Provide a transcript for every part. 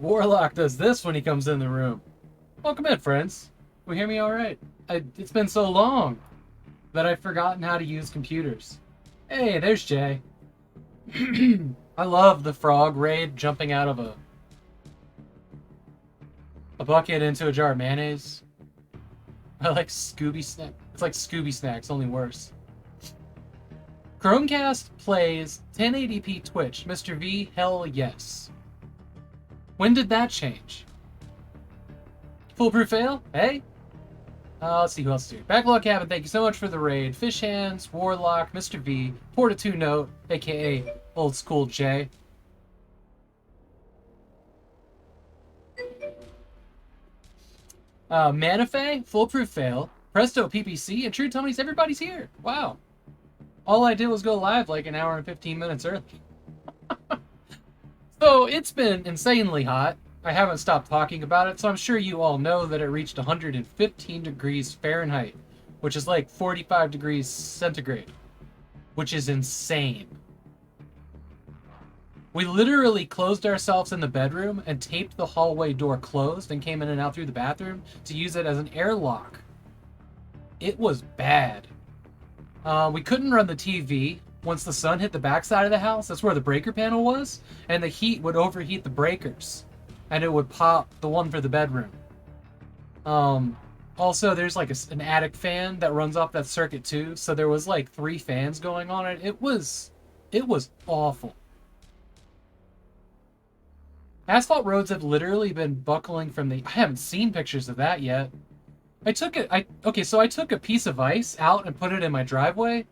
Warlock does this when he comes in the room. Welcome in, friends. Can you hear me all right? It's been so long that I've forgotten how to use computers. Hey, there's Jay. I love the frog raid jumping out of a bucket into a jar of mayonnaise. I like Scooby Snack. It's like Scooby Snacks, only worse. Chromecast plays 1080p Twitch. Mr. V, hell yes. When did that change? Foolproof fail? Hey? Let's see who else is here. Backlog Cabin, thank you so much for the raid. Fish Hands, Warlock, Mr. V, Porta2 Note, aka Old School J. Manife, Foolproof fail, Presto PPC, and True Tony's everybody's here. Wow. All I did was go live like an hour and 15 minutes early. So it's been insanely hot. I haven't stopped talking about it, so I'm sure you all know that it reached 115 degrees Fahrenheit, which is like 45 degrees centigrade, which is insane. We literally closed ourselves in the bedroom and taped the hallway door closed and came in and out through the bathroom to use it as an airlock. It was bad. We couldn't run the TV once the sun hit the backside of the house. That's where the breaker panel was, and the heat would overheat the breakers, and it would pop the one for the bedroom. Also, there's like an attic fan that runs off that circuit too, so there was like 3 fans going on it. It was awful. Asphalt roads have literally been buckling from the... I haven't seen pictures of that yet. I took a piece of ice out and put it in my driveway.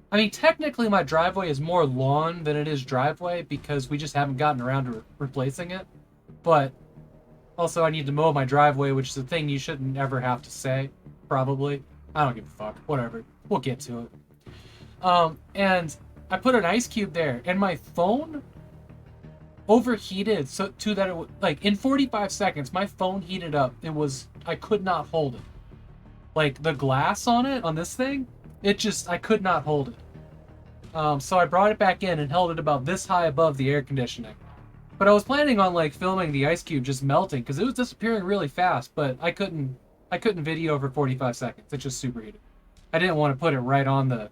I mean, technically my driveway is more lawn than it is driveway because we just haven't gotten around to replacing it. But also I need to mow my driveway, which is a thing you shouldn't ever have to say, probably. I don't give a fuck. Whatever. We'll get to it. And I put an ice cube there, and my phone overheated to that it would, like, in 45 seconds my phone heated up. I could not hold it. Like, the glass on it, on this thing, I could not hold it. So I brought it back in and held it about this high above the air conditioning. But I was planning on, like, filming the ice cube just melting because it was disappearing really fast, but I couldn't video for 45 seconds. It just superheated. I didn't want to put it right on the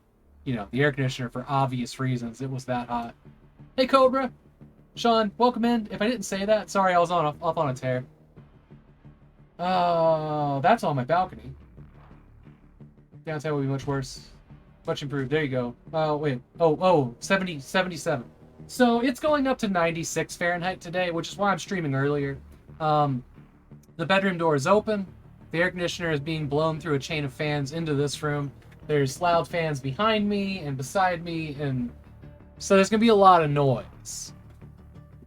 air conditioner for obvious reasons. It was that hot. Hey, Cobra. Sean, welcome in. If I didn't say that, sorry, I was off on a tear. Oh, that's on my balcony. Downtown will be much worse. Much improved. There you go. Oh, wait. 77. So it's going up to 96 Fahrenheit today, which is why I'm streaming earlier. The bedroom door is open. The air conditioner is being blown through a chain of fans into this room. There's loud fans behind me and beside me, and so there's going to be a lot of noise.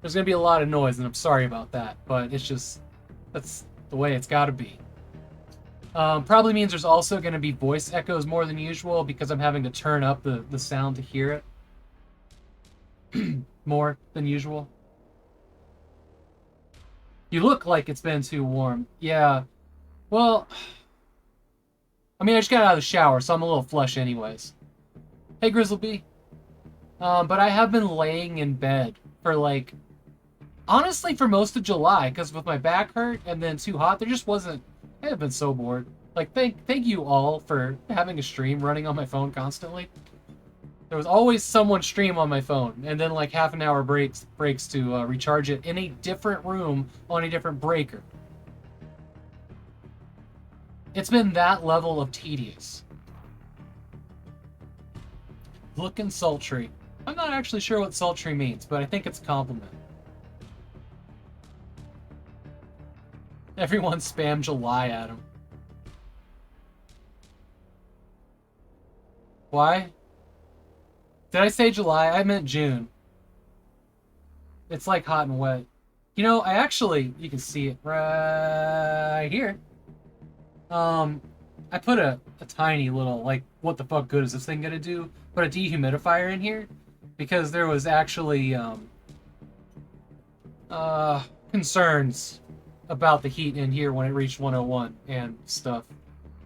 There's going to be a lot of noise, and I'm sorry about that, but that's the way it's got to be. Probably means there's also going to be voice echoes more than usual because I'm having to turn up the sound to hear it more than usual. You look like it's been too warm. Yeah. Well, I mean, I just got out of the shower, so I'm a little flush anyways. Hey, Grizzleby. But I have been laying in bed for honestly, for most of July, because with my back hurt and then too hot, there just wasn't... I have been so bored. Thank you all for having a stream running on my phone constantly. There was always someone stream on my phone, and then half an hour breaks to recharge it in a different room on a different breaker. It's been that level of tedious. Looking sultry. I'm not actually sure what sultry means, but I think it's a compliment. Everyone spam July at him. Why? Did I say July? I meant June. It's like hot and wet. You can see it right here. I put a tiny little, what the fuck good is this thing gonna do? Put a dehumidifier in here because there was actually, concerns about the heat in here when it reached 101 and stuff.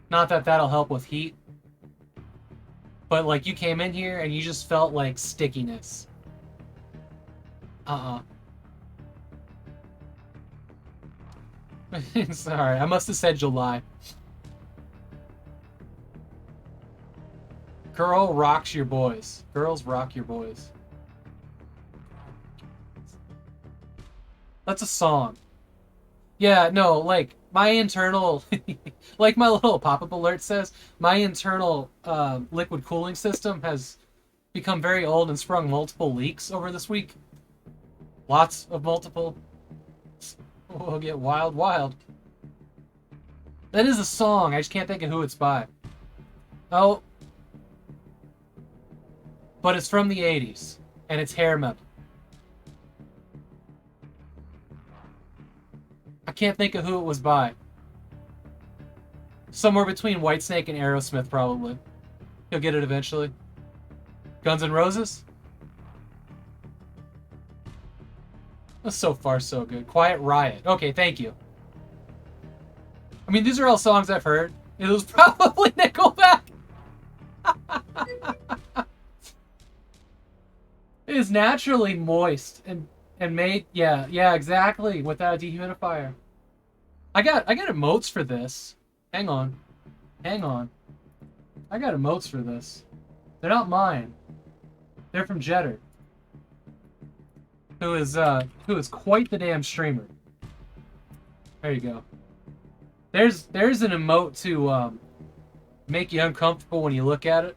Not that that'll help with heat, but you came in here and you just felt stickiness. Sorry, I must have said July. Girl rocks your boys. Girls rock your boys. That's a song. Yeah, no, like, my internal... like my little pop-up alert says, my internal liquid cooling system has become very old and sprung multiple leaks over this week. Lots of multiple. We'll get wild, wild. That is a song. I just can't think of who it's by. Oh. But it's from the 80s. And it's hair metal. I can't think of who it was by. Somewhere between Whitesnake and Aerosmith, probably. You'll get it eventually. Guns N' Roses? So far, so good. Quiet Riot. Okay, thank you. I mean, these are all songs I've heard. It was probably Nickelback. It is naturally moist and made, yeah, exactly, without a dehumidifier. I got emotes for this. Hang on. I got emotes for this. They're not mine. They're from Jetter, who is quite the damn streamer. There you go. There's an emote to make you uncomfortable when you look at it.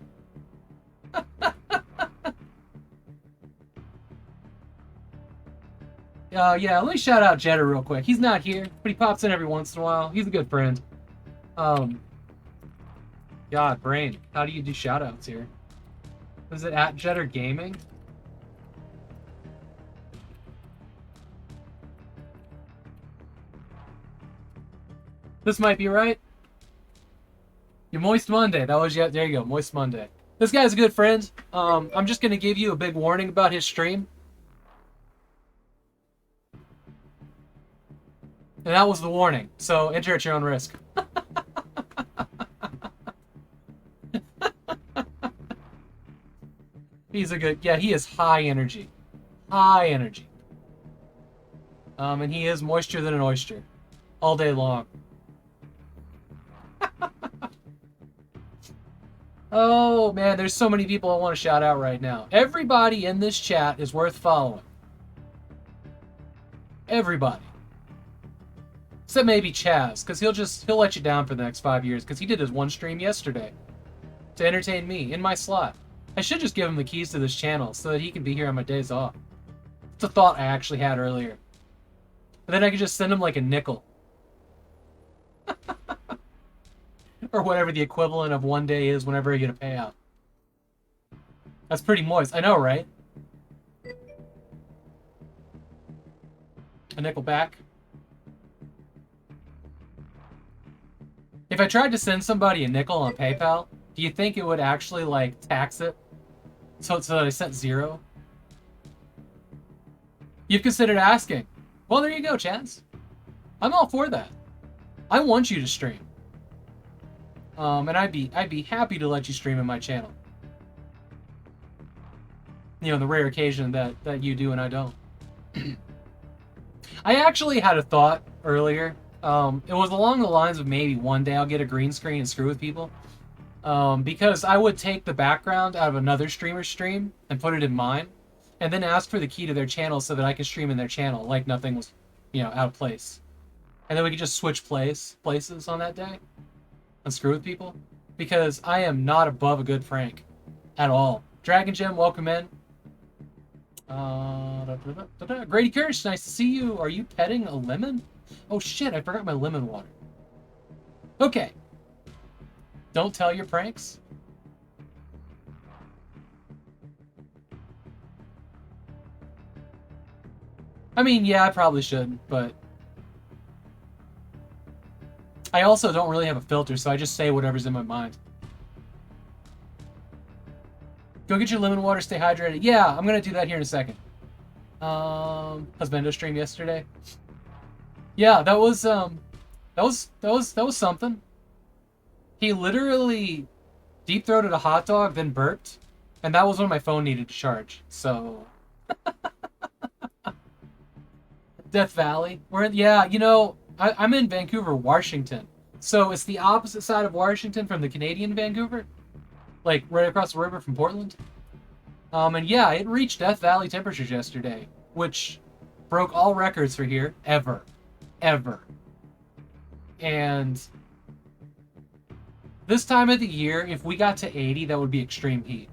Yeah, let me shout out Jetter real quick. He's not here, but he pops in every once in a while. He's a good friend. God, brain. How do you do shout outs here? Is it at Jetter Gaming? This might be right. Your Moist Monday. That was, yeah, there you go. Moist Monday. This guy's a good friend. I'm just going to give you a big warning about his stream. And that was the warning. So enter at your own risk. He's a good, yeah, he is high energy. High energy. And he is moister than an oyster. All day long. Oh, man, there's so many people I want to shout out right now. Everybody in this chat is worth following. Everybody. Except maybe Chaz, because he'll let you down for the next 5 years, because he did his one stream yesterday to entertain me in my slot. I should just give him the keys to this channel so that he can be here on my days off. It's a thought I actually had earlier. And then I could just send him like a nickel. Or whatever the equivalent of one day is whenever I get a payout. That's pretty moist. I know, right? A nickel back. If I tried to send somebody a nickel on PayPal, do you think it would actually, like, tax it? So that I sent 0? You've considered asking. Well, there you go, Chance. I'm all for that. I want you to stream. And I'd be happy to let you stream in my channel. You know, the rare occasion that you do and I don't. I actually had a thought earlier. It was along the lines of maybe one day I'll get a green screen and screw with people. Because I would take the background out of another streamer's stream and put it in mine, and then ask for the key to their channel so that I could stream in their channel like nothing was, you know, out of place. And then we could just switch places on that day and screw with people. Because I am not above a good prank at all. Dragon Gem, welcome in. Grady Kirsch, nice to see you. Are you petting a lemon? Oh shit, I forgot my lemon water. Okay. Don't tell your pranks. I mean, yeah, I probably should, but I also don't really have a filter, so I just say whatever's in my mind. Go get your lemon water, stay hydrated. Yeah, I'm gonna do that here in a second. Husbando stream yesterday. Yeah, that was something. He literally deep-throated a hot dog, then burped, and that was when my phone needed to charge. So, Death Valley. Yeah, you know, I'm in Vancouver, Washington. So it's the opposite side of Washington from the Canadian Vancouver. Like, right across the river from Portland. And yeah, it reached Death Valley temperatures yesterday, which broke all records for here, ever. Ever. And this time of the year, if we got to 80, that would be extreme heat.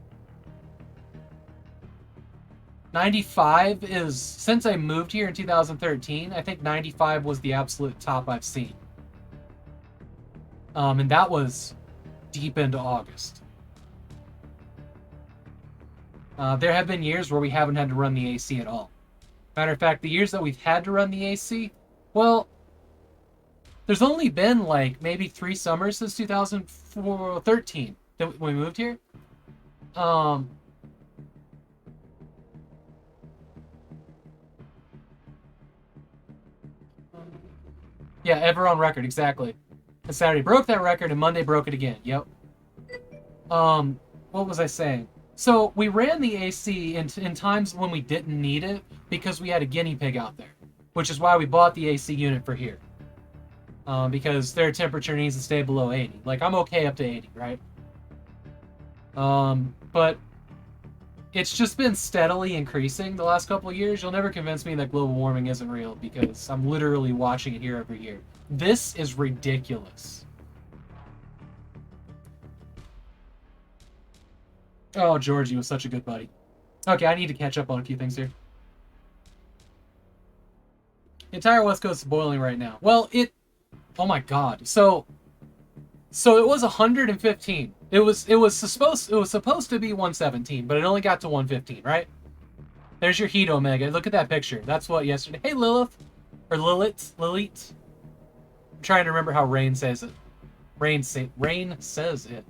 95 is, since I moved here in 2013, I think 95 was the absolute top I've seen. And that was deep into August. There have been years where we haven't had to run the AC at all. Matter of fact, the years that we've had to run the AC, well, there's only been like maybe 3 summers since 2013 that we moved here. Yeah, ever on record, exactly. And Saturday broke that record, and Monday broke it again. Yep. What was I saying? So we ran the AC in times when we didn't need it because we had a guinea pig out there, which is why we bought the AC unit for here. Because their temperature needs to stay below 80. Like, I'm okay up to 80, right? But it's just been steadily increasing the last couple of years. You'll never convince me that global warming isn't real because I'm literally watching it here every year. This is ridiculous. Oh, Georgie was such a good buddy. Okay, I need to catch up on a few things here. The entire West Coast is boiling right now. Well, oh my God. So it was 115. It was supposed to be 117, but it only got to 115, right? There's your heat omega. Look at that picture. That's what yesterday. Hey, Lilith. Or Lilith. I'm trying to remember how Rain says it. Rain says it.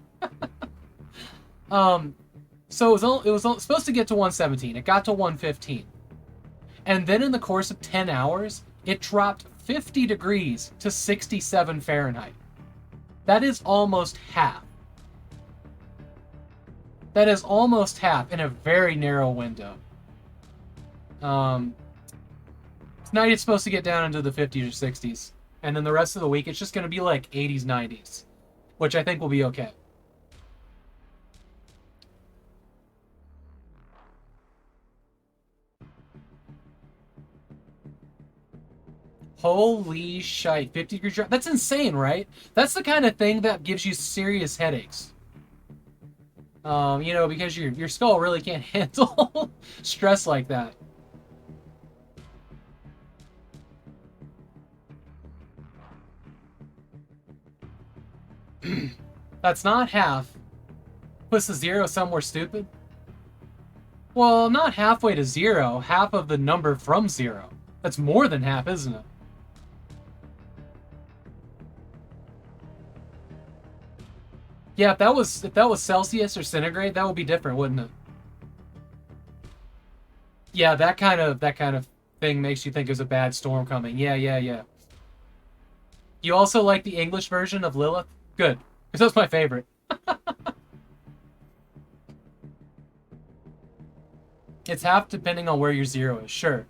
So it was supposed to get to 117. It got to 115. And then in the course of 10 hours, it dropped 50 degrees to 67 Fahrenheit. That is almost half. That is almost half in a very narrow window. Tonight it's supposed to get down into the 50s or 60s. And then the rest of the week it's just going to be like 80s, 90s. Which I think will be okay. Holy shite, 50 degree drop. That's insane, right? That's the kind of thing that gives you serious headaches. You know, because your skull really can't handle stress like that. That's not half. Puts the zero somewhere stupid. Well, not halfway to zero. Half of the number from zero. That's more than half, isn't it? Yeah, if that was Celsius or centigrade, that would be different, wouldn't it? Yeah, that kind of thing makes you think there's a bad storm coming. Yeah. You also like the English version of Lilith? Good, because that's my favorite. It's half depending on where your zero is, sure.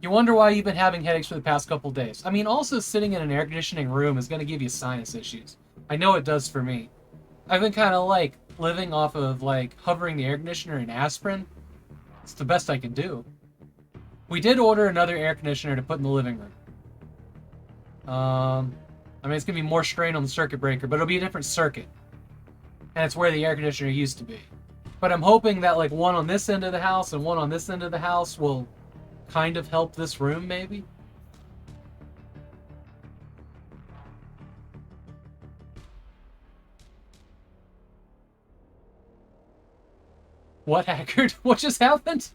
You wonder why you've been having headaches for the past couple days. I mean, also sitting in an air conditioning room is going to give you sinus issues. I know it does for me. I've been kind of like living off of like hovering the air conditioner and aspirin. It's the best I can do. We did order another air conditioner to put in the living room. I mean, it's going to be more strain on the circuit breaker, but it'll be a different circuit. And it's where the air conditioner used to be. But I'm hoping that like one on this end of the house and one on this end of the house will kind of help this room, maybe. What, Haggard? What just happened?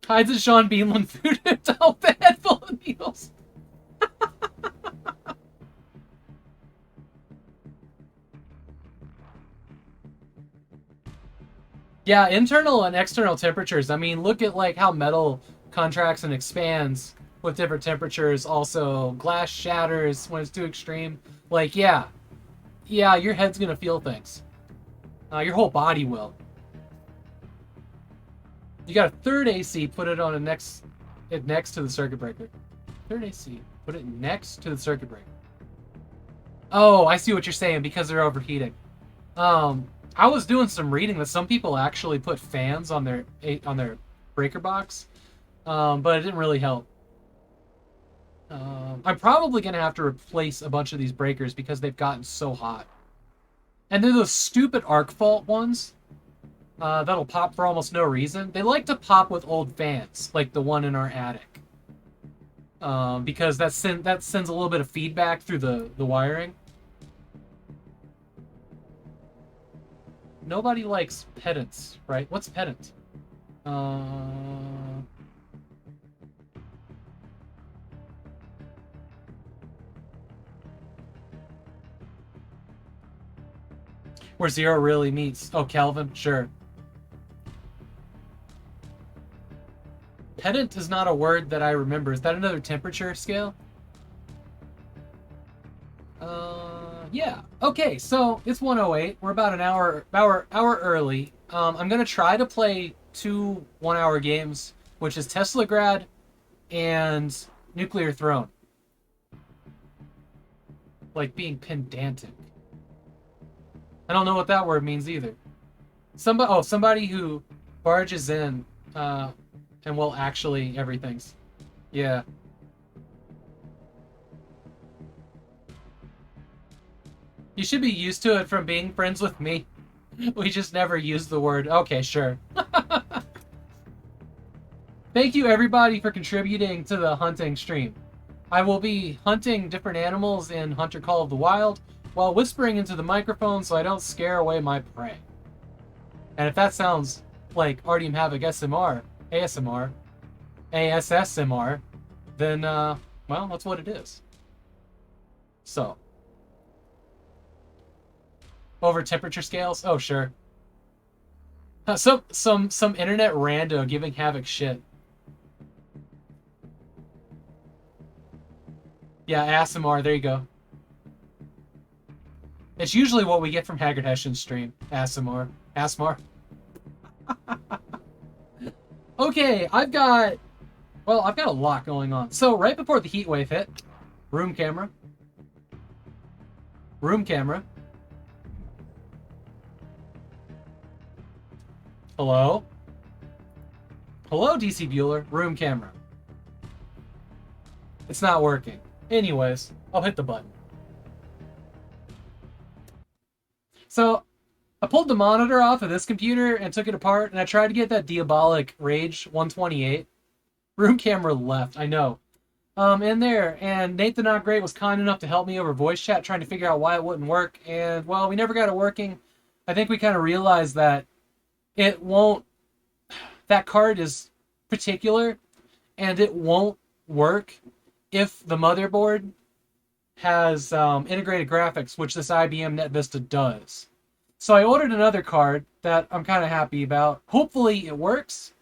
Hides a Sean Beanland food top the head full of needles. Yeah, internal and external temperatures. I mean, look at like how metal contracts and expands with different temperatures. Also, glass shatters when it's too extreme. Like, yeah, your head's gonna feel things. Your whole body will. You got a third AC, put it on a next to the circuit breaker. Third AC, put it next to the circuit breaker. Oh, I see what you're saying, because they're overheating. I was doing some reading that some people actually put fans on their breaker box, but it didn't really help. I'm probably gonna have to replace a bunch of these breakers because they've gotten so hot. And they're those stupid arc fault ones that'll pop for almost no reason. They like to pop with old fans, like the one in our attic, because that sends a little bit of feedback through the wiring. Nobody likes pedants, right? What's pedant? Where zero really meets... Oh, Kelvin? Sure. Pedant is not a word that I remember. Is that another temperature scale? Yeah. Okay, so it's 1:08. We're about an hour early. I'm gonna try to play 2 one-hour games, which is Teslagrad and Nuclear Throne. Like being pedantic. I don't know what that word means either. Somebody who barges in and will actually everything's. Yeah. You should be used to it from being friends with me. We just never use the word. Okay, sure. Thank you everybody for contributing to the hunting stream. I will be hunting different animals in Hunter Call of the Wild while whispering into the microphone so I don't scare away my prey. And if that sounds like Artyom Havok ASMR, then, well, that's what it is. So. Over temperature scales? Oh, sure. Some internet rando giving Havok shit. Yeah, ASMR, there you go. It's usually what we get from Haggard Hessian's stream. ASMR. ASMR. Okay, I've got a lot going on. So, right before the heat wave hit, room camera. Hello? Hello, DC Bueller. Room camera. It's not working. Anyways, I'll hit the button. So, I pulled the monitor off of this computer and took it apart, and I tried to get that diabolic Rage 128. Room camera left, I know. In there, and Nate the Not Great was kind enough to help me over voice chat trying to figure out why it wouldn't work, and, well, we never got it working. I think we kind of realized that it won't... That card is particular, and it won't work if the motherboard has integrated graphics, which this IBM NetVista does. So I ordered another card that I'm kind of happy about. Hopefully it works,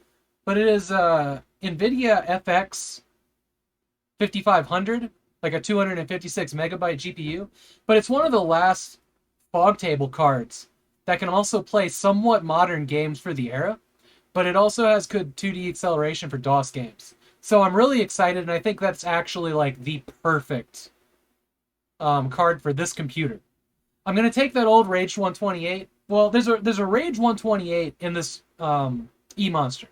but it is NVIDIA FX 5500, like a 256 megabyte GPU, but it's one of the last fog table cards that can also play somewhat modern games for the era, but it also has good 2D acceleration for DOS games. So I'm really excited, and I think that's actually like the perfect card for this computer. I'm gonna take that old Rage 128. Well, there's a Rage 128 in this E-Monster,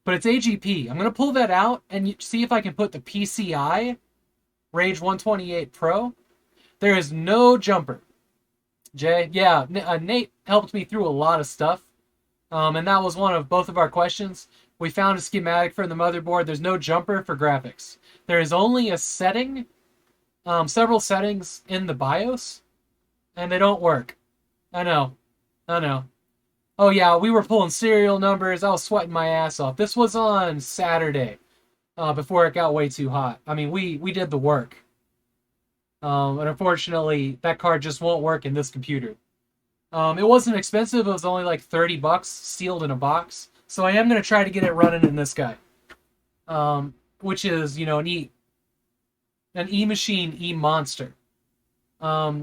but it's AGP. I'm gonna pull that out and see if I can put the PCI Rage 128 Pro. There is no jumper. Jay, yeah, Nate helped me through a lot of stuff, and that was one of both of our questions. We found a schematic for the motherboard. There's no jumper for graphics. There is only a setting, several settings in the BIOS, and they don't work. I know. Oh yeah, we were pulling serial numbers. I was sweating my ass off. This was on Saturday, before it got way too hot. I mean, we did the work. And unfortunately, that card just won't work in this computer. It wasn't expensive. It was only like $30 sealed in a box. So I am going to try to get it running in this guy. Which is, you know, an E-Machine E-Monster.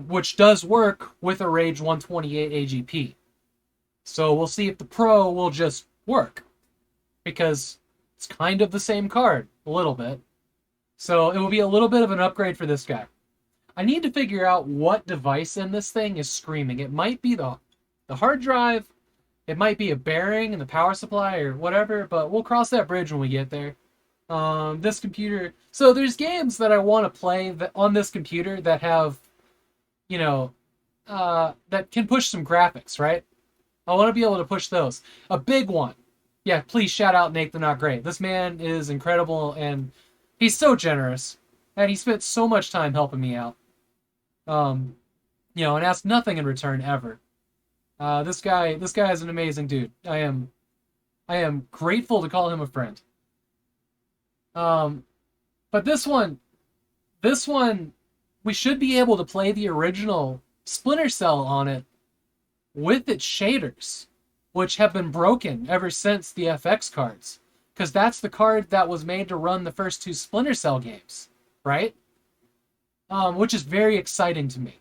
Which does work with a Rage 128 AGP. So we'll see if the Pro will just work. because it's kind of the same card, a little bit. So it will be a little bit of an upgrade for this guy. I need to figure out what device in this thing is screaming. It might be the hard drive, it might be a bearing in the power supply or whatever, but we'll cross that bridge when we get there. This computer. So there's games that I want to play on this computer that have, you know, that can push some graphics, right? I want to be able to push those. A big one. Yeah, please shout out Nate the Not Great. This man is incredible and he's so generous. And he spent so much time helping me out. And asked nothing in return ever. This guy is an amazing dude. I am grateful to call him a friend. But this one, we should be able to play the original Splinter Cell on it with its shaders, which have been broken ever since the FX cards, because that's the card that was made to run the first two Splinter Cell games, right? Which is very exciting to me.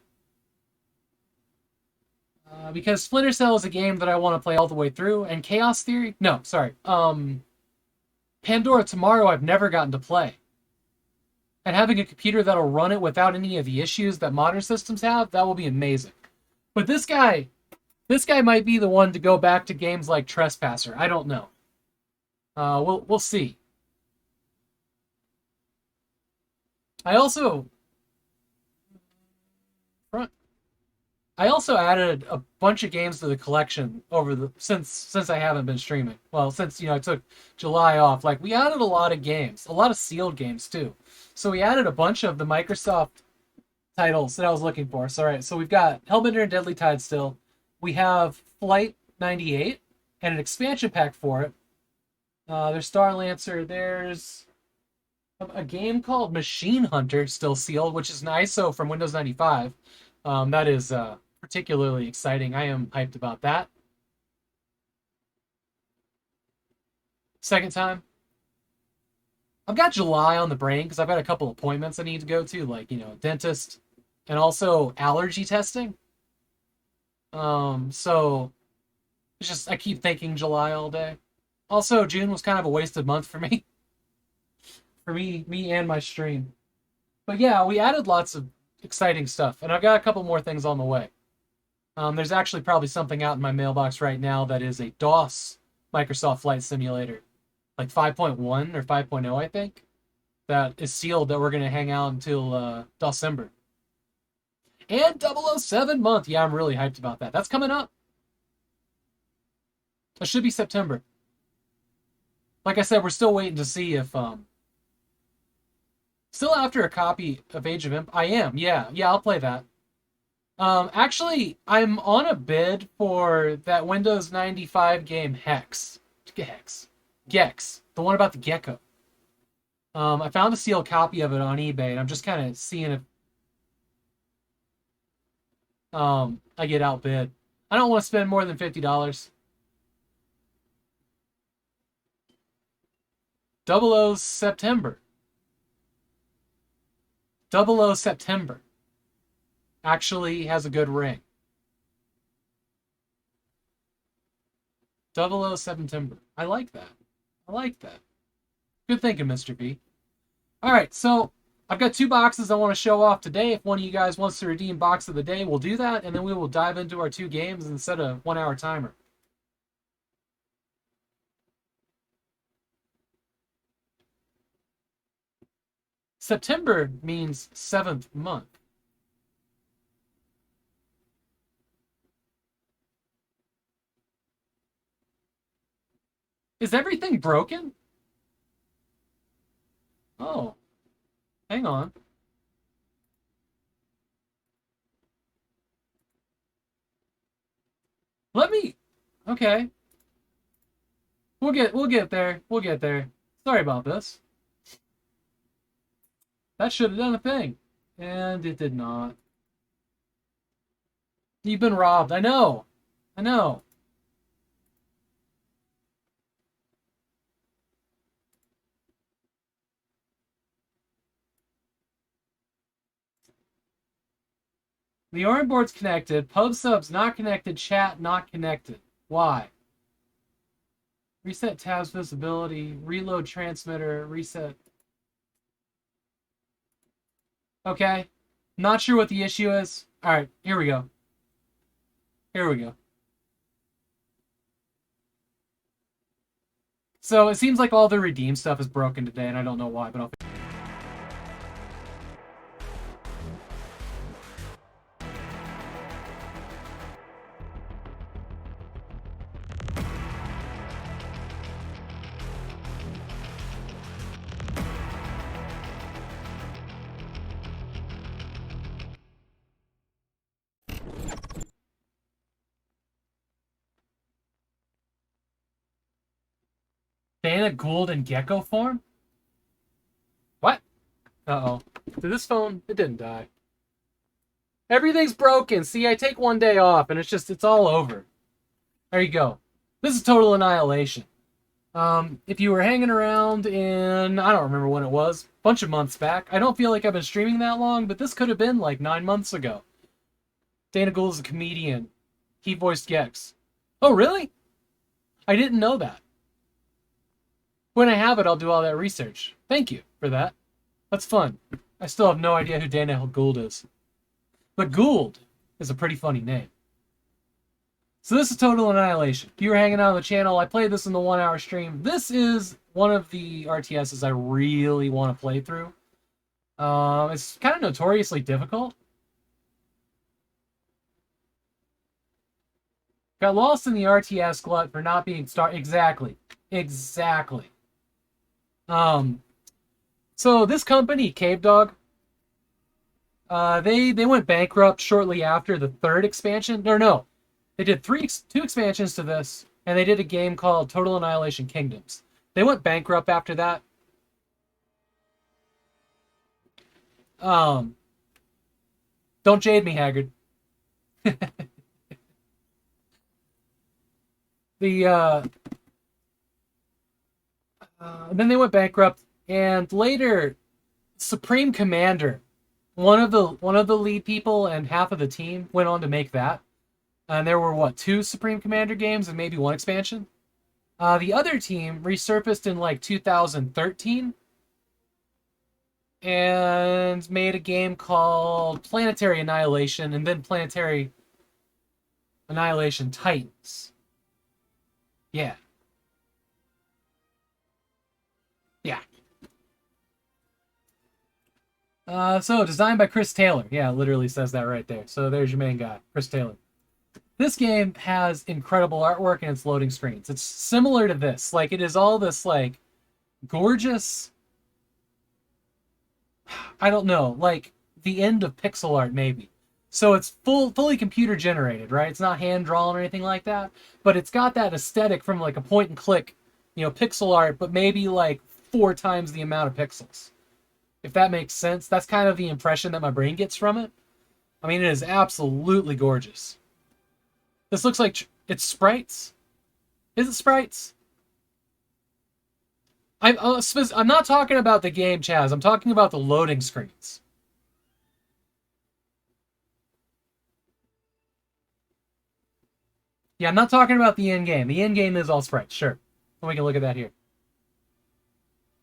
Because Splinter Cell is a game that I want to play all the way through, and Chaos Theory, no, sorry, Pandora Tomorrow I've never gotten to play. And having a computer that'll run it without any of the issues that modern systems have, that will be amazing. But this guy might be the one to go back to games like Trespasser. I don't know. We'll see. I also added a bunch of games to the collection since I haven't been streaming. Well, since I took July off, like we added a lot of games, a lot of sealed games too. So we added a bunch of the Microsoft titles that I was looking for. So all right, so we've got Hellbender and Deadly Tide still. We have Flight 98 and an expansion pack for it. There's Star Lancer. There's a game called Machine Hunter still sealed, which is an ISO from Windows 95. That is particularly exciting. I am hyped about that. Second time. I've got July on the brain because I've got a couple appointments I need to go to, like, dentist and also allergy testing. So it's just, I keep thinking July all day. Also, June was kind of a wasted month for me. For me and my stream. But yeah, we added lots of exciting stuff, and I've got a couple more things on the way. There's actually probably something out in my mailbox right now that is a DOS Microsoft Flight Simulator, like 5.1 or 5.0, I think, that is sealed that we're going to hang out until Dosember. And 007 month. Yeah, I'm really hyped about that. That's coming up. It should be September. Like I said, we're still waiting to see if still after a copy of Age of Empires. I am. Yeah, I'll play that. Actually, I'm on a bid for that Windows 95 game Gex, the one about the gecko. I found a sealed copy of it on eBay, and I'm just kind of seeing if I get outbid. I don't want to spend more than $50. 00 September. 00 September actually has a good ring. 00 September. I like that. Good thinking, Mr. B. All right, so I've got 2 boxes I want to show off today. If one of you guys wants to redeem box of the day, we'll do that, and then we will dive into our 2 games and set a 1-hour timer. September means 7th month. Is everything broken? Oh, hang on. Okay. We'll get there. Sorry about this. That should have done a thing. And it did not. You've been robbed. I know. The orange board's connected. Pub subs not connected. Chat not connected. Why? Reset tabs visibility, reload transmitter, reset. Okay. Not sure what the issue is. All right, here we go. Here we go. So it seems like all the redeem stuff is broken today, and I don't know why, but I'll... Dana Gould in gecko form? What? Uh-oh. Did this phone... It didn't die. Everything's broken. See, I take one day off, and it's all over. There you go. This is total annihilation. If you were hanging around in... I don't remember when it was. A bunch of months back. I don't feel like I've been streaming that long, but this could have been like 9 months ago. Dana Gould is a comedian. He voiced Gex. Oh, really? I didn't know that. When I have it, I'll do all that research. Thank you for that. That's fun. I still have no idea who Dana Gould is. But Gould is a pretty funny name. So this is Total Annihilation. If you were hanging out on the channel, I played this in the 1 hour stream. This is one of the RTSs I really want to play through. It's kind of notoriously difficult. Got lost in the RTS glut for not being Exactly. So this company, Cave Dog, they went bankrupt shortly after the third expansion. No. They did two expansions to this, and they did a game called Total Annihilation Kingdoms. They went bankrupt after that. Don't jade me, Haggard. Then they went bankrupt, and later, Supreme Commander, one of the lead people and half of the team went on to make that. And there were, what, 2 Supreme Commander games and maybe 1 expansion? The other team resurfaced in, like, 2013 and made a game called Planetary Annihilation and then Planetary Annihilation Titans. Yeah. So, designed by Chris Taylor. Yeah, it literally says that right there. So, there's your main guy, Chris Taylor. This game has incredible artwork and its loading screens. It's similar to this. Like, it is all this, like, gorgeous... I don't know. Like, the end of pixel art, maybe. So it's fully computer generated, right? It's not hand-drawn or anything like that. But it's got that aesthetic from, like, a point-and-click, pixel art, but maybe, like, 4 times the amount of pixels. If that makes sense. That's kind of the impression that my brain gets from it. I mean, it is absolutely gorgeous. This looks like it's sprites. Is it sprites? I'm not talking about the game, Chaz. I'm talking about the loading screens. Yeah, I'm not talking about the in-game. The in-game is all sprites, sure. And we can look at that here.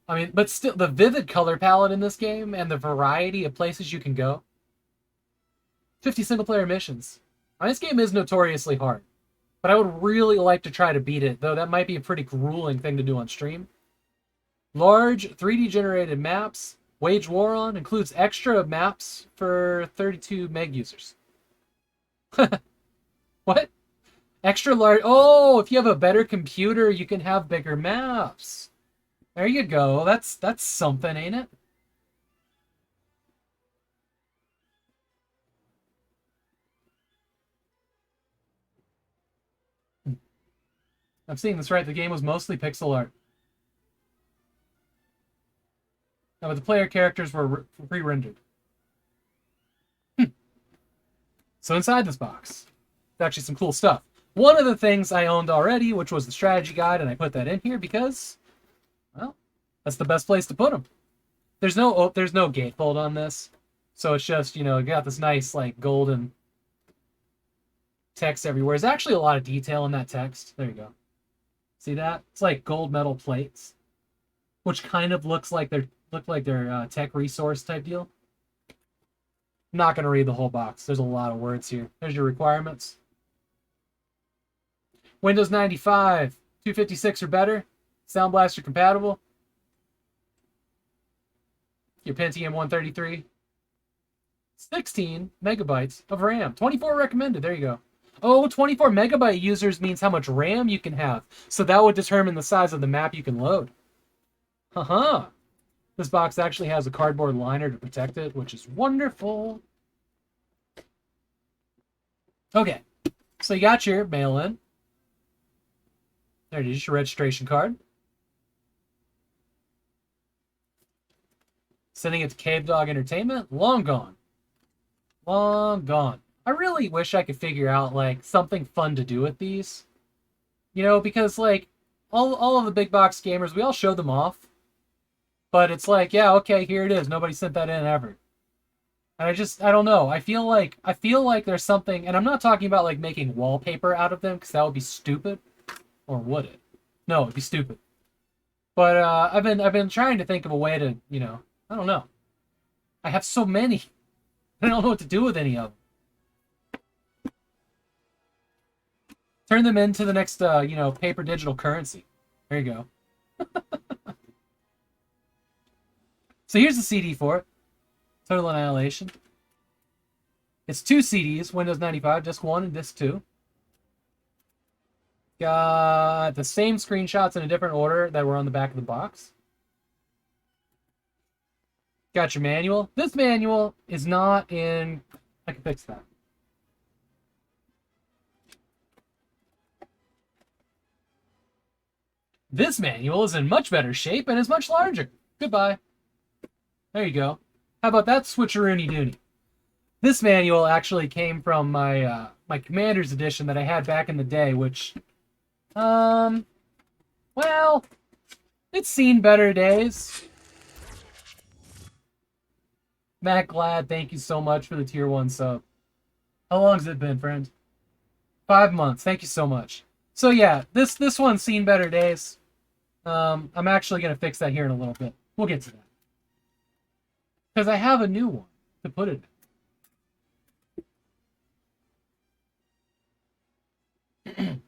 I mean, but still, the vivid color palette in this game and the variety of places you can go. 50 single-player missions. I mean, this game is notoriously hard. But I would really like to try to beat it, though that might be a pretty grueling thing to do on stream. Large 3D-generated maps. Wage War on. Includes extra maps for 32 meg users. What? Extra large... Oh, if you have a better computer, you can have bigger maps. There you go. That's something, ain't it? I'm seeing this right. The game was mostly pixel art. Now, but the player characters were pre-rendered. So inside this box, there's actually some cool stuff. One of the things I owned already, which was the strategy guide, and I put that in here because, well, that's the best place to put them. There's no gatefold on this, so it's just, you got this nice, like, golden text everywhere. There's actually a lot of detail in that text. There you go. See that? It's like gold metal plates, which kind of looks like they're tech resource type deal. I'm not gonna read the whole box. There's a lot of words here. There's your requirements. Windows 95, 256 or better. Sound Blaster compatible. Your Pentium 133. 16 megabytes of RAM. 24 recommended. There you go. Oh, 24 megabyte users means how much RAM you can have. So that would determine the size of the map you can load. Haha. This box actually has a cardboard liner to protect it, which is wonderful. Okay. So you got your mail-in. There it is, your registration card. Sending it to Cave Dog Entertainment. Long gone. Long gone. I really wish I could figure out, like, something fun to do with these. You know, because, like, all of the big box gamers, we all show them off. But it's like, yeah, okay, here it is. Nobody sent that in ever. And I don't know. I feel like there's something, and I'm not talking about, like, making wallpaper out of them, because that would be stupid. Or would it? No, it'd be stupid. But I've been trying to think of a way to, you know, I don't know. I have so many. I don't know what to do with any of them. Turn them into the next, you know, paper digital currency. There you go. So here's the CD for it. Total Annihilation. It's 2 CDs, Windows 95, Disc 1 and Disc 2. Got the same screenshots in a different order that were on the back of the box. Got your manual. This manual is not in... I can fix that. This manual is in much better shape and is much larger. Goodbye. There you go. How about that switcheroony doony? This manual actually came from my my Commander's edition that I had back in the day, which, well, it's seen better days. Matt Glad, thank you so much for the tier 1 sub. How long has it been, friend? 5 months. Thank you so much. So yeah, this one's seen better days. I'm actually gonna fix that here in a little bit. We'll get to that. Because I have a new one to put it in.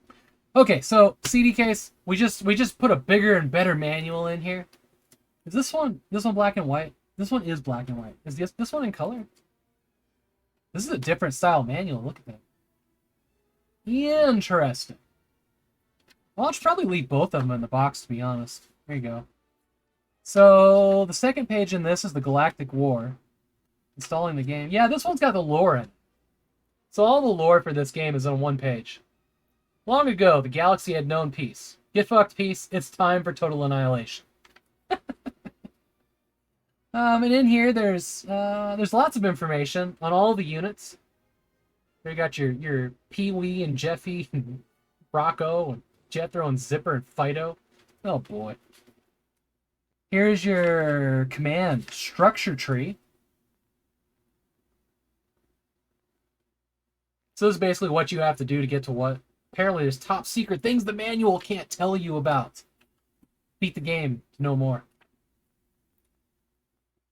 Okay, so CD case, we just put a bigger and better manual in here. Is this one black and white? This one is black and white. Is this one in color? This is a different style manual. Look at that. Interesting. Well, I'll just probably leave both of them in the box, to be honest. There you go. So, the second page in this is the Galactic War. Installing the game. Yeah, this one's got the lore in it. So all the lore for this game is on one page. Long ago, the galaxy had known peace. Get fucked, peace. It's time for total annihilation. And in here, there's lots of information on all the units. There you got your Pee-wee and Jeffy and Rocco and Jethro and Zipper and Fido. Oh boy. Here's your command structure tree. So this is basically what you have to do to get to what. Apparently there's top secret things the manual can't tell you about. Beat the game to know more.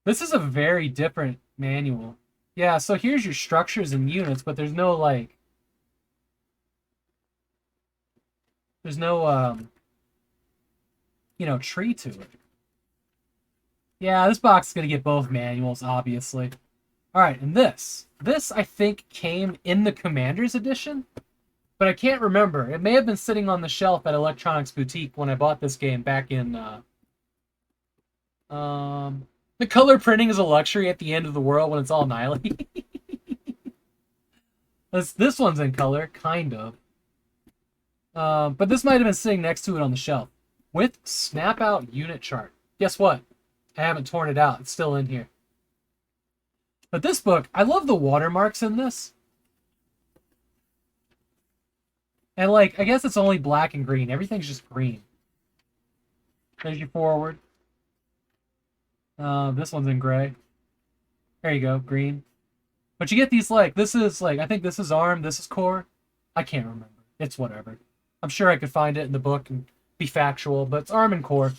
This is a very different manual. Yeah, so here's your structures and units, but there's no, like... There's no, you know, tree to it. Yeah, this box is going to get both manuals, obviously. Alright, and this. This, I think, came in the Commander's edition, but I can't remember. It may have been sitting on the shelf at Electronics Boutique when I bought this game back in, the color printing is a luxury at the end of the world when it's all annihilated. This one's in color, kind of. But this might have been sitting next to it on the shelf. With snap-out unit chart. Guess what? I haven't torn it out. It's still in here. But this book, I love the watermarks in this. And, like, I guess it's only black and green. Everything's just green. There's your forward. This one's in gray. There you go, green. But you get these, like, this is, like, I think this is ARM, this is core. I can't remember. It's whatever. I'm sure I could find it in the book and be factual, but it's ARM and core.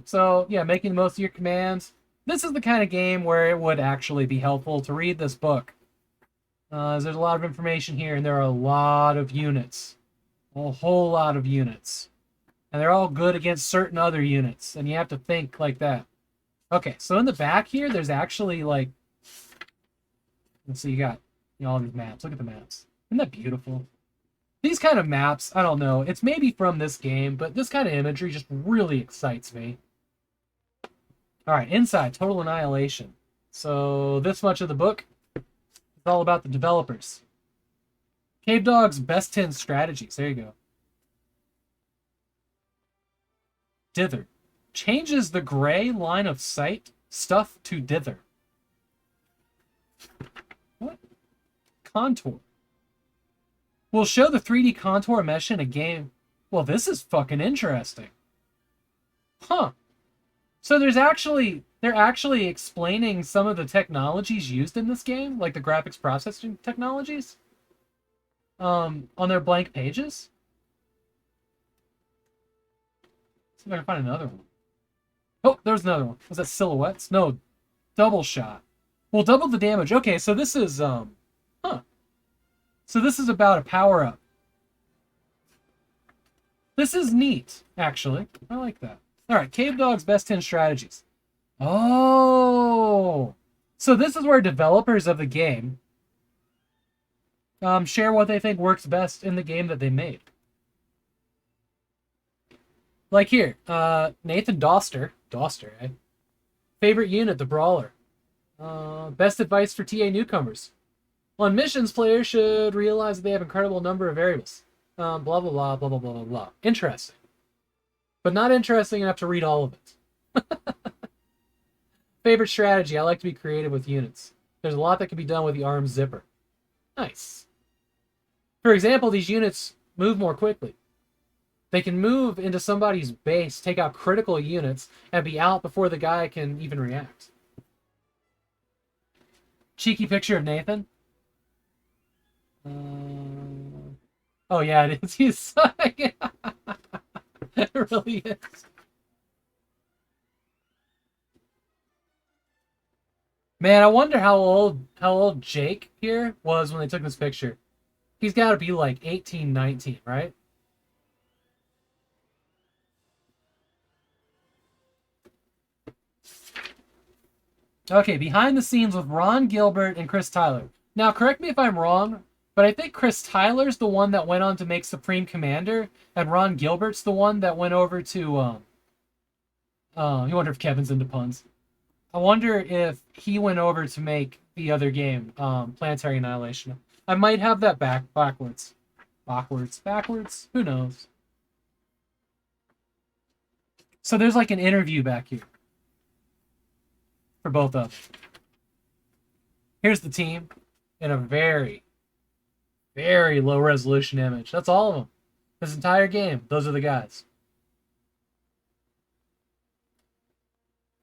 So yeah, making the most of your commands. This is the kind of game where it would actually be helpful to read this book. There's a lot of information here, and there are a lot of units. A whole lot of units. And they're all good against certain other units, and you have to think like that. Okay, so in the back here, there's actually, like... Let's see, you got all these maps. Look at the maps. Isn't that beautiful? These kind of maps, I don't know. It's maybe from this game, but this kind of imagery just really excites me. All right, inside, Total Annihilation. So this much of the book is all about the developers. Cave Dog's best 10 strategies. There you go. Dither. Changes the gray line of sight stuff to dither. What? Contour. We'll show the 3D contour mesh in a game. Well, this is fucking interesting. Huh. So they're actually explaining some of the technologies used in this game, like the graphics processing technologies, on their blank pages. See if I can find another one. Oh, there's another one. Was that silhouettes? No, double shot. Well, double the damage. Okay, so this is So this is about a power-up. This is neat, actually. I like that. All right, Cave Dog's best 10 strategies. Oh! So this is where developers of the game share what they think works best in the game that they made. Like here, Nathan Doster, eh? Favorite unit, the Brawler. Best advice for TA newcomers. On missions, players should realize that they have an incredible number of variables. Blah, blah, blah, blah, blah, blah, blah, blah. Interesting. But not interesting enough to read all of it. Favorite strategy. I like to be creative with units. There's a lot that can be done with the arm zipper. Nice. For example, these units move more quickly. They can move into somebody's base, take out critical units, and be out before the guy can even react. Cheeky picture of Nathan. Oh yeah, it is. He's it really is. Man, I wonder how old Jake here was when they took this picture. He's got to be like 18, 19, right? Okay, behind the scenes with Ron Gilbert and Chris Tyler. Now, correct me if I'm wrong, but I think Chris Tyler's the one that went on to make Supreme Commander, and Ron Gilbert's the one that went over to, you wonder if Kevin's into puns. I wonder if he went over to make the other game, Planetary Annihilation. I might have that backwards. Backwards? Who knows? So there's like an interview back here. For both of them. Here's the team in a very, very low resolution image. That's all of them. This entire game, those are the guys.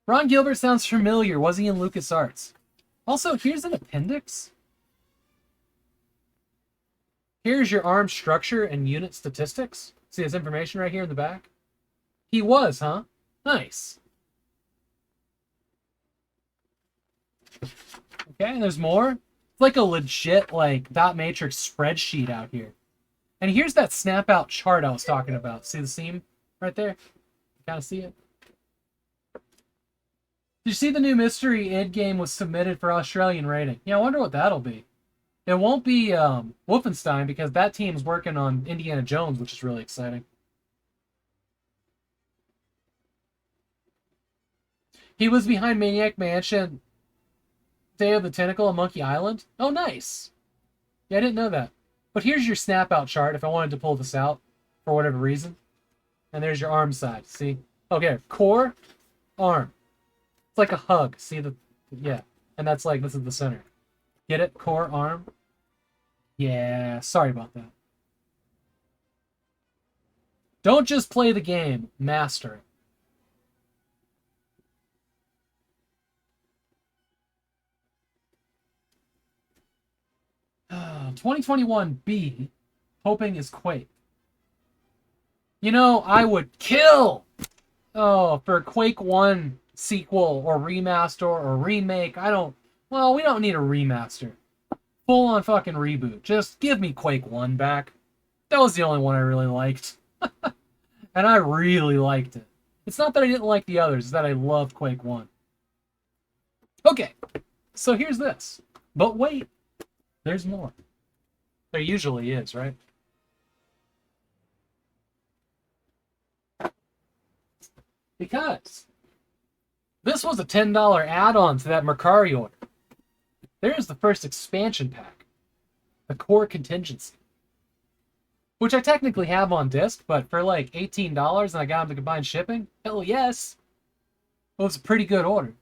Ron Gilbert sounds familiar. Was he in LucasArts? Also, here's an appendix. Here's your arm structure and unit statistics. See this information right here in the back? He was, huh? Nice. Okay, and there's more. It's like a legit, like, dot matrix spreadsheet out here. And here's that snap out chart I was talking about. See the seam right there? You kind of see it? Did you see the new Mystery id game was submitted for Australian rating? Yeah, I wonder what that'll be. It won't be Wolfenstein because that team's working on Indiana Jones, which is really exciting. He was behind Maniac Mansion, Day of the Tentacle, and Monkey Island. Oh, nice. Yeah, I didn't know that. But here's your snap out chart if I wanted to pull this out for whatever reason. And there's your arm side. See? Okay, core, arm. It's like a hug. See the... Yeah. And that's like, this is the center. Get it? Core, arm. Yeah, sorry about that. Don't just play the game. Master it. 2021 B, hoping is Quake. You know, I would kill, for a Quake 1 sequel or remaster or remake. Well, we don't need a remaster. Full on fucking reboot. Just give me Quake 1 back. That was the only one I really liked. And I really liked it. It's not that I didn't like the others, it's that I loved Quake 1. Okay, so here's this. But wait, there's more. There usually is, right? Because this was a $10 add-on to that Mercari order. There's the first expansion pack, the Core Contingency, which I technically have on disc, but for like $18 and I got them to combine shipping, hell yes. Well, it's a pretty good order.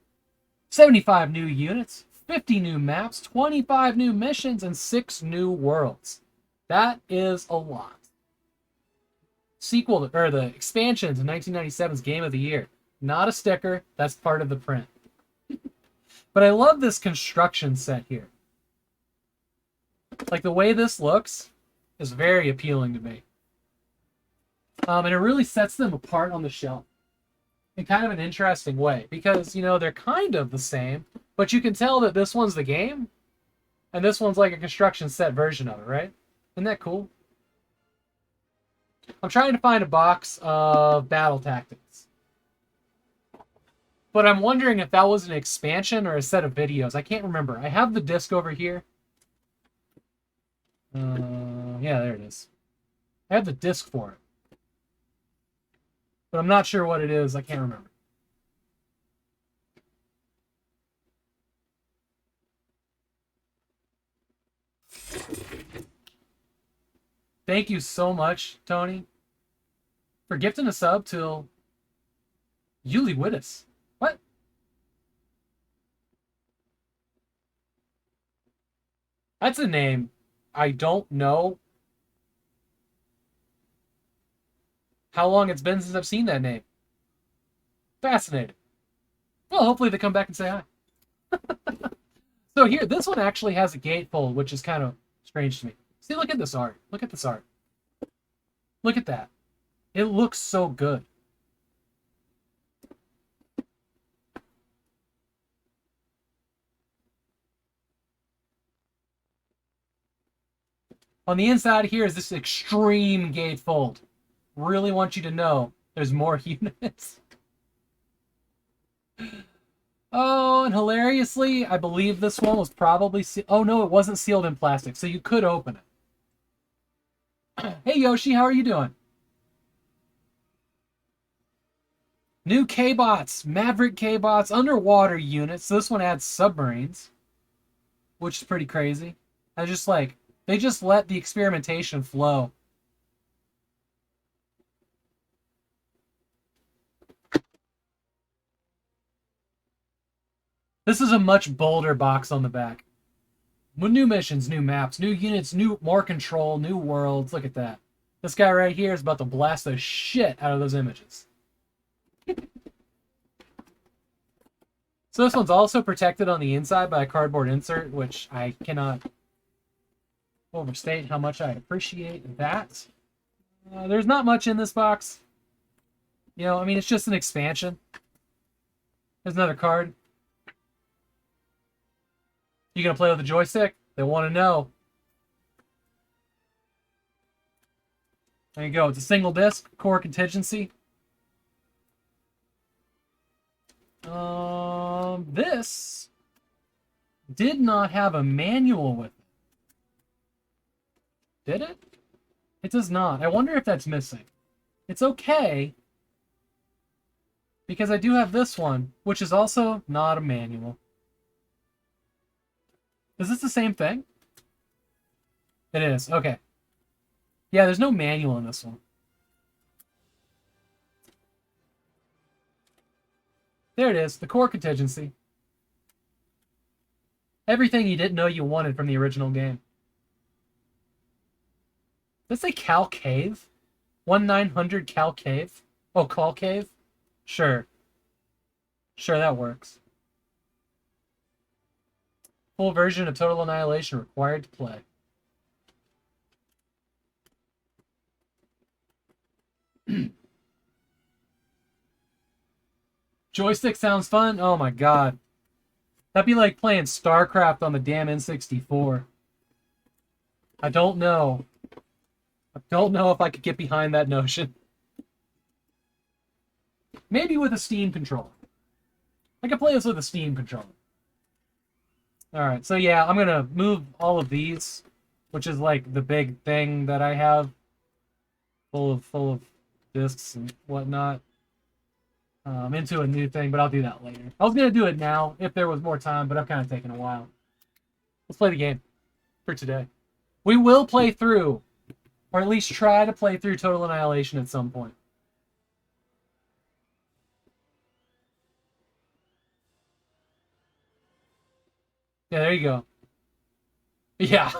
75 new units, 50 new maps, 25 new missions, and 6 new worlds. That is a lot. Sequel, or the expansion to 1997's Game of the Year. Not a sticker, that's part of the print. But I love this construction set here. Like, the way this looks is very appealing to me. And it really sets them apart on the shelf in kind of an interesting way. Because, you know, they're kind of the same, but you can tell that this one's the game, and this one's like a construction set version of it, right? Isn't that cool? I'm trying to find a box of Battle Tactics. But I'm wondering if that was an expansion or a set of videos. I can't remember. I have the disc over here. Yeah, there it is. I have the disc for it. But I'm not sure what it is. I can't remember. Thank you so much, Tony, for gifting a sub to Yuli Wittes. What? That's a name I don't know how long it's been since I've seen that name. Fascinating. Well, hopefully they come back and say hi. So here, this one actually has a gatefold, which is kind of strange to me. See, look at this art. Look at this art. Look at that. It looks so good. On the inside here is this extreme gatefold. Really want you to know there's more units. Oh, and hilariously, I believe this one was probably oh no, it wasn't sealed in plastic, so you could open it. Hey Yoshi, how are you doing? New K-Bots, Maverick K-Bots, underwater units. So this one adds submarines, which is pretty crazy. I just like, they just let the experimentation flow. This is a much bolder box on the back. New missions, new maps, new units, more control, new worlds. Look at that. This guy right here is about to blast the shit out of those images. So this one's also protected on the inside by a cardboard insert, which I cannot overstate how much I appreciate that. There's not much in this box. You know, I mean, it's just an expansion. There's another card. You gonna play with the joystick? They want to know. There you go. It's a single disc, Core Contingency. This did not have a manual with it. Did it? It does not. I wonder if that's missing. It's okay, because I do have this one, which is also not a manual. Is this the same thing? It is. Okay. Yeah, there's no manual in this one. There it is, the Core Contingency. Everything you didn't know you wanted from the original game. Does it say Cal Cave? 1900 Cal Cave? Oh, Cal Cave? Sure. Sure, that works. Full version of Total Annihilation required to play. Joystick sounds fun. Oh my god. That'd be like playing StarCraft on the damn N64. I don't know. I don't know if I could get behind that notion. Maybe with a Steam controller. I could play this with a Steam controller. Alright, so yeah, I'm gonna move all of these, which is like the big thing that I have. Full of discs and whatnot. Into a new thing, but I'll do that later. I was gonna do it now if there was more time, but I'm kind of taking a while. Let's play the game for today. We will play through, or at least try to play through Total Annihilation at some point. Yeah, there you go. Yeah.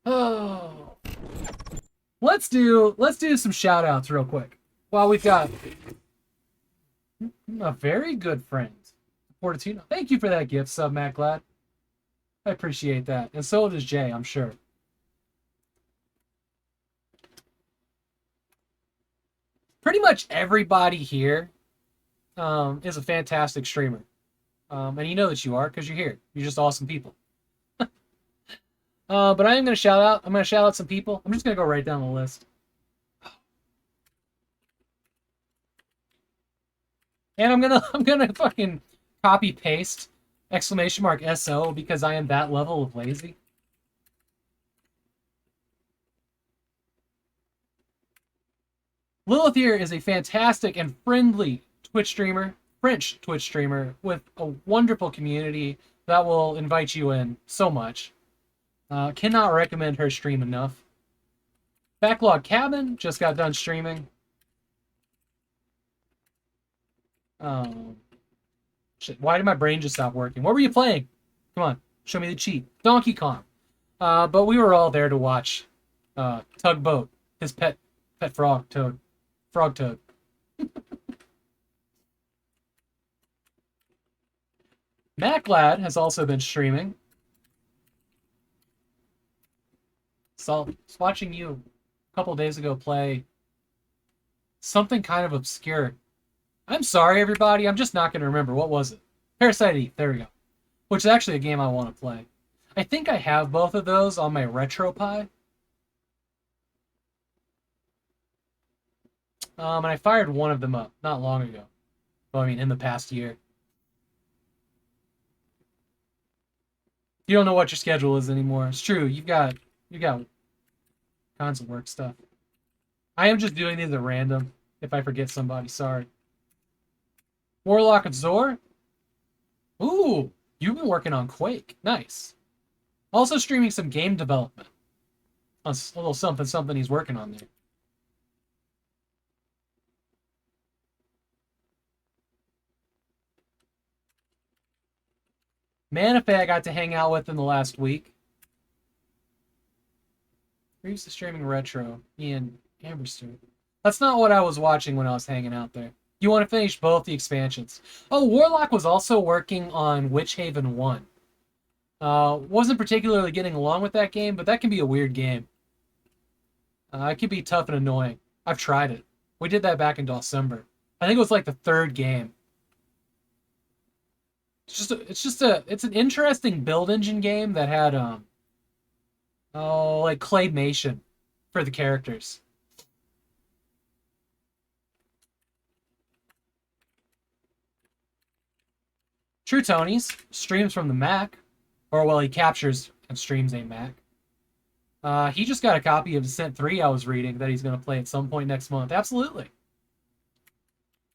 Oh. Let's do some shout outs real quick. While we've got a very good friend, Fortituno. Thank you for that gift, Sub Matt Glad. I appreciate that. And so does Jay, I'm sure. Pretty much everybody here is a fantastic streamer. And you know that you are because you're here. You're just awesome people. But I am going to shout out. I'm going to shout out some people. I'm just going to go right down the list. And I'm gonna fucking copy paste exclamation mark SO because I am that level of lazy. Lilith here is a fantastic and friendly Twitch streamer, French Twitch streamer with a wonderful community that will invite you in so much. Cannot recommend her stream enough. Backlog Cabin just got done streaming. Shit, why did my brain just stop working? What were you playing? Come on, show me the cheat. Donkey Kong. But we were all there to watch Tugboat, his pet frog toad. Frog toad. MacLad has also been streaming. So I was watching you a couple days ago play something kind of obscure. I'm sorry, everybody. I'm just not going to remember. What was it? Parasite Eve. There we go. Which is actually a game I want to play. I think I have both of those on my RetroPie. And I fired one of them up not long ago. Well, I mean, in the past year. You don't know what your schedule is anymore. It's true. You got tons of work stuff. I am just doing these at random. If I forget somebody, sorry. Warlock and Zor. Ooh, you've been working on Quake. Nice. Also streaming some game development. A little something he's working on there. Manifest I got to hang out with in the last week. We're used to streaming retro. Ian Amberster. That's not what I was watching when I was hanging out there. You want to finish both the expansions. Oh, Warlock was also working on Witch Haven 1. Wasn't particularly getting along with that game, but that can be a weird game. It can be tough and annoying. I've tried it. We did that back in Dosember. I think it was like the third game. It's an interesting build engine game that had like claymation for the characters. True Tony's streams from the Mac, or well, he captures and streams a Mac. He just got a copy of Descent 3 I was reading that he's going to play at some point next month. Absolutely.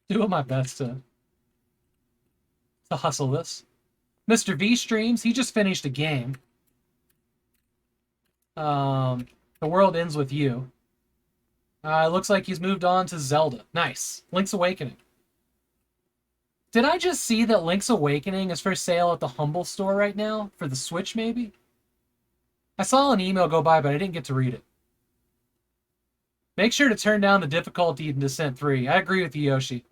Doing my best to hustle this. Mr. V streams. He just finished a game. The World Ends With You. It looks like he's moved on to Zelda. Nice. Link's Awakening. Did I just see that Link's Awakening is for sale at the Humble store right now? For the Switch, maybe? I saw an email go by, but I didn't get to read it. Make sure to turn down the difficulty in Descent 3. I agree with you, Yoshi.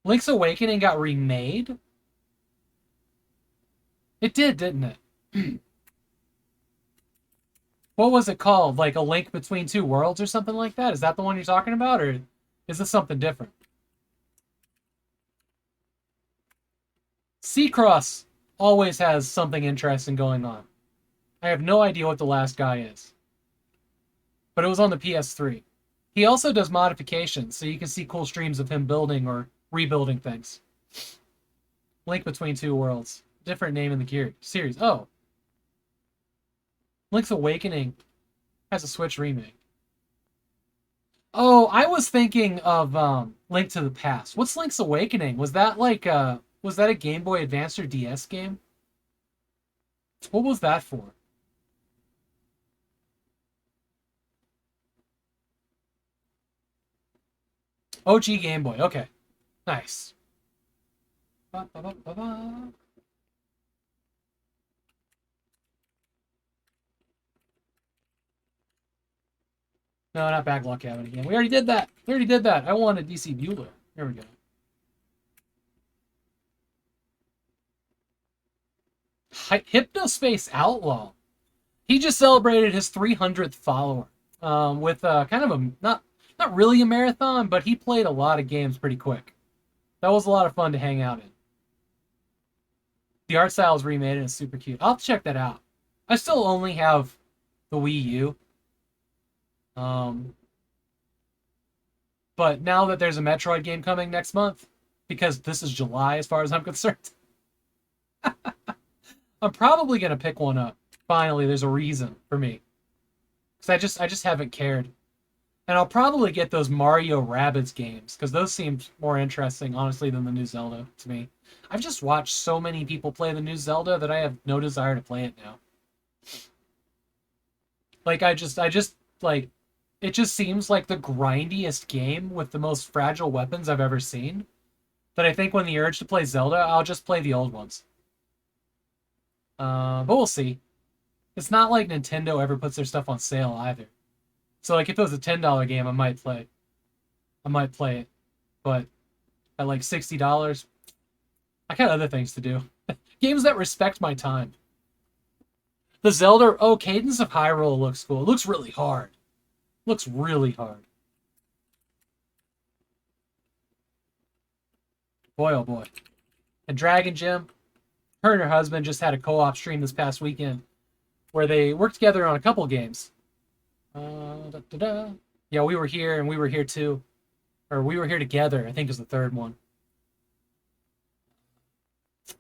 Link's Awakening got remade? It did, didn't it? What was it called? Like A Link Between Two Worlds or something like that? Is that the one you're talking about, or is this something different? Seacross always has something interesting going on. I have no idea what the last guy is. But it was on the PS3. He also does modifications, so you can see cool streams of him building or rebuilding things. Link Between Two Worlds. Different name in the series. Oh. Link's Awakening has a Switch remake. Oh, I was thinking of Link to the Past. What's Link's Awakening? Was that like was that a Game Boy Advance or DS game? What was that for? OG Game Boy. Okay. Nice. Ba, ba, ba, ba, ba. No, not Backlog Cabin again. We already did that. We already did that. I wanted DC Bueller. There we go. Hypnospace Outlaw. He just celebrated his 300th follower with kind of a not really a marathon, but he played a lot of games pretty quick. That was a lot of fun to hang out in. The art style is remade and it's super cute. I'll have to check that out. I still only have the Wii U. But now that there's a Metroid game coming next month, because this is July as far as I'm concerned, I'm probably gonna pick one up. Finally, there's a reason for me. Because I just haven't cared. And I'll probably get those Mario Rabbids games, because those seem more interesting, honestly, than the new Zelda to me. I've just watched so many people play the new Zelda that I have no desire to play it now. Like, like, it just seems like the grindiest game with the most fragile weapons I've ever seen. That I think when the urge to play Zelda, I'll just play the old ones. But we'll see. It's not like Nintendo ever puts their stuff on sale either. So, like, if it was a $10 game, I might play it. But at like $60, I got other things to do. Games that respect my time. The Zelda, oh, Cadence of Hyrule looks cool. It looks really hard. Looks really hard. Boy, oh boy. And Dragon Gym, her and her husband just had a co-op stream this past weekend where they worked together on a couple games. Yeah, we were here and we were here too. Or we were here together, I think is the third one.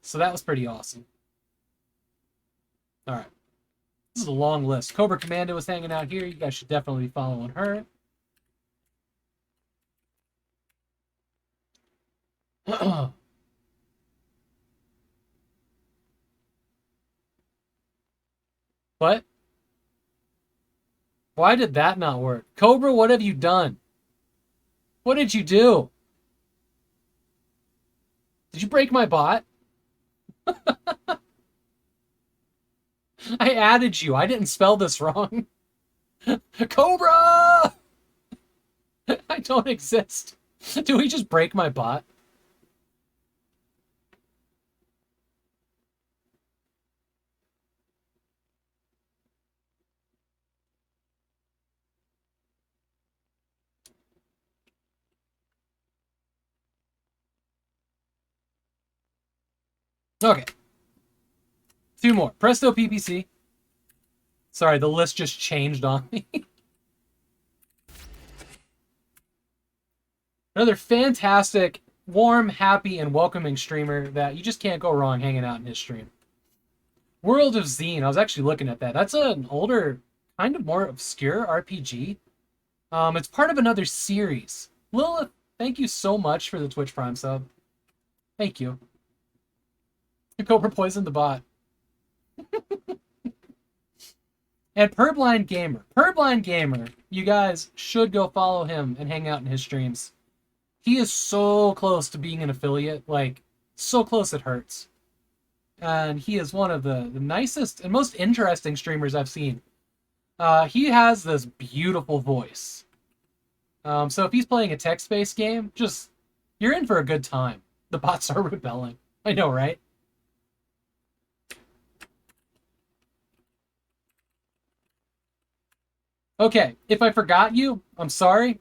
So that was pretty awesome. All right. This is a long list. Cobra Commando was hanging out here. You guys should definitely be following her. What? Why did that not work? Cobra, what have you done? What did you do? Did you break my bot? I added you. I didn't spell this wrong. Cobra! I don't exist. Do we just break my bot? Okay. Two more. Presto PPC. Sorry, the list just changed on me. Another fantastic, warm, happy, and welcoming streamer that you just can't go wrong hanging out in his stream. World of Zine. I was actually looking at that. That's an older, kind of more obscure RPG. It's part of another series. Lilith, thank you so much for the Twitch Prime sub. Thank you. Cobra poisoned the bot. And Purblind Gamer. Purblind Gamer, you guys should go follow him and hang out in his streams. He is so close to being an affiliate. Like, so close it hurts. And he is one of the nicest and most interesting streamers I've seen. He has this beautiful voice. So if he's playing a text-based game, just, you're in for a good time. The bots are rebelling. I know, right? Okay, if I forgot you, I'm sorry.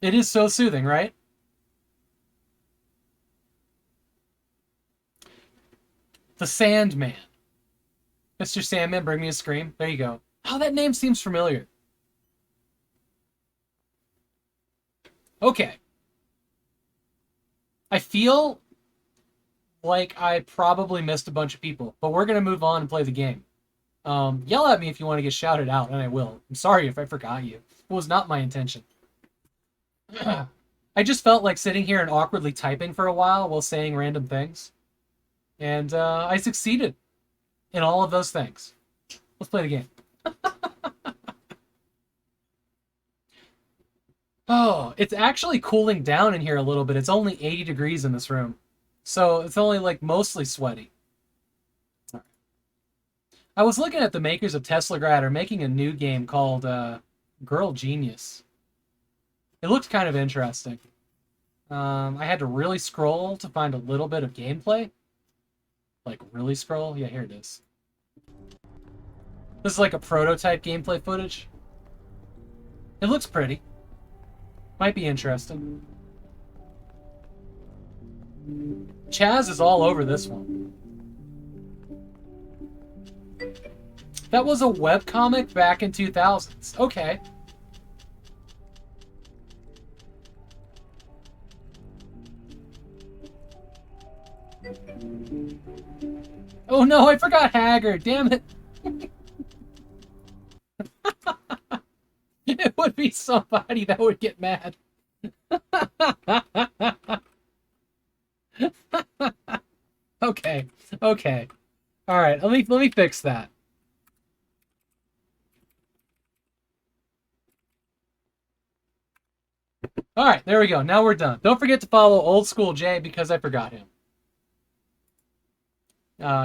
It is so soothing, right? The Sandman. Mr. Sandman, bring me a scream. There you go. Oh, that name seems familiar. Okay. I feel like I probably missed a bunch of people, but we're going to move on and play the game. Yell at me if you want to get shouted out, and I will. I'm sorry if I forgot you. It was not my intention. I just felt like sitting here and awkwardly typing for a while saying random things. And I succeeded in all of those things. Let's play the game. Oh, it's actually cooling down in here a little bit. It's only 80 degrees in this room. So it's only like mostly sweaty. I was looking at the makers of Teslagrad are making a new game called Girl Genius. It looked kind of interesting. I had to really scroll to find a little bit of gameplay. Like, really scroll? Yeah, here it is. This is like a prototype gameplay footage. It looks pretty. Might be interesting. Chaz is all over this one. That was a webcomic back in 2000s. Okay. Oh no, I forgot Haggard. Damn it. It would be somebody that would get mad. Okay. Okay. All right. Let me fix that. All right. There we go. Now we're done. Don't forget to follow Old School Jay because I forgot him.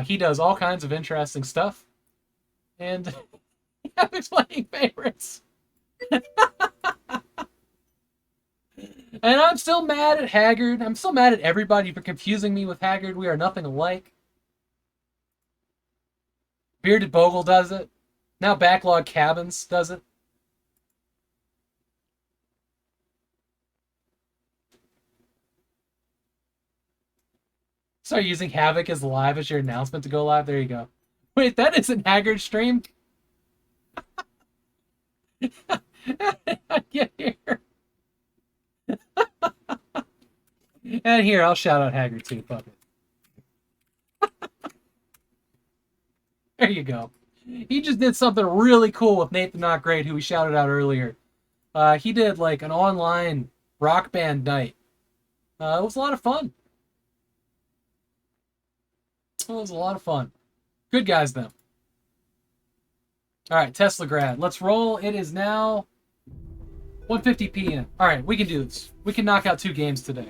He does all kinds of interesting stuff. And I'm playing favorites. And I'm still mad at Haggard. I'm still mad at everybody for confusing me with Haggard. We are nothing alike. Bearded Bogle does it. Now Backlog Cabins does it. Start using Havok as live as your announcement to go live. There you go. Wait, that isn't Haggard's stream? Get here. And here, I'll shout out Haggard too. Fuck it. There you go. He just did something really cool with Nathan Not Great, who we shouted out earlier. He did like an online rock band night. It was a lot of fun. It was a lot of fun. Good guys, though. All right, Teslagrad. Let's roll. It is now 1:50 p.m. All right, we can do this. We can knock out 2 games today.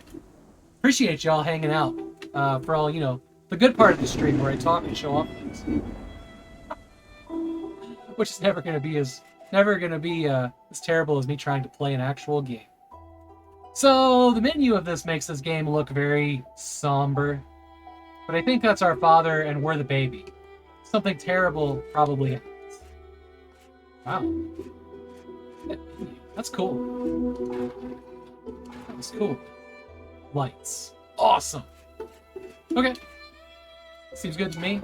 Appreciate y'all hanging out for all, the good part of the stream where I talk and show off things. Which is never going to be as terrible as me trying to play an actual game. So the menu of this makes this game look very somber. But I think that's our father and we're the baby. Something terrible probably happens. Wow. That's cool. That's cool. Lights. Awesome. Okay. Seems good to me.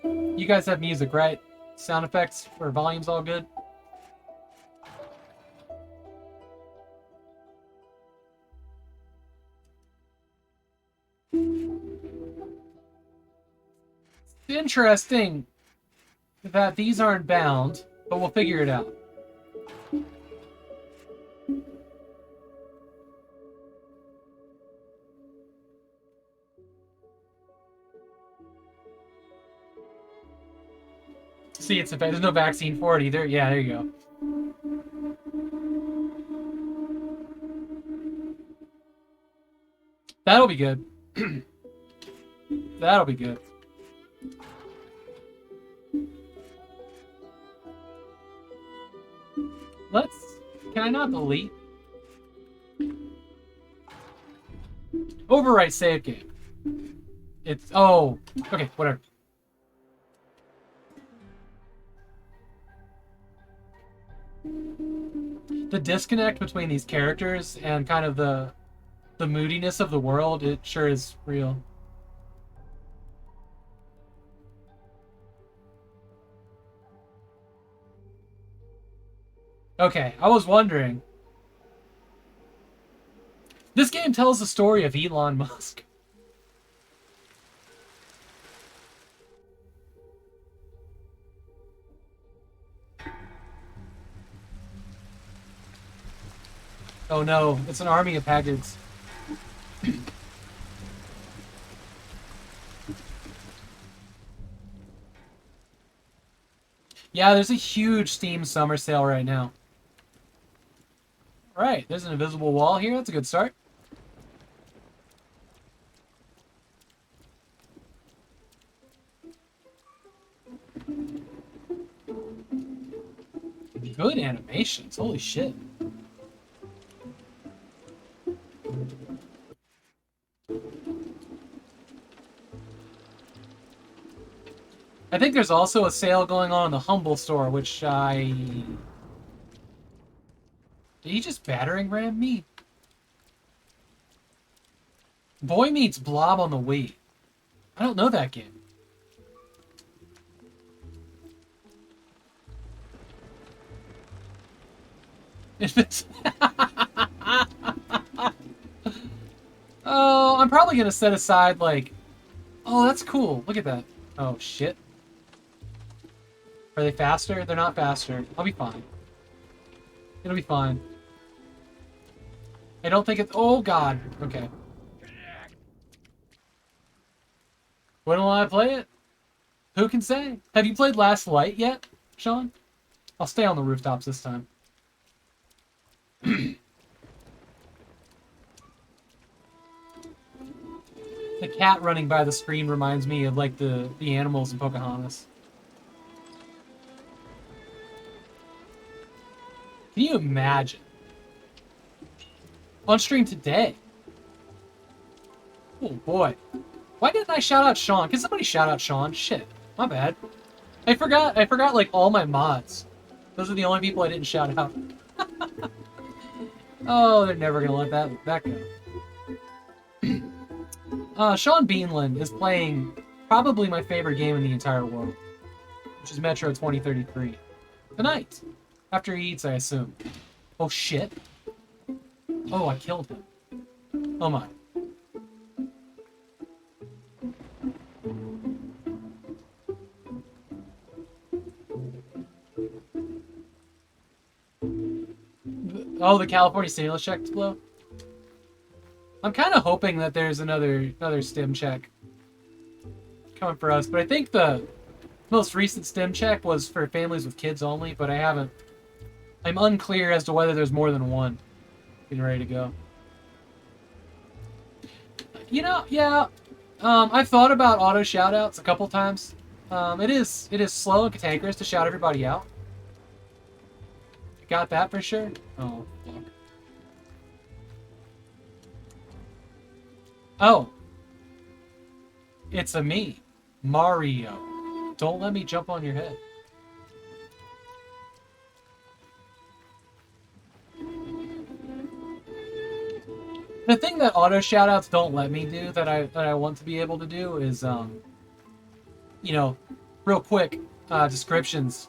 You guys have music, right? Sound effects or volume's all good? Interesting that these aren't bound, but we'll figure it out. See, there's no vaccine for it either. Yeah, there you go. That'll be good. That'll be good. Can I not delete? Overwrite save game. Okay, whatever. The disconnect between these characters and kind of the moodiness of the world, it sure is real. Okay, I was wondering. This game tells the story of Elon Musk. Oh no, it's an army of Haggards. Yeah, there's a huge Steam summer sale right now. Right, there's an invisible wall here. That's a good start. Good animations. Holy shit. I think there's also a sale going on in the Humble store, which I... Did he just battering ram me? Boy Meets Blob on the Wii. I don't know that game. If it's... Oh, I'm probably going to set aside, like... Oh, that's cool. Look at that. Oh, shit. Are they faster? They're not faster. I'll be fine. It'll be fine. I don't think it's... Oh, God. Okay. When will I play it? Who can say? Have you played Last Light yet, Sean? I'll stay on the rooftops this time. The cat running by the screen reminds me of, like, the animals in Pocahontas. Can you imagine? On stream today. Oh, boy. Why didn't I shout out Sean? Can somebody shout out Sean? Shit. My bad. I forgot, like, all my mods. Those are the only people I didn't shout out. Oh, they're never gonna let that go. Sean Beanland is playing probably my favorite game in the entire world, which is Metro 2033. Tonight. After he eats, I assume. Oh, shit. Oh, I killed him. Oh, my. Oh, the California stimulus check to blow? I'm kind of hoping that there's another stim check coming for us, but I think the most recent stim check was for families with kids only, but I'm unclear as to whether there's more than one getting ready to go. You know, yeah, I've thought about auto shoutouts a couple times. It is slow and cantankerous to shout everybody out. Got that for sure. Oh, fuck. Oh. It's a me. Mario. Don't let me jump on your head. The thing that auto shoutouts don't let me do that I want to be able to do is, you know, real quick descriptions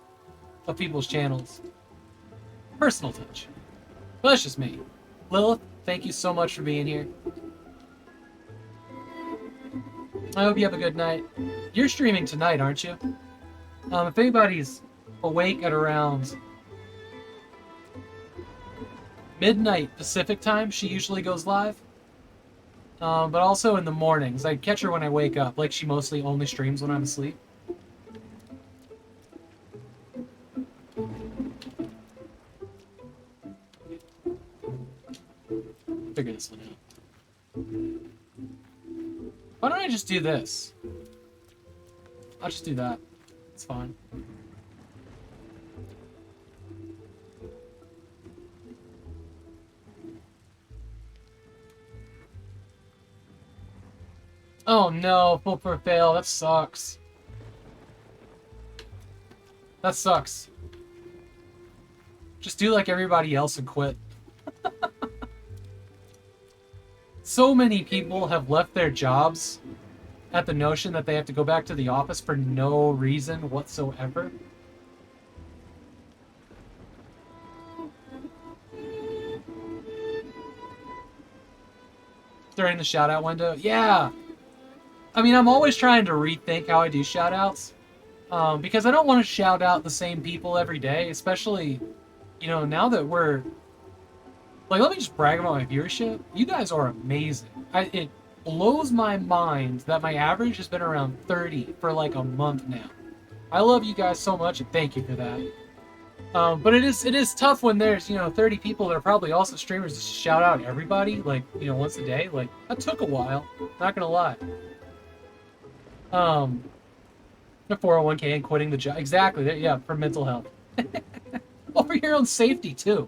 of people's channels. Personal touch. But that's just me. Lilith, thank you so much for being here. I hope you have a good night. You're streaming tonight, aren't you? If anybody's awake at around midnight Pacific time, she usually goes live. But also in the mornings. I catch her when I wake up. Like, she mostly only streams when I'm asleep. Figure this one out. Why don't I just do this? I'll just do that. It's fine. Oh no, full for fail. That sucks. That sucks. Just do like everybody else and quit. So many people have left their jobs at the notion that they have to go back to the office for no reason whatsoever. During the shout out window? Yeah! I mean, I'm always trying to rethink how I do shout outs. Because I don't want to shout out the same people every day, especially, you know, now that we're... Like, let me just brag about my viewership. You guys are amazing. It blows my mind that my average has been around 30 for like a month now. I love you guys so much, and thank you for that. But it is tough when there's, you know, 30 people that are probably also streamers to shout out everybody, like, you know, once a day. Like, that took a while. Not gonna lie. The 401k and quitting the job. Exactly. Yeah, for mental health. Well, for your own safety, too.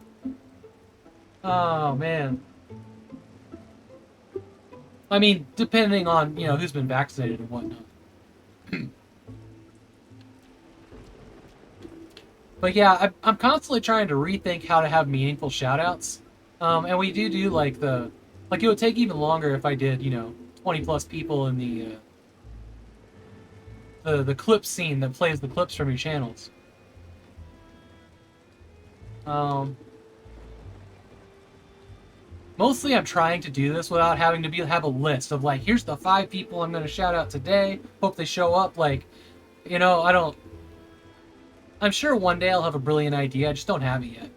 Oh, man. I mean, depending on, you know, who's been vaccinated and whatnot. But yeah, I'm constantly trying to rethink how to have meaningful shoutouts. And we do like the... Like, it would take even longer if I did, you know, 20 plus people in the clip scene that plays the clips from your channels. Mostly I'm trying to do this without having to have a list of like, here's the 5 people I'm going to shout out today. Hope they show up. Like, you know, I'm sure one day I'll have a brilliant idea. I just don't have it yet.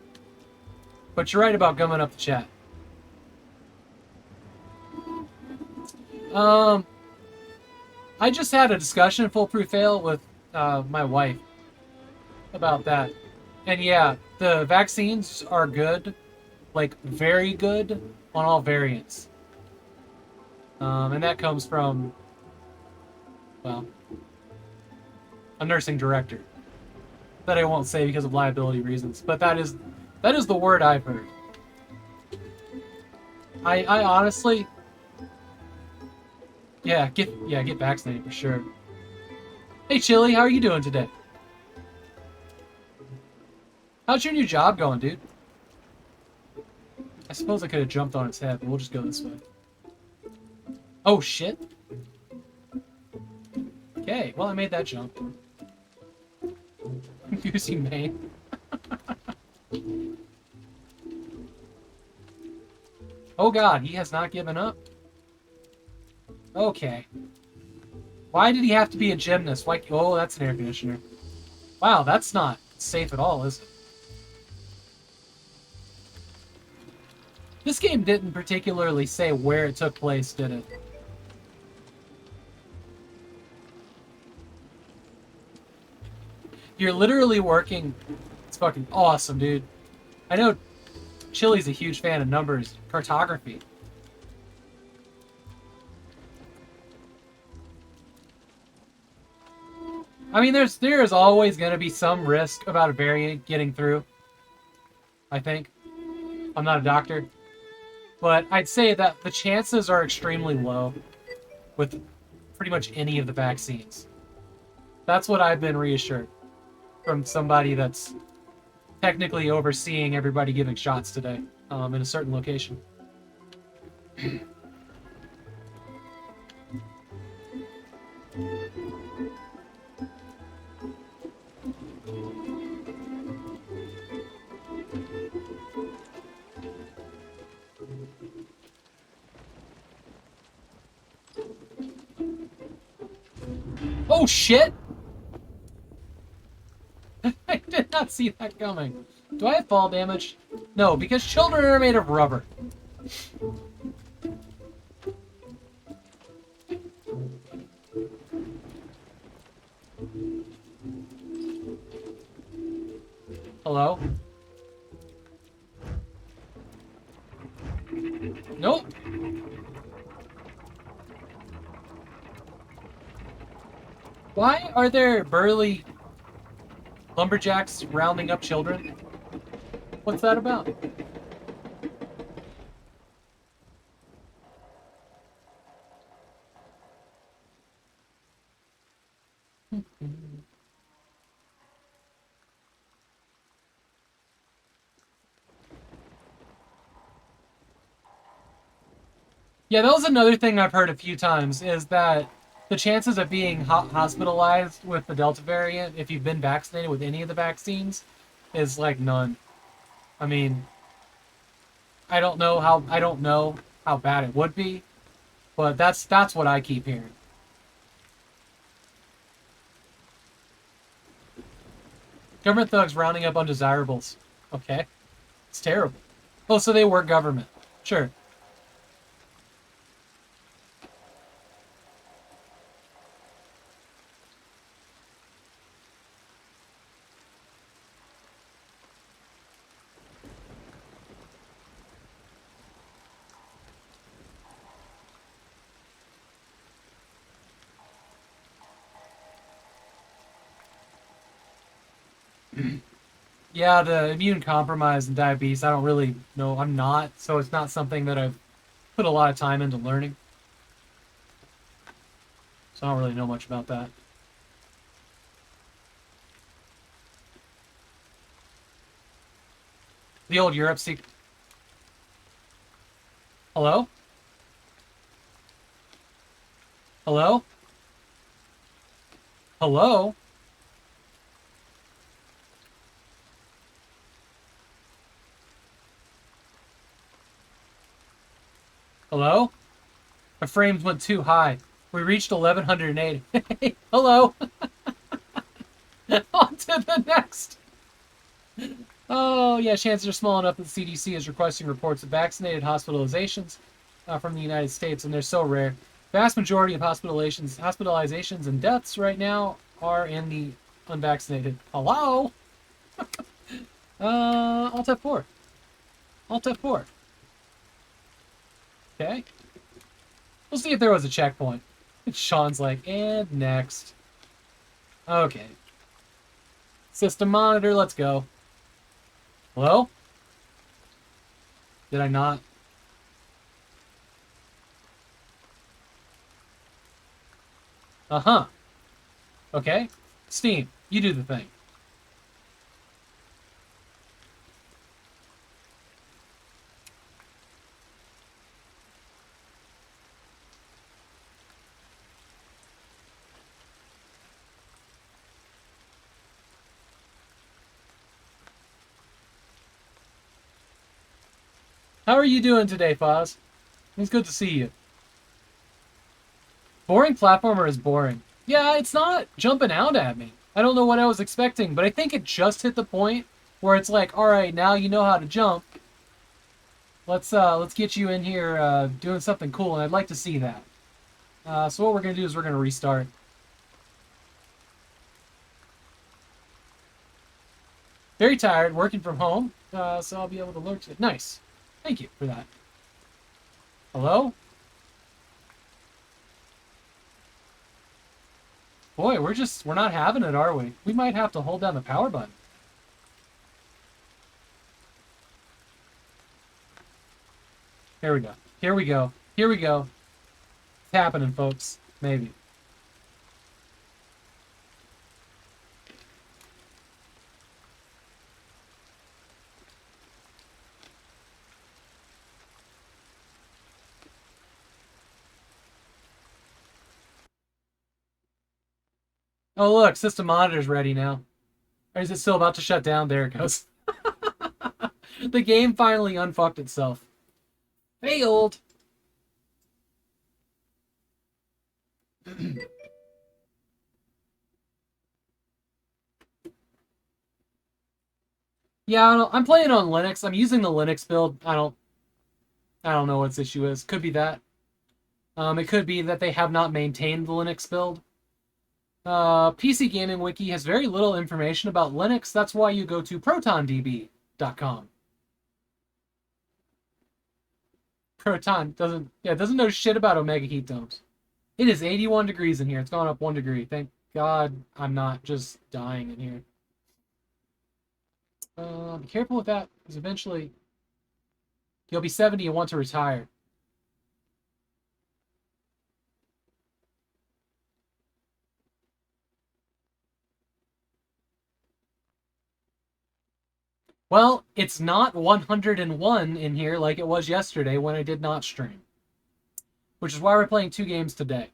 But you're right about gumming up the chat. I just had a discussion, Foolproof Fail, with my wife about that. And yeah, the vaccines are good. Like, very good on all variants. And that comes from, well, a nursing director. That I won't say because of liability reasons. But that is the word I've heard. I honestly... Yeah, get vaccinated for sure. Hey, Chili, how are you doing today? How's your new job going, dude? I suppose I could have jumped on its head, but we'll just go this way. Oh, shit. Okay, well, I made that jump. Goosey Maine. Oh, God, he has not given up? Okay. Why did he have to be a gymnast? Why? Oh, that's an air conditioner. Wow, that's not safe at all, is it? This game didn't particularly say where it took place, did it? You're literally working... It's fucking awesome, dude. I know Chili's a huge fan of numbers. Cartography. I mean, there is always going to be some risk about a variant getting through. I think. I'm not a doctor. But I'd say that the chances are extremely low with pretty much any of the vaccines. That's what I've been reassured from somebody that's technically overseeing everybody giving shots today in a certain location. Oh, shit! I did not see that coming. Do I have fall damage? No, because children are made of rubber. Hello? Nope. Why are there burly lumberjacks rounding up children? What's that about? Yeah, that was another thing I've heard a few times, is that the chances of being hospitalized with the Delta variant, if you've been vaccinated with any of the vaccines, is like none. I mean, I don't know how bad it would be, but that's what I keep hearing. Government thugs rounding up undesirables. Okay, it's terrible. Oh, so they work government. Sure. Yeah, the immune compromise and diabetes, I don't really know. I'm not, so it's not something that I've put a lot of time into learning. So I don't really know much about that. The old Europe secret. Hello? Hello? Hello? Hello? My frames went too high. We reached 1180. Hello? On to the next. Oh, yeah, chances are small enough that the CDC is requesting reports of vaccinated hospitalizations from the United States, and they're so rare. Vast majority of hospitalizations and deaths right now are in the unvaccinated. Hello? Alt F4. Alt F4. Okay. We'll see if there was a checkpoint. Sean's like, and next. Okay. System monitor, let's go. Hello? Did I not? Uh-huh. Okay. Steam, you do the thing. How are you doing today, Foz? It's good to see you. Boring platformer is boring. Yeah, it's not jumping out at me. I don't know what I was expecting, but I think it just hit the point where it's like, all right, now you know how to jump. Let's get you in here doing something cool, and I'd like to see that. So what we're gonna do is we're gonna restart. Very tired, working from home, so I'll be able to lurk to it. Nice. Thank you for that. Hello? Boy, we're not having it, are we? We might have to hold down the power button. Here we go. Here we go. Here we go. It's happening, folks. Maybe. Oh, look, system monitor's ready now. Or is it still about to shut down? There it goes. The game finally unfucked itself. Failed. Yeah, I'm playing on Linux. I'm using the Linux build. I don't know what its issue is. Could be that. It could be that they have not maintained the Linux build. PC Gaming Wiki has very little information about Linux. That's why you go to protondb.com. Proton doesn't know shit about Omega heat domes. It is 81 degrees in here. It's gone up 1 degree. Thank God I'm not just dying in here. Be careful with that, because eventually you'll be 70 and want to retire. Well, it's not 101 in here like it was yesterday when I did not stream. which is why we're playing 2 games today.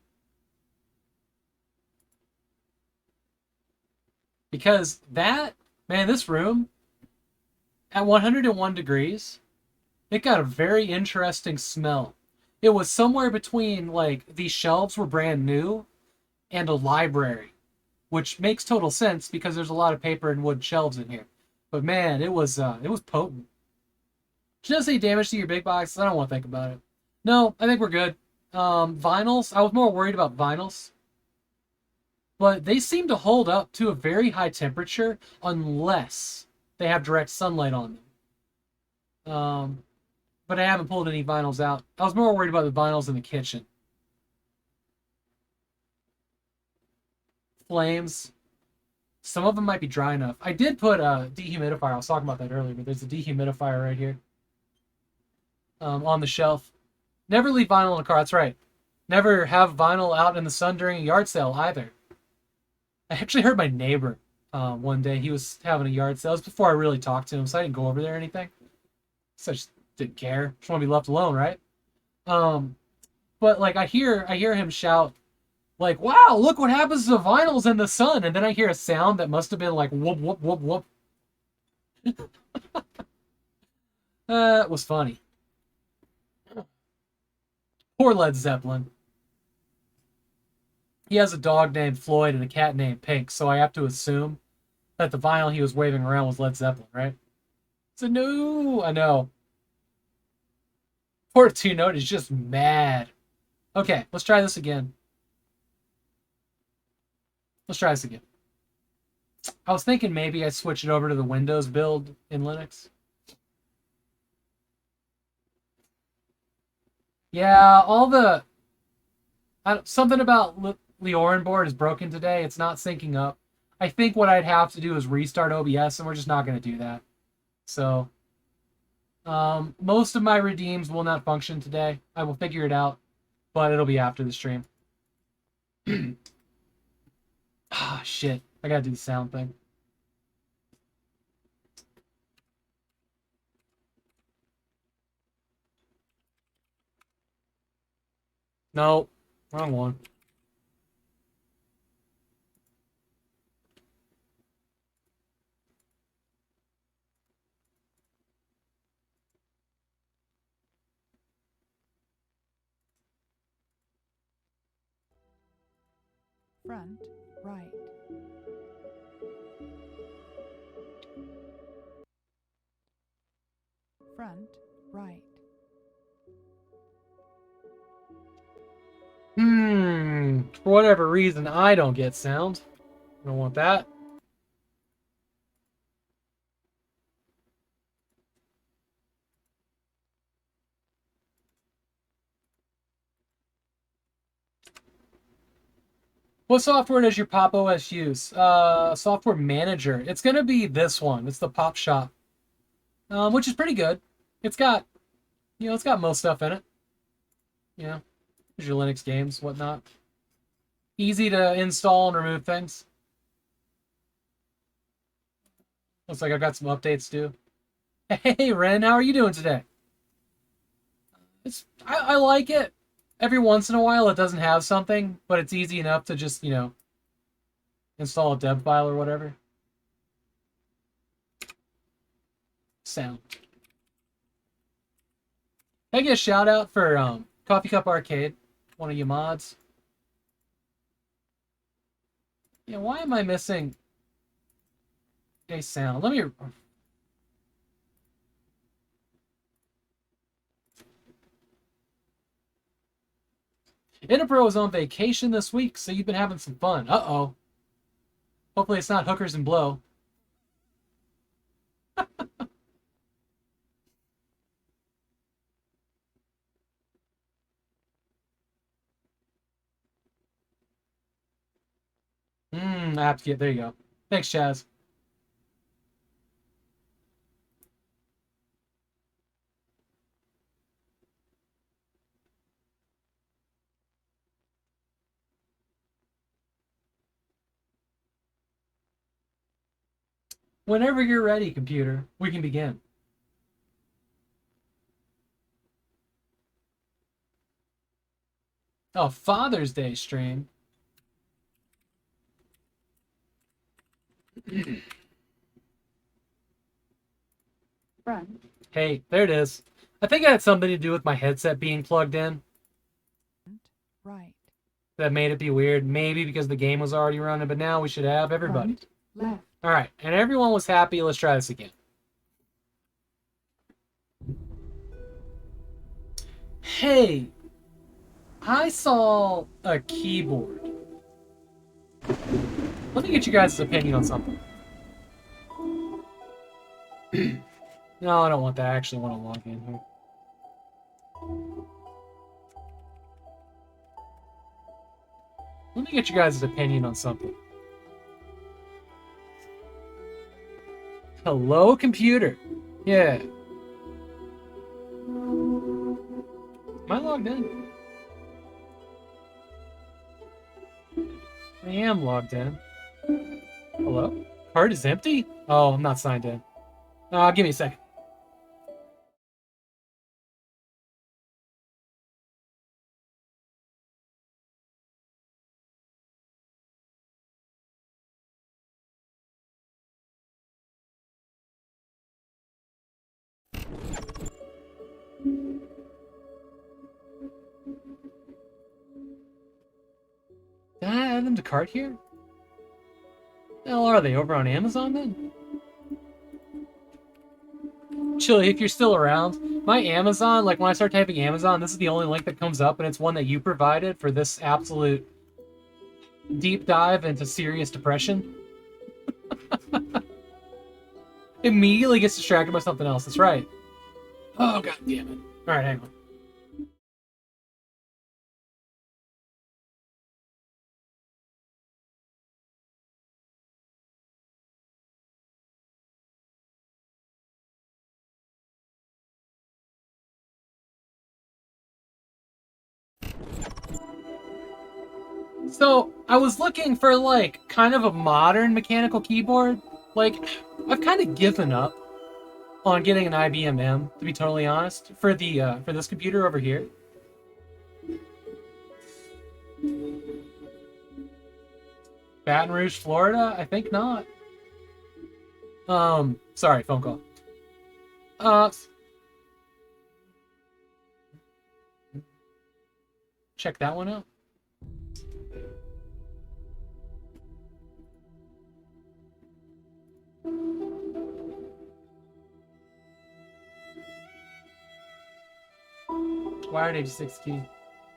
Because that, man, this room, at 101 degrees, it got a very interesting smell. It was somewhere between, like, these shelves were brand new and a library, which makes total sense because there's a lot of paper and wood shelves in here. But man, it was potent. Does any damage to your big box? I don't want to think about it. No, I think we're good. Vinyls, I was more worried about vinyls. But they seem to hold up to a very high temperature unless they have direct sunlight on them. But I haven't pulled any vinyls out. I was more worried about the vinyls in the kitchen. Flames. Some of them might be dry enough. I did put a dehumidifier. I was talking about that earlier, but there's a dehumidifier right here. On the shelf. Never leave vinyl in the car. That's right. Never have vinyl out in the sun during a yard sale either. I actually heard my neighbor one day. He was having a yard sale. It was before I really talked to him, so I didn't go over there or anything. So I just didn't care. Just want to be left alone, right? But like I hear him shout, like, "Wow, look what happens to vinyls in the sun!" And then I hear a sound that must have been like whoop whoop whoop whoop. It was funny. Poor Led Zeppelin. He has a dog named Floyd and a cat named Pink, so I have to assume that the vinyl he was waving around was Led Zeppelin, right? So no, I know. Poor Two-Note is just mad. Okay, let's try this again. Let's try this again. I was thinking maybe I switch it over to the Windows build in Linux. Yeah, all the... something about Leorin board is broken today. It's not syncing up. I think what I'd have to do is restart OBS, and we're just not going to do that. So, most of my redeems will not function today. I will figure it out, but it'll be after the stream. Ah, shit. I gotta do the sound thing. No, wrong one. Front, right. Front, right. For whatever reason, I don't get sound. I don't want that. What software does your Pop OS use? Software Manager. It's gonna be this one. It's the Pop Shop, which is pretty good. It's got, it's got most stuff in it. There's your Linux games, whatnot. Easy to install and remove things. Looks like I've got some updates too. Hey, Ren, how are you doing today? I like it. Every once in a while it doesn't have something, but it's easy enough to just, install a deb file or whatever. Sound. Can I get a shout out for Coffee Cup Arcade, one of you mods? Yeah, why am I missing a sound? Let me... Inapro is on vacation this week, so you've been having some fun. Uh-oh. Hopefully it's not hookers and blow. I have to get... There you go. Thanks, Chaz. Whenever you're ready, computer, we can begin. Oh, Father's Day stream. Front. Hey, there it is. I think it had something to do with my headset being plugged in Right. that made it be weird. Maybe because the game was already running, but now we should have everybody. Front. Left. All right, and everyone was happy. Let's try this again. Hey, I saw a keyboard. Let me get you guys' opinion on something. No, I don't want that. I actually want to log in here. Let me get you guys' opinion on something. Hello, computer. Yeah. Am I logged in? I am logged in. Hello? Card is empty? Oh, I'm not signed in. Give me a second. Did I add them to cart here? The hell are they? Over on Amazon then? Chili, if you're still around, my Amazon, like when I start typing Amazon, this is the only link that comes up, and it's one that you provided for this absolute deep dive into serious depression. Immediately gets distracted by something else. That's right. Oh, god damn it. Alright, hang on. So, I was looking for, like, kind of a modern mechanical keyboard. Like, I've kind of given up on getting an IBM M, to be totally honest, for this computer over here. Baton Rouge, Florida? I think not. Sorry, phone call. Check that one out. Wired 86 key.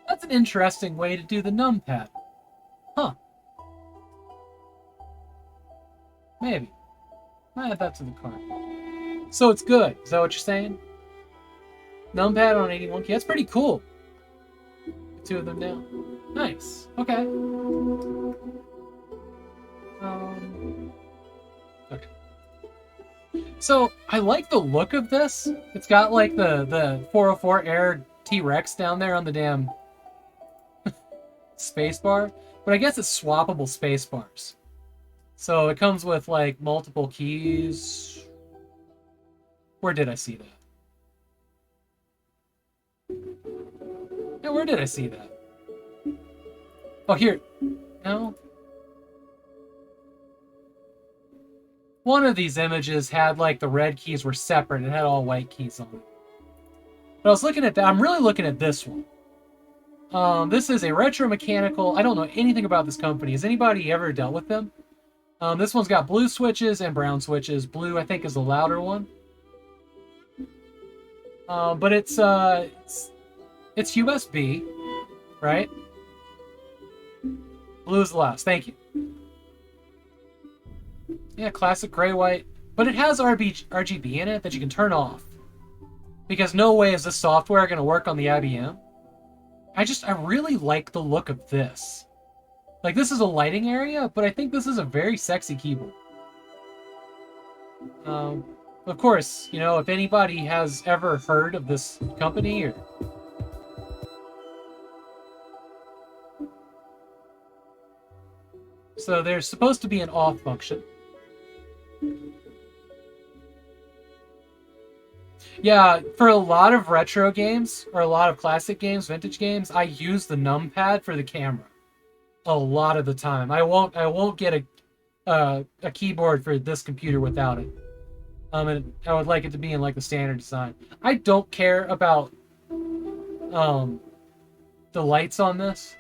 That's an interesting way to do the numpad. Huh. Maybe. Might add that to the cart. So it's good. Is that what you're saying? Numpad on 81 key. That's pretty cool. Two of them now. Nice. Okay. Okay. So I like the look of this. It's got like the 404 Air T-Rex down there on the damn spacebar, but I guess it's swappable spacebars. So it comes with like multiple keys. Where did I see that? Yeah, where did I see that? Oh, here. No. One of these images had like the red keys were separate. It had all white keys on it. But I was looking at that. I'm really looking at this one. This is a retro mechanical. I don't know anything about this company. Has anybody ever dealt with them? This one's got blue switches and brown switches. Blue, I think, is the louder one. But it's USB, right? Blue is the loudest. Thank you. Yeah, classic gray white. But it has RGB in it that you can turn off. Because no way is this software going to work on the IBM. I really like the look of this. Like, this is a lighting area, but I think this is a very sexy keyboard. Of course, you know, if anybody has ever heard of this company or... So there's supposed to be an off function. Yeah, for a lot of retro games, or a lot of classic games, vintage games, I use the numpad for the camera. A lot of the time. I won't get a keyboard for this computer without it. And I would like it to be in like the standard design. I don't care about the lights on this,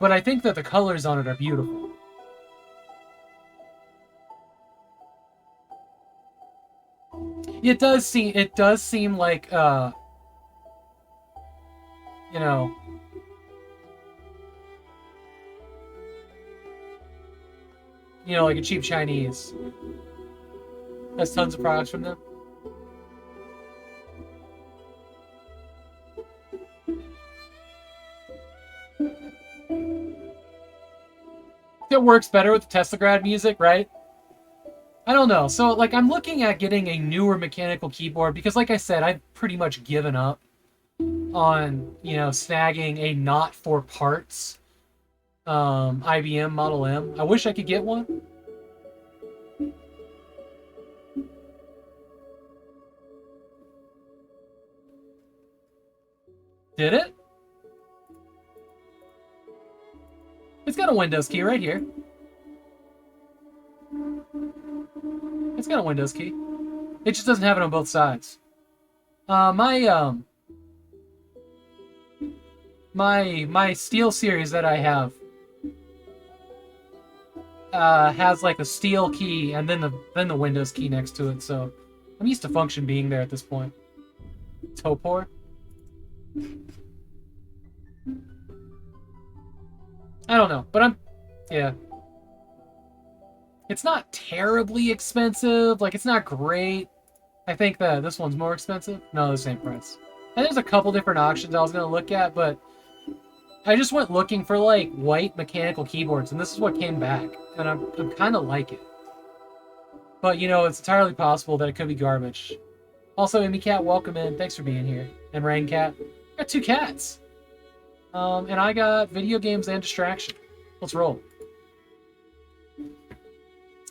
but I think that the colors on it are beautiful. It does seem like you know, like a cheap Chinese. Has tons of products from them. It works better with the Teslagrad music, right? I don't know. So, like, I'm looking at getting a newer mechanical keyboard because, like I said, I've pretty much given up on, snagging a not for parts IBM Model M. I wish I could get one. Did it? It's got a Windows key right here. It's got a Windows key. It just doesn't have it on both sides. My Steel series that I have has like a Steel key and then the Windows key next to it. So I'm used to function being there at this point. Topor. I don't know, but yeah. It's not terribly expensive. Like, it's not great. I think that this one's more expensive. No, the same price. And there's a couple different options I was going to look at, but I just went looking for, like, white mechanical keyboards, and this is what came back. And I'm kind of like it. But, it's entirely possible that it could be garbage. Also, Amy Cat, welcome in. Thanks for being here. And Rain Cat. I got 2 cats. And I got video games and distraction. Let's roll.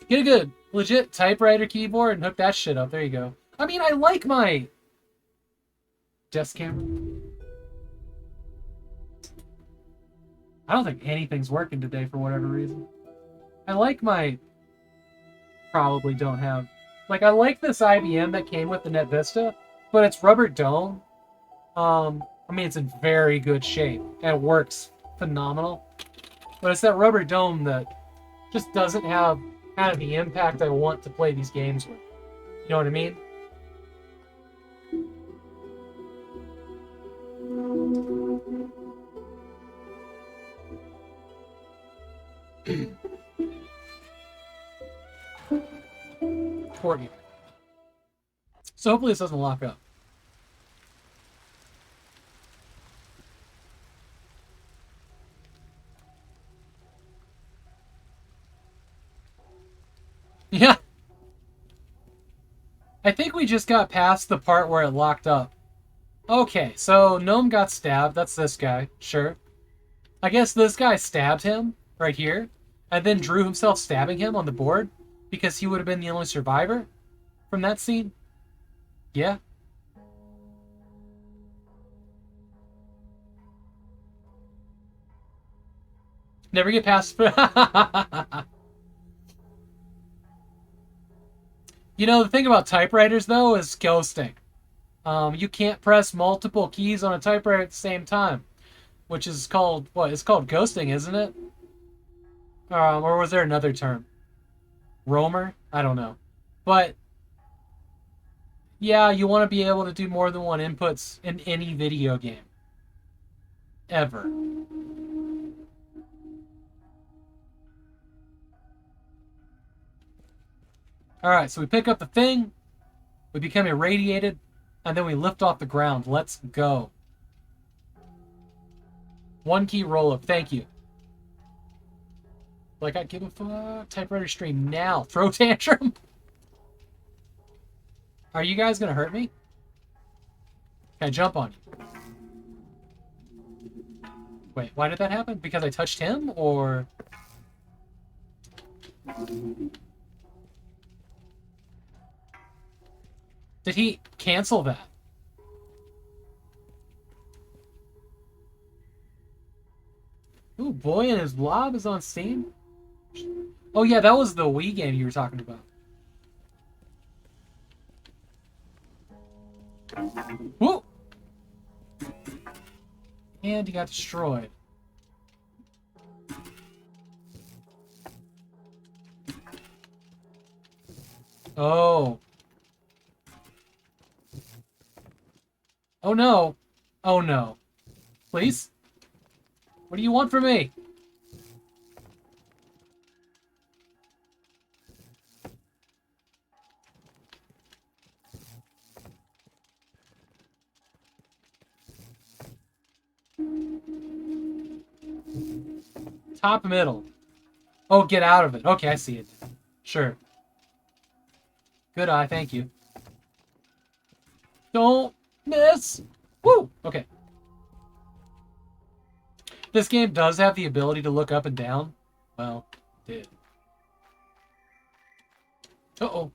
Get a good, legit typewriter keyboard and hook that shit up. There you go. I mean, I like my desk camera. I don't think anything's working today for whatever reason. I like my... Probably don't have... Like, I like this IBM that came with the Net Vista, but it's rubber dome. I mean, it's in very good shape, and it works phenomenal. But it's that rubber dome that just doesn't have kind of the impact I want to play these games with. You know what I mean? Courtney. So hopefully this doesn't lock up. Yeah. I think we just got past the part where it locked up. Okay, so Gnome got stabbed. That's this guy. Sure. I guess this guy stabbed him right here and then drew himself stabbing him on the board because he would have been the only survivor from that scene. Yeah. Never get past... The thing about typewriters, though, is ghosting. You can't press multiple keys on a typewriter at the same time, which is called, what? It's called ghosting, isn't it? Or was there another term? Roamer? I don't know. But, yeah, you want to be able to do more than one inputs in any video game. Ever. Alright, so we pick up the thing, we become irradiated, and then we lift off the ground. Let's go. 1 key roll-up, thank you. Like, I give a fuck. Typewriter stream now. Throw tantrum? Are you guys gonna hurt me? Can I jump on you? Wait, why did that happen? Because I touched him, or... Did he cancel that? Ooh, Boy and His Blob is on Steam? Oh yeah, that was the Wii game you were talking about. Whoa! And he got destroyed. Oh. Oh no. Oh no. Please? What do you want from me? Top middle. Oh, get out of it. Okay, I see it. Sure. Good eye, thank you. Don't miss! Woo! Okay. This game does have the ability to look up and down. Well, it did. Uh-oh.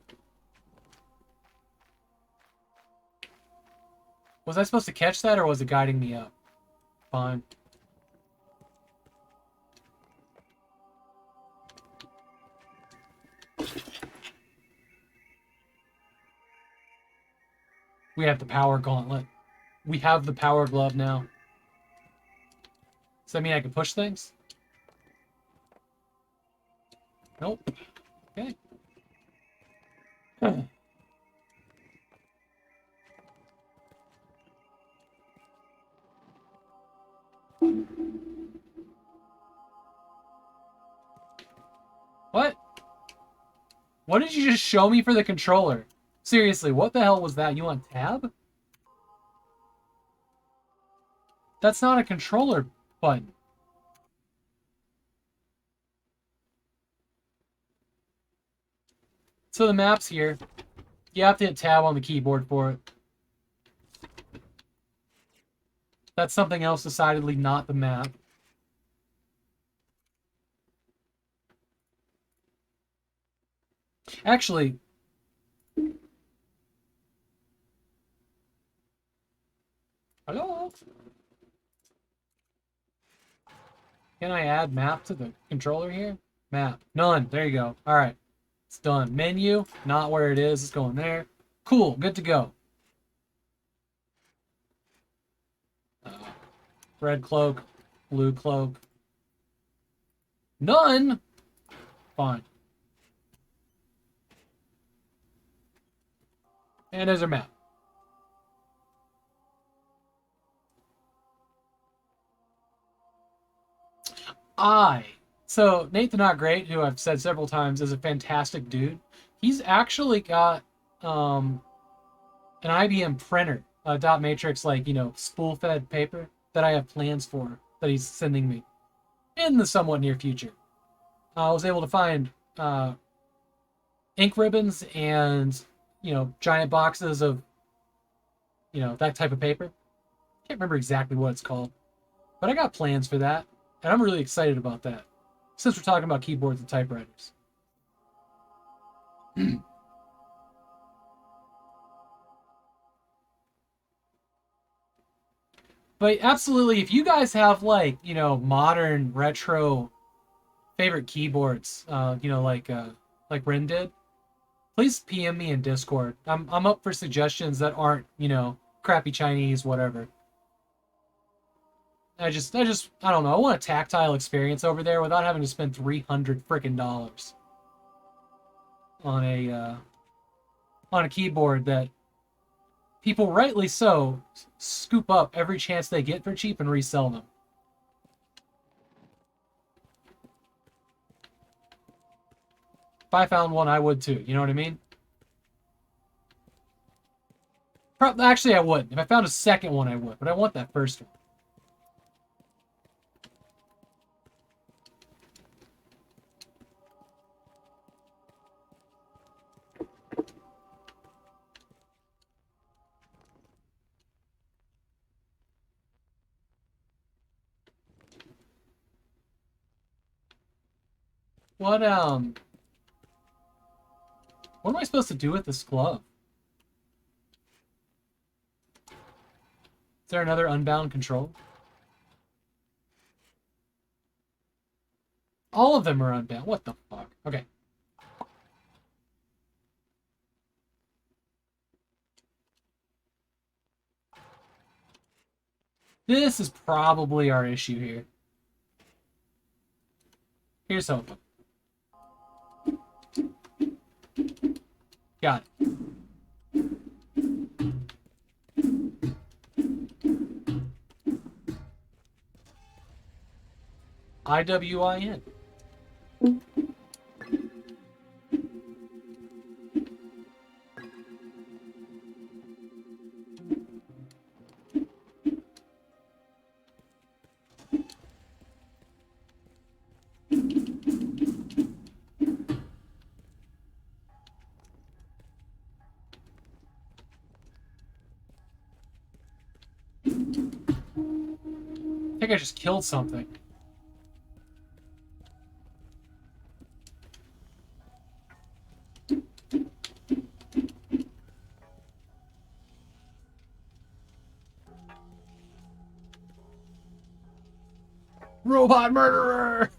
Was I supposed to catch that, or was it guiding me up? Fine. We have the power gauntlet. We have the power glove now. Does that mean I can push things? Nope. Okay. What? What did you just show me for the controller? Seriously, what the hell was that? You on tab? That's not a controller button. So the map's here. You have to hit tab on the keyboard for it. That's something else decidedly not the map. Actually, hello? Can I add map to the controller here? Map. None. There you go. All right. It's done. Menu. Not where it is. It's going there. Cool. Good to go. Red cloak. Blue cloak. None? Fine. And there's our map. So Nathan Not Great, who I've said several times is a fantastic dude. He's actually got an IBM printer, a dot matrix, like, spool-fed paper that I have plans for that he's sending me in the somewhat near future. I was able to find ink ribbons and, giant boxes of, that type of paper. Can't remember exactly what it's called, but I got plans for that, and I'm really excited about that, since we're talking about keyboards and typewriters. But absolutely, if you guys have, like, modern retro favorite keyboards, like Rin did, please PM me in Discord. I'm up for suggestions that aren't, crappy Chinese, whatever. I don't know. I want a tactile experience over there without having to spend $300 frickin' dollars on a keyboard that people, rightly so, scoop up every chance they get for cheap and resell them. If I found one, I would too. You know what I mean? Actually, I wouldn't. If I found a second one, I would. But I want that first one. What am I supposed to do with this glove? Is there another unbound control? All of them are unbound. What the fuck? Okay. This is probably our issue here. Here's hoping. Got it. IWIN. I think I just killed something. Robot murderer!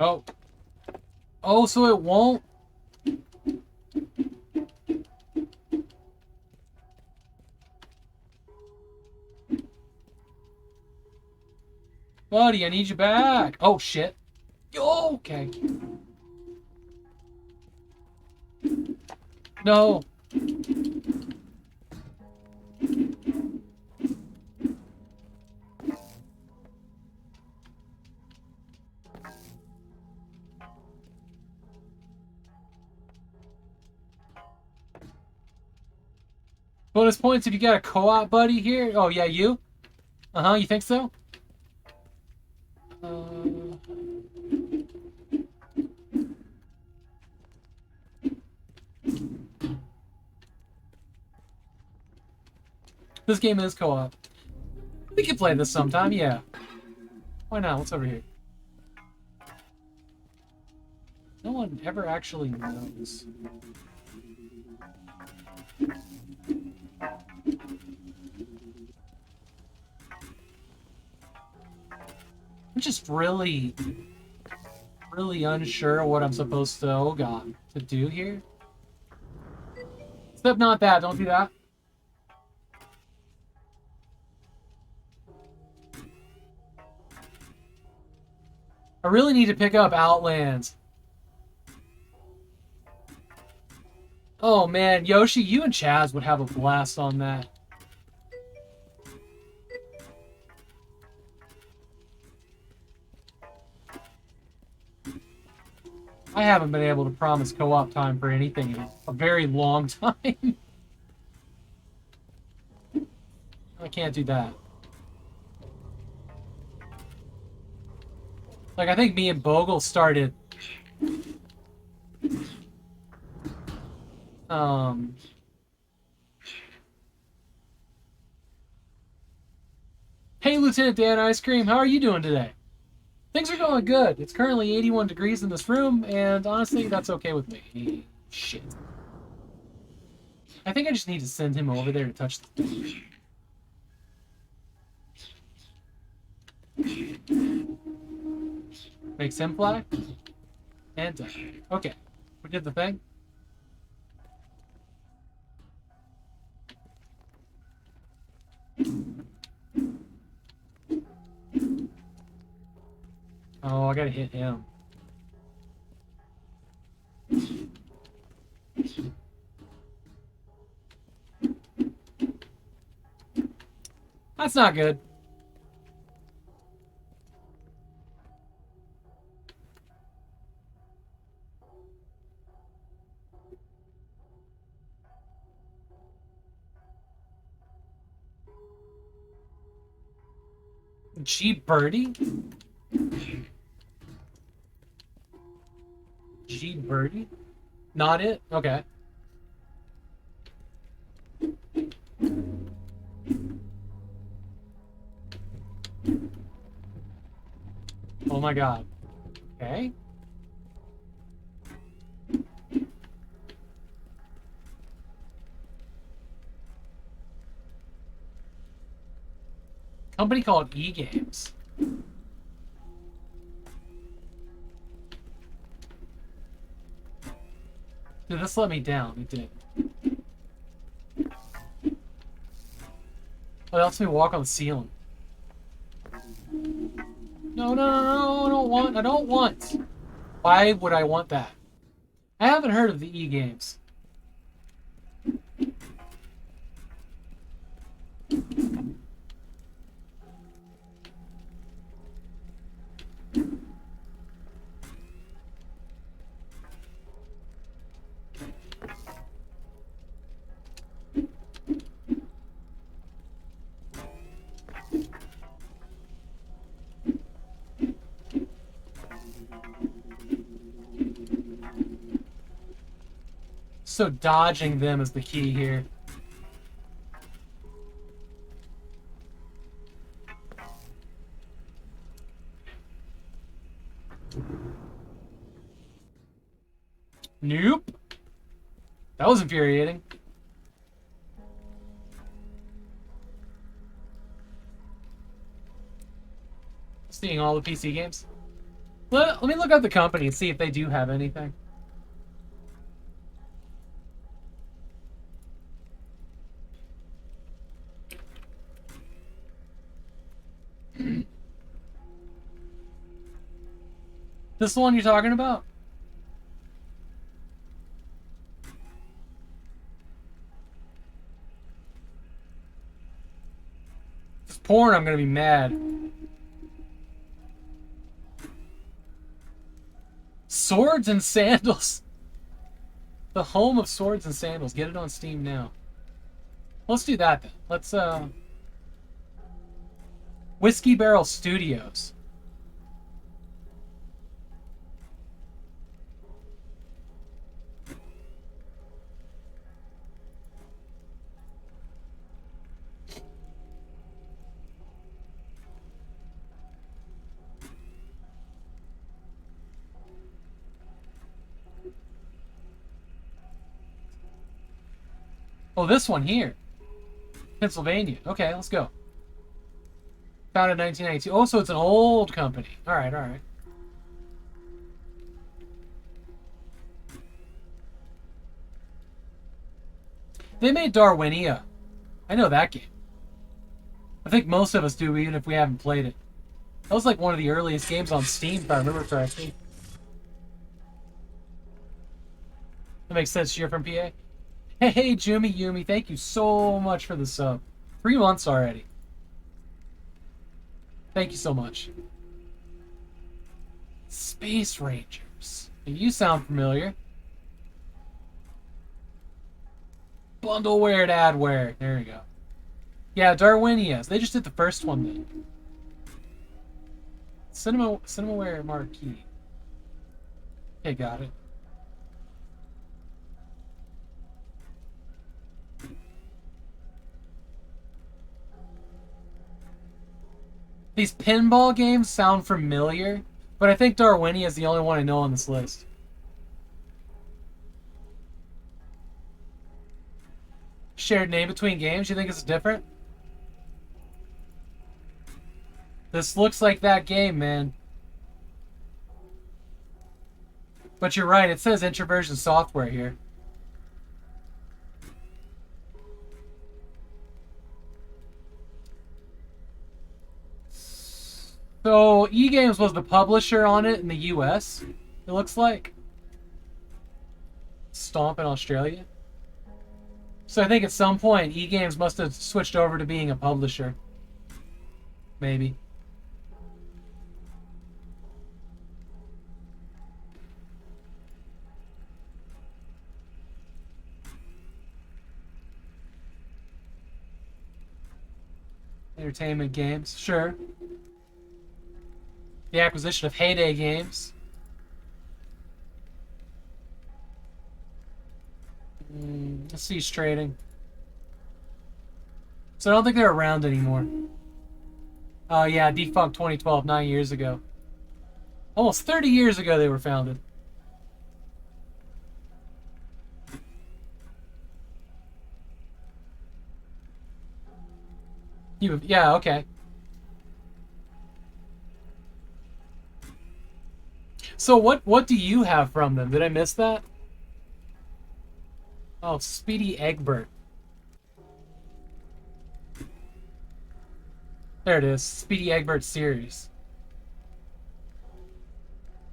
Oh. Oh, so it won't? Buddy, I need you back. Oh, shit. Oh, okay. No. Bonus points if you got a co-op buddy here. Oh, yeah, you? Uh-huh, you think so? This game is co-op. We could play this sometime, yeah. Why not? What's over here? No one ever actually knows. I'm just really unsure what I'm supposed to, oh god, to do here. Except not that, don't do that. I really need to pick up Outlands. Oh man, Yoshi, you and Chaz would have a blast on that. I haven't been able to promise co-op time for anything in a very long time. I can't do that. Like, I think me and Bogle started... Hey, Lieutenant Dan Ice Cream, how are you doing today? Things are going good. It's currently 81 degrees in this room, and honestly, that's okay with me. Shit. I think I just need to send him over there to touch the thing. Makes him fly. And die. Okay. We did the thing. Oh, I gotta hit him. That's not good. G Birdie? G Birdie? Not it? Okay. Oh my god. Okay. Company called E-Games. Did this let me down? It did. Oh, it lets me walk on the ceiling. No, no, no, no, I don't want. Why would I want that? I haven't heard of the E-Games. So dodging them is the key here. Nope. That was infuriating. Seeing all the PC games. Let me look up the company and see if they do have anything. This is the one you're talking about? If it's porn, I'm gonna be mad. Swords and Sandals. The home of Swords and Sandals. Get it on Steam now. Let's do that then. Let's Whiskey Barrel Studios. Oh, this one here. Pennsylvania. Okay, let's go. Founded in 1992. Oh, so it's an old company. All right, all right. They made Darwinia. I know that game. I think most of us do, even if we haven't played it. That was like one of the earliest games on Steam, if I remember correctly. That makes sense. You're from PA? Hey, Jumi Yumi, thank you so much for the sub. 3 months already. Thank you so much. Space Rangers. You sound familiar. Bundleware and adware. There we go. Yeah, Darwinias. They just did the first one then. Cinemaware Marquee. Okay, got it. These pinball games sound familiar, but I think Darwinia is the only one I know on this list. Shared name between games? You think it's different? This looks like that game, man. But you're right, it says Introversion Software here. So, E-Games was the publisher on it in the US, it looks like. Stomp in Australia. So I think at some point, E-Games must have switched over to being a publisher. Maybe. Entertainment games, sure. The acquisition of Heyday Games. Let's see, trading. So I don't think they're around anymore. Oh yeah, defunct 2012, 9 years ago. Almost 30 years ago they were founded. Yeah, okay. So what do you have from them? Did I miss that? Oh, Speedy Egbert. There it is. Speedy Egbert series.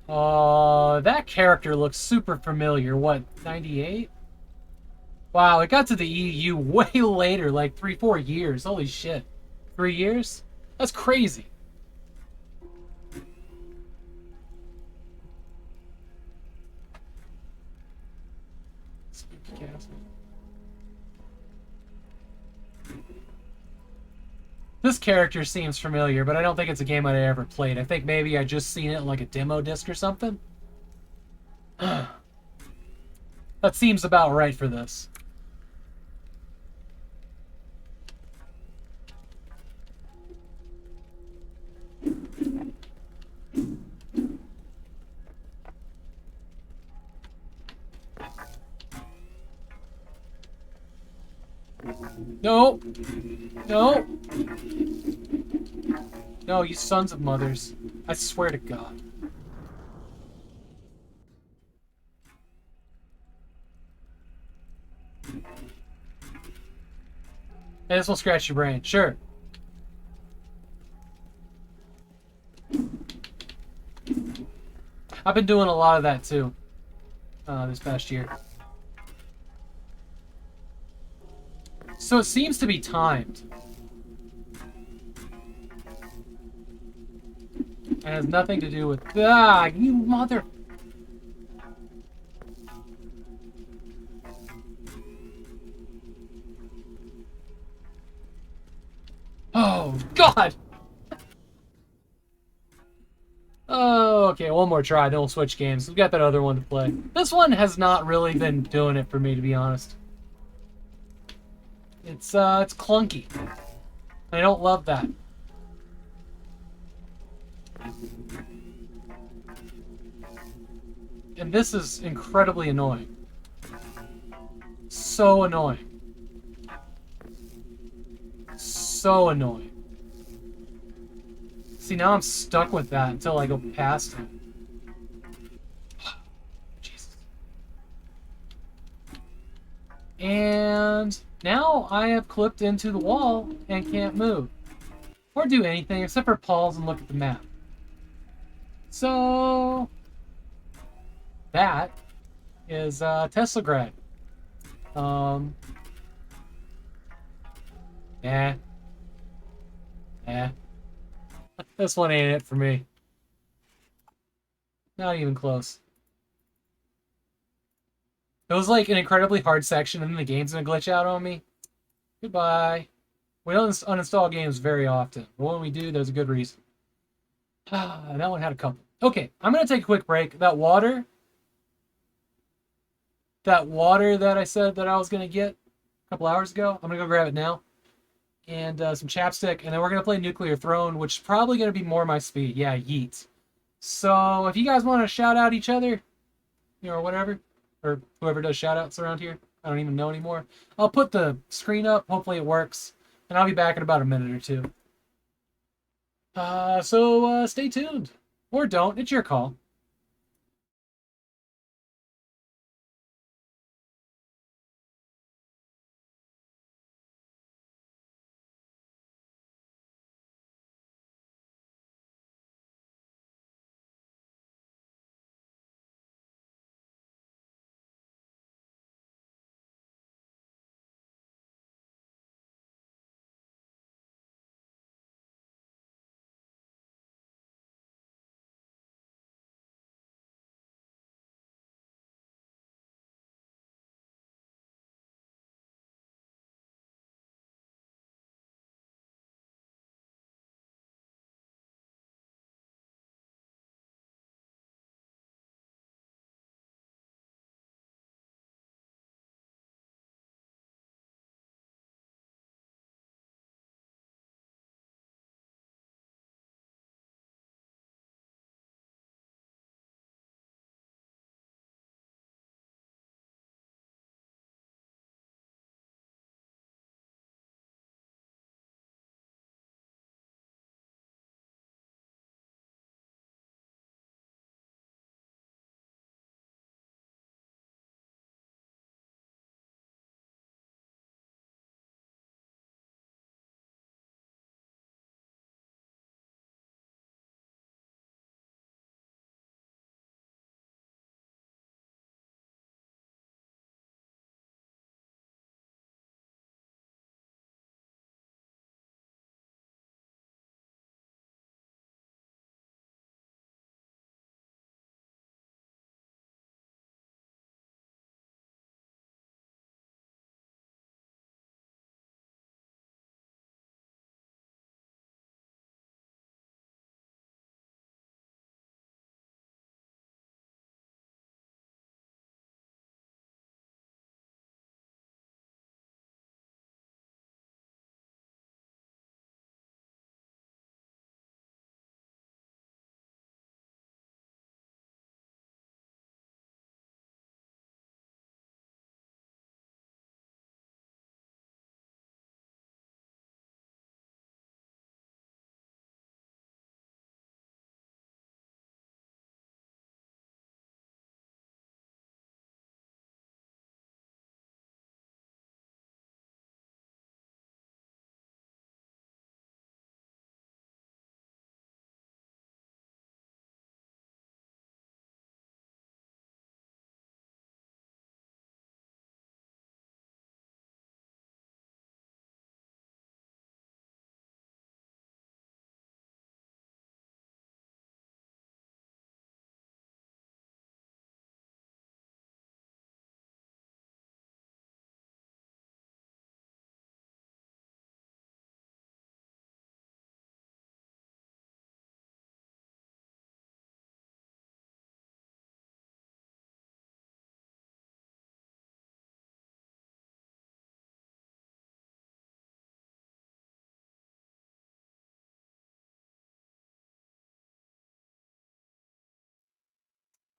That character looks super familiar. What, 98? Wow, it got to the EU way later, like 3, 4 years. Holy shit. 3 years? That's crazy. Spooky Castle. This character seems familiar, but I don't think it's a game I'd ever played. I think maybe I just seen it in like a demo disc or something. That seems about right for this. No! No! No, you sons of mothers. I swear to God. Hey, this will scratch your brain. Sure. I've been doing a lot of that too. This past year. So it seems to be timed. It has nothing to do with... Ah, you mother... Oh, God! Oh, okay, one more try, then we'll switch games. We've got that other one to play. This one has not really been doing it for me, to be honest. It's clunky. I don't love that. And this is incredibly annoying. So annoying. So annoying. See, now I'm stuck with that until I go past it. Jesus. And now I have clipped into the wall and can't move. Or do anything except for pause and look at the map. So... that is Teslagrad. Eh. Eh. This one ain't it for me. Not even close. It was like an incredibly hard section and then the game's gonna glitch out on me. Goodbye. We don't uninstall games very often, but when we do, there's a good reason. That one had a couple. Okay, I'm gonna take a quick break. That water that I said that I was gonna get a couple hours ago, I'm gonna go grab it now. And some chapstick, and then we're gonna play Nuclear Throne, which is probably gonna be more my speed. Yeah, yeet. So if you guys want to shout out each other, or whatever, or whoever does shout outs around here, I don't even know anymore. I'll put the screen up. Hopefully it works, and I'll be back in about a minute or two. So stay tuned, or don't. It's your call.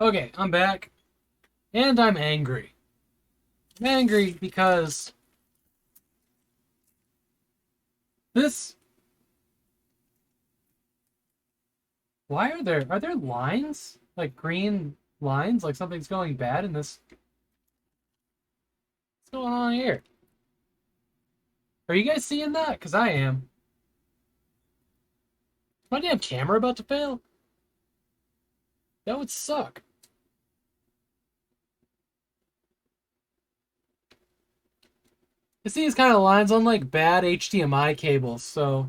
Okay, I'm back. And I'm angry. I'm angry because this... Why are there lines? Like green lines? Like something's going bad in this... What's going on here? Are you guys seeing that? Because I am. Is my damn camera about to fail? That would suck. You see these kind of lines on like bad HDMI cables, so...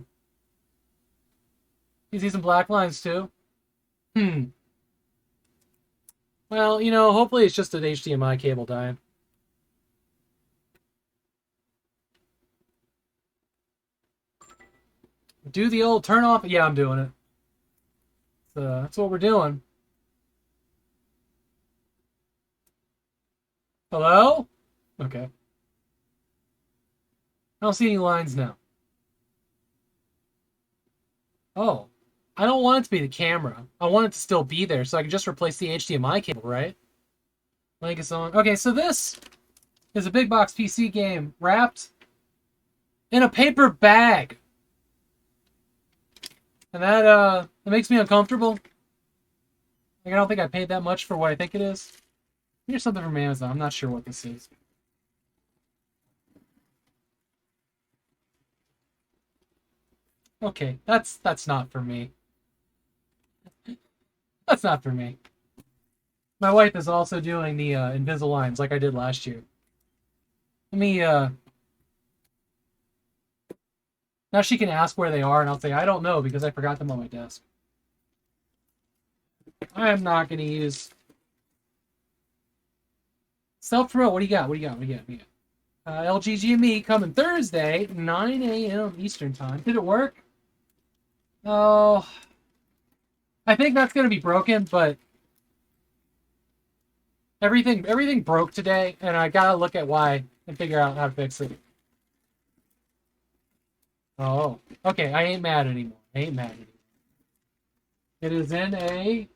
You see some black lines too? Well, you know, hopefully it's just an HDMI cable dying. Do the old turn off. Yeah, I'm doing it. So that's what we're doing. Hello? Okay. I don't see any lines now. Oh. I don't want it to be the camera. I want it to still be there so I can just replace the HDMI cable, right? Link is on. Okay, so this is a big box PC game wrapped in a paper bag. And that makes me uncomfortable. Like, I don't think I paid that much for what I think it is. Here's something from Amazon. I'm not sure what this is. Okay, that's not for me. That's not for me. My wife is also doing the Invisaligns like I did last year. Let me now she can ask where they are and I'll say I don't know because I forgot them on my desk. I am not gonna use self-promote. What do you got? What do you got? What do you got? What do you got? LGGME coming Thursday, 9 a.m. Eastern time. Did it work? Oh, I think that's gonna be broken, but everything broke today, and I gotta look at why and figure out how to fix it. Oh, okay. I ain't mad anymore. I ain't mad anymore. It is in a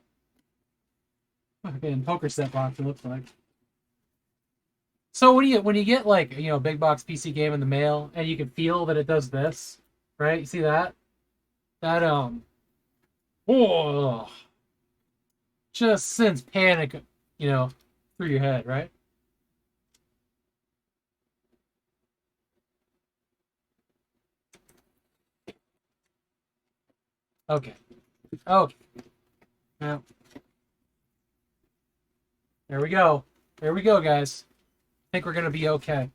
fucking poker set box. It looks like. So when you get like big box PC game in the mail and you can feel that it does this, right? You see that? That oh, just sends panic, through your head, right? Okay. Okay. Now, there we go. There we go, guys. I think we're gonna be okay.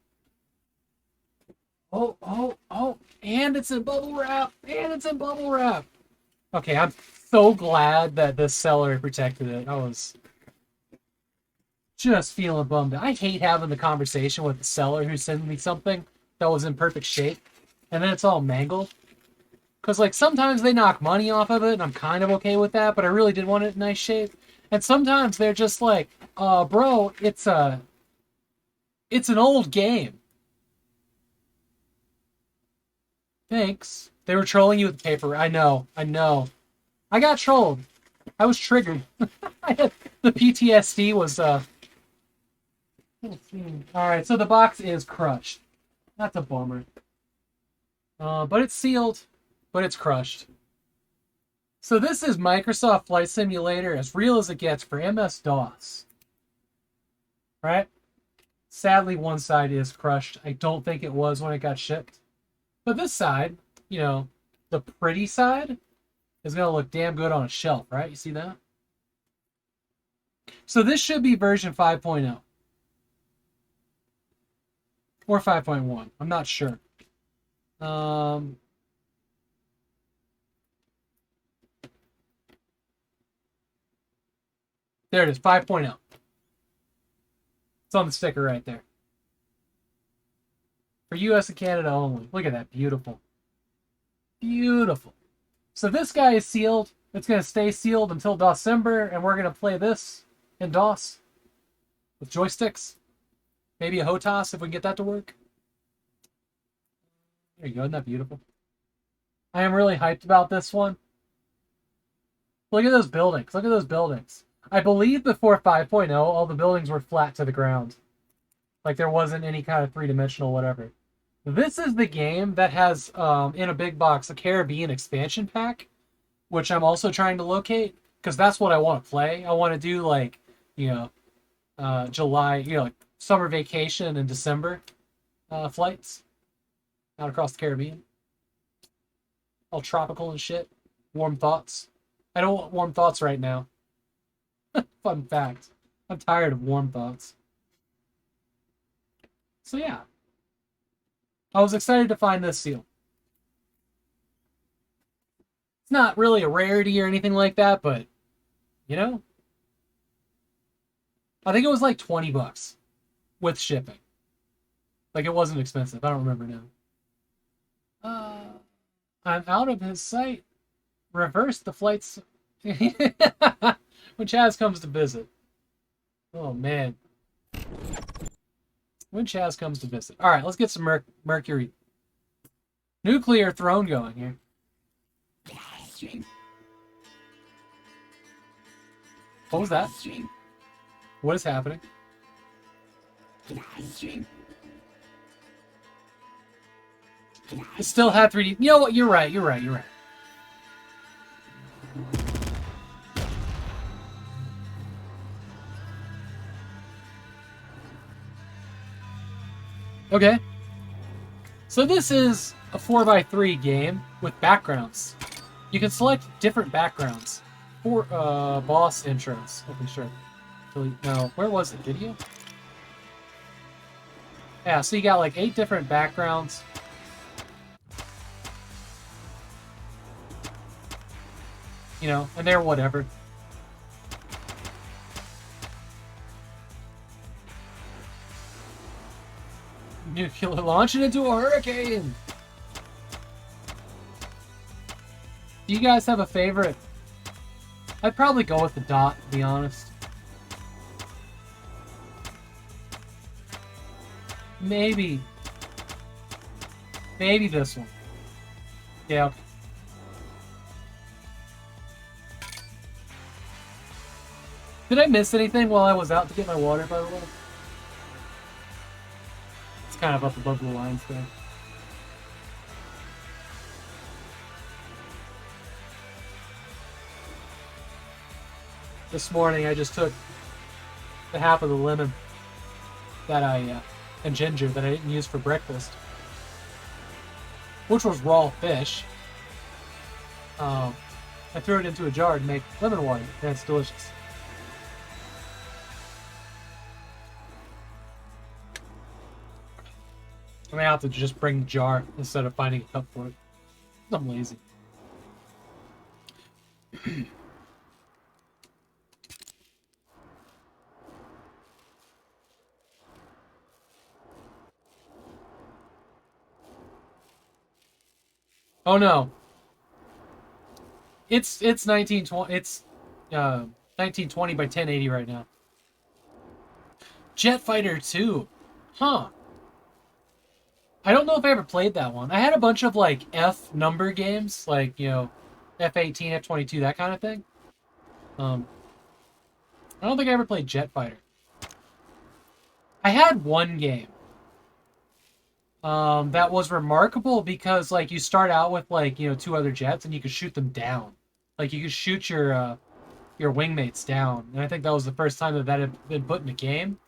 Oh, and it's in bubble wrap. And it's in bubble wrap. Okay, I'm so glad that this seller protected it. I was just feeling bummed. I hate having the conversation with the seller who sends me something that was in perfect shape, and then it's all mangled. Because, like, sometimes they knock money off of it, and I'm kind of okay with that, but I really did want it in nice shape. And sometimes they're just like, bro, it's an old game. Thanks. They were trolling you with the paper. I know. I got trolled. I was triggered. The PTSD was, Alright, so the box is crushed. That's a bummer. But it's sealed, but it's crushed. So this is Microsoft Flight Simulator as real as it gets for MS-DOS. Right? Sadly, one side is crushed. I don't think it was when it got shipped. But this side, the pretty side, is going to look damn good on a shelf, right? You see that? So this should be version 5.0. Or 5.1. I'm not sure. There it is, 5.0. It's on the sticker right there. For US and Canada only. Look at that, beautiful. Beautiful. So this guy is sealed. It's going to stay sealed until Dosember, and we're going to play this in DOS with joysticks. Maybe a HOTAS if we can get that to work. There you go, isn't that beautiful? I am really hyped about this one. Look at those buildings. Look at those buildings. I believe before 5.0, all the buildings were flat to the ground. Like there wasn't any kind of three-dimensional whatever. This is the game that has, in a big box, a Caribbean expansion pack, which I'm also trying to locate, because that's what I want to play. I want to do, like, July, like summer vacation and December flights out across the Caribbean. All tropical and shit. Warm thoughts. I don't want warm thoughts right now. Fun fact. I'm tired of warm thoughts. So yeah. I was excited to find this seal. It's not really a rarity or anything like that, but, I think it was like 20 bucks with shipping. Like, it wasn't expensive. I don't remember now. I'm out of his sight. Reverse the flights. When Chaz comes to visit. Oh, man. When Chaz comes to visit. Alright, let's get some Mercury. Nuclear throne going here. What was that? What is happening? It still had 3D. You know what? You're right. Okay. So this is a 4x3 game with backgrounds. You can select different backgrounds for boss intros. Okay, sure. No, where was it? Video? Yeah, so you got like 8 different backgrounds. And they're whatever. Nuclear launch it into a hurricane! Do you guys have a favorite? I'd probably go with the dot, to be honest. Maybe this one. Yeah, okay. Did I miss anything while I was out to get my water, by the way? It's kind of up above the lines there. This morning I just took the half of the lemon that and ginger that I didn't use for breakfast, which was raw fish. I threw it into a jar to make lemon water, and it's delicious. I may have to just bring the jar instead of finding a cup for it. I'm lazy. Oh no. It's 1920. It's 1920 by 1080 right now. Jet Fighter 2. Huh. I don't know if I ever played that one. I had a bunch of like F number games, like, F-18, F-22, that kind of thing. I don't think I ever played Jet Fighter. I had one game that was remarkable because, like, you start out with, like, 2 other jets and you could shoot them down. Like, you could shoot your wingmates down. And I think that was the first time that had been put in a game.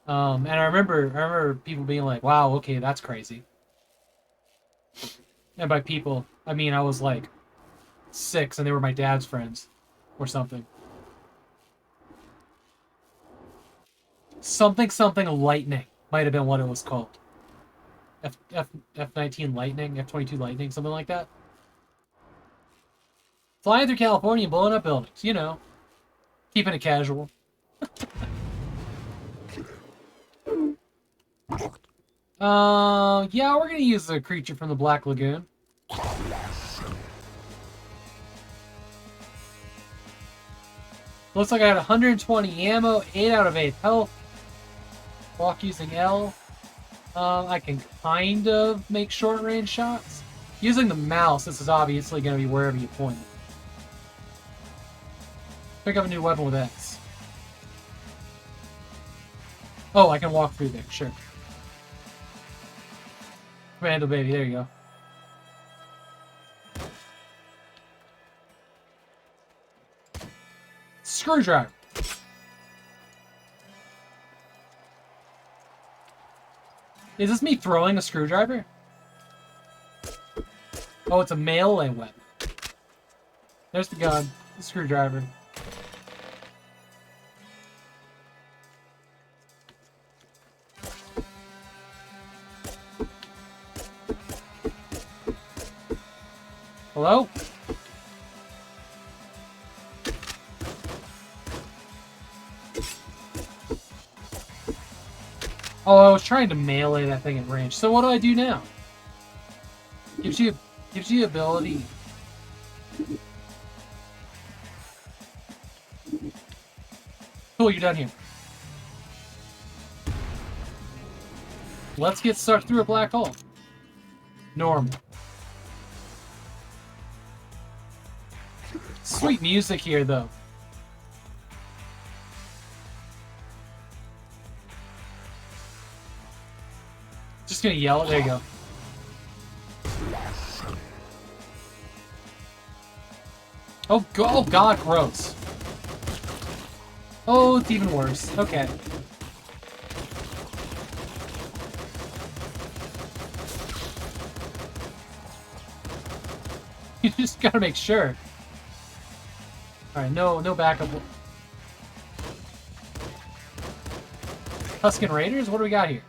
And I remember people being like, wow, okay, that's crazy. And by people, I mean I was like 6 and they were my dad's friends or something. Something Lightning might have been what it was called. F-19 Lightning, F-22 Lightning, something like that. Flying through California and blowing up buildings, keeping it casual. Yeah, we're gonna use the creature from the Black Lagoon. Looks like I had 120 ammo, 8 out of 8 health. Walk using L. I can kind of make short-range shots. Using the mouse, this is obviously going to be wherever you point it. Pick up a new weapon with X. Oh, I can walk through there. Sure. Commando baby. There you go. Screwdriver. Is this me throwing a screwdriver? Oh, it's a melee weapon. There's the gun. The screwdriver. Hello? Oh, I was trying to melee that thing at range. So what do I do now? Gives you the ability. Cool, you're done here. Let's get sucked through a black hole. Normal. Sweet music here, though. Just gonna yell. There you go. Oh, oh God, gross. Oh, it's even worse. Okay. You just gotta make sure. Alright, no backup. Tusken Raiders? What do we got here?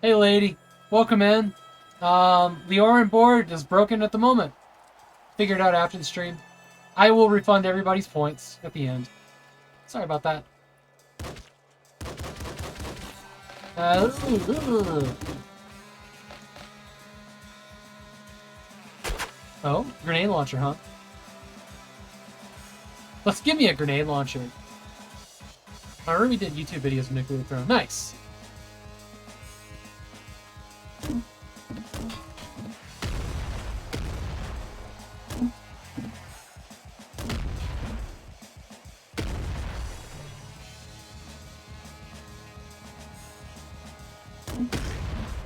Hey lady, welcome in. The Orin board is broken at the moment. Figured out after the stream. I will refund everybody's points at the end. Sorry about that. Oh, grenade launcher, huh? Let's give me a grenade launcher. I remember we did YouTube videos of nuclear throne. Nice.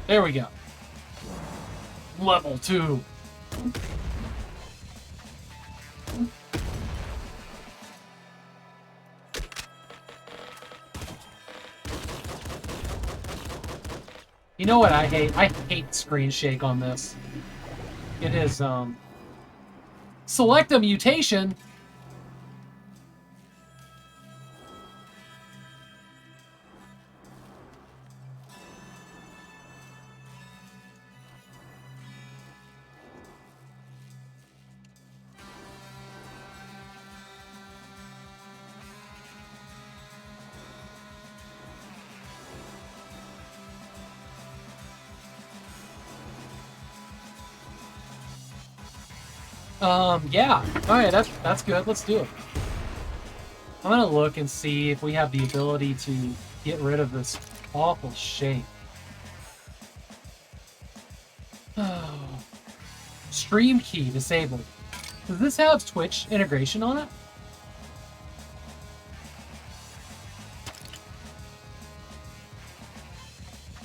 There we go. Level 2. You know what I hate? I hate screen shake on this. It is, select a mutation. Yeah. Alright, that's good. Let's do it. I'm gonna look and see if we have the ability to get rid of this awful shape. Oh. Stream key disabled. Does this have Twitch integration on it?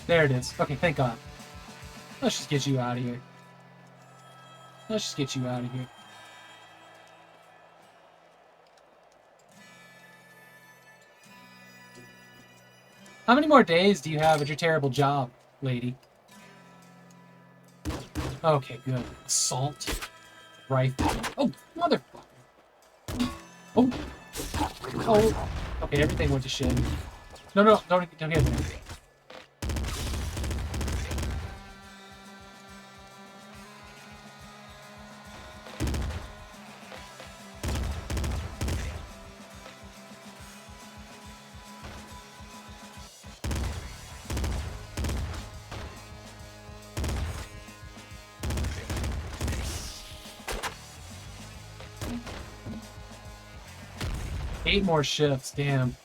There it is. Okay, thank God. Let's just get you out of here. Let's just get you out of here. How many more days do you have at your terrible job, lady? Okay, good. Assault rifle. Oh, motherfucker. Oh. Oh. Okay, everything went to shit. No, don't hit me. 8 more shifts, damn.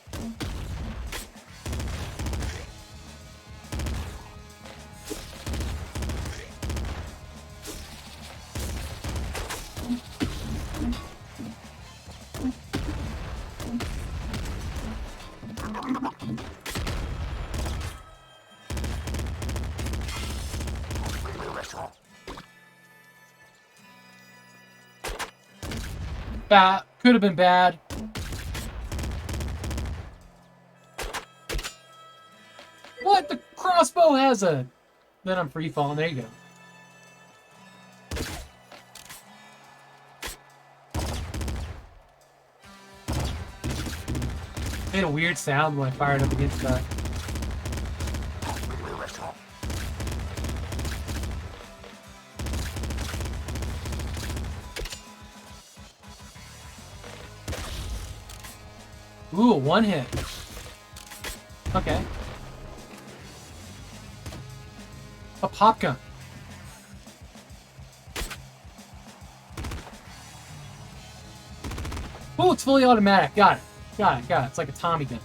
Bad. Could have been bad. What? The crossbow has a... Then I'm free falling. There you go. Made a weird sound when I fired up against that. Ooh, one hit. Okay. A pop gun. Ooh, it's fully automatic. Got it. Got it. Got it. It's like a Tommy gun.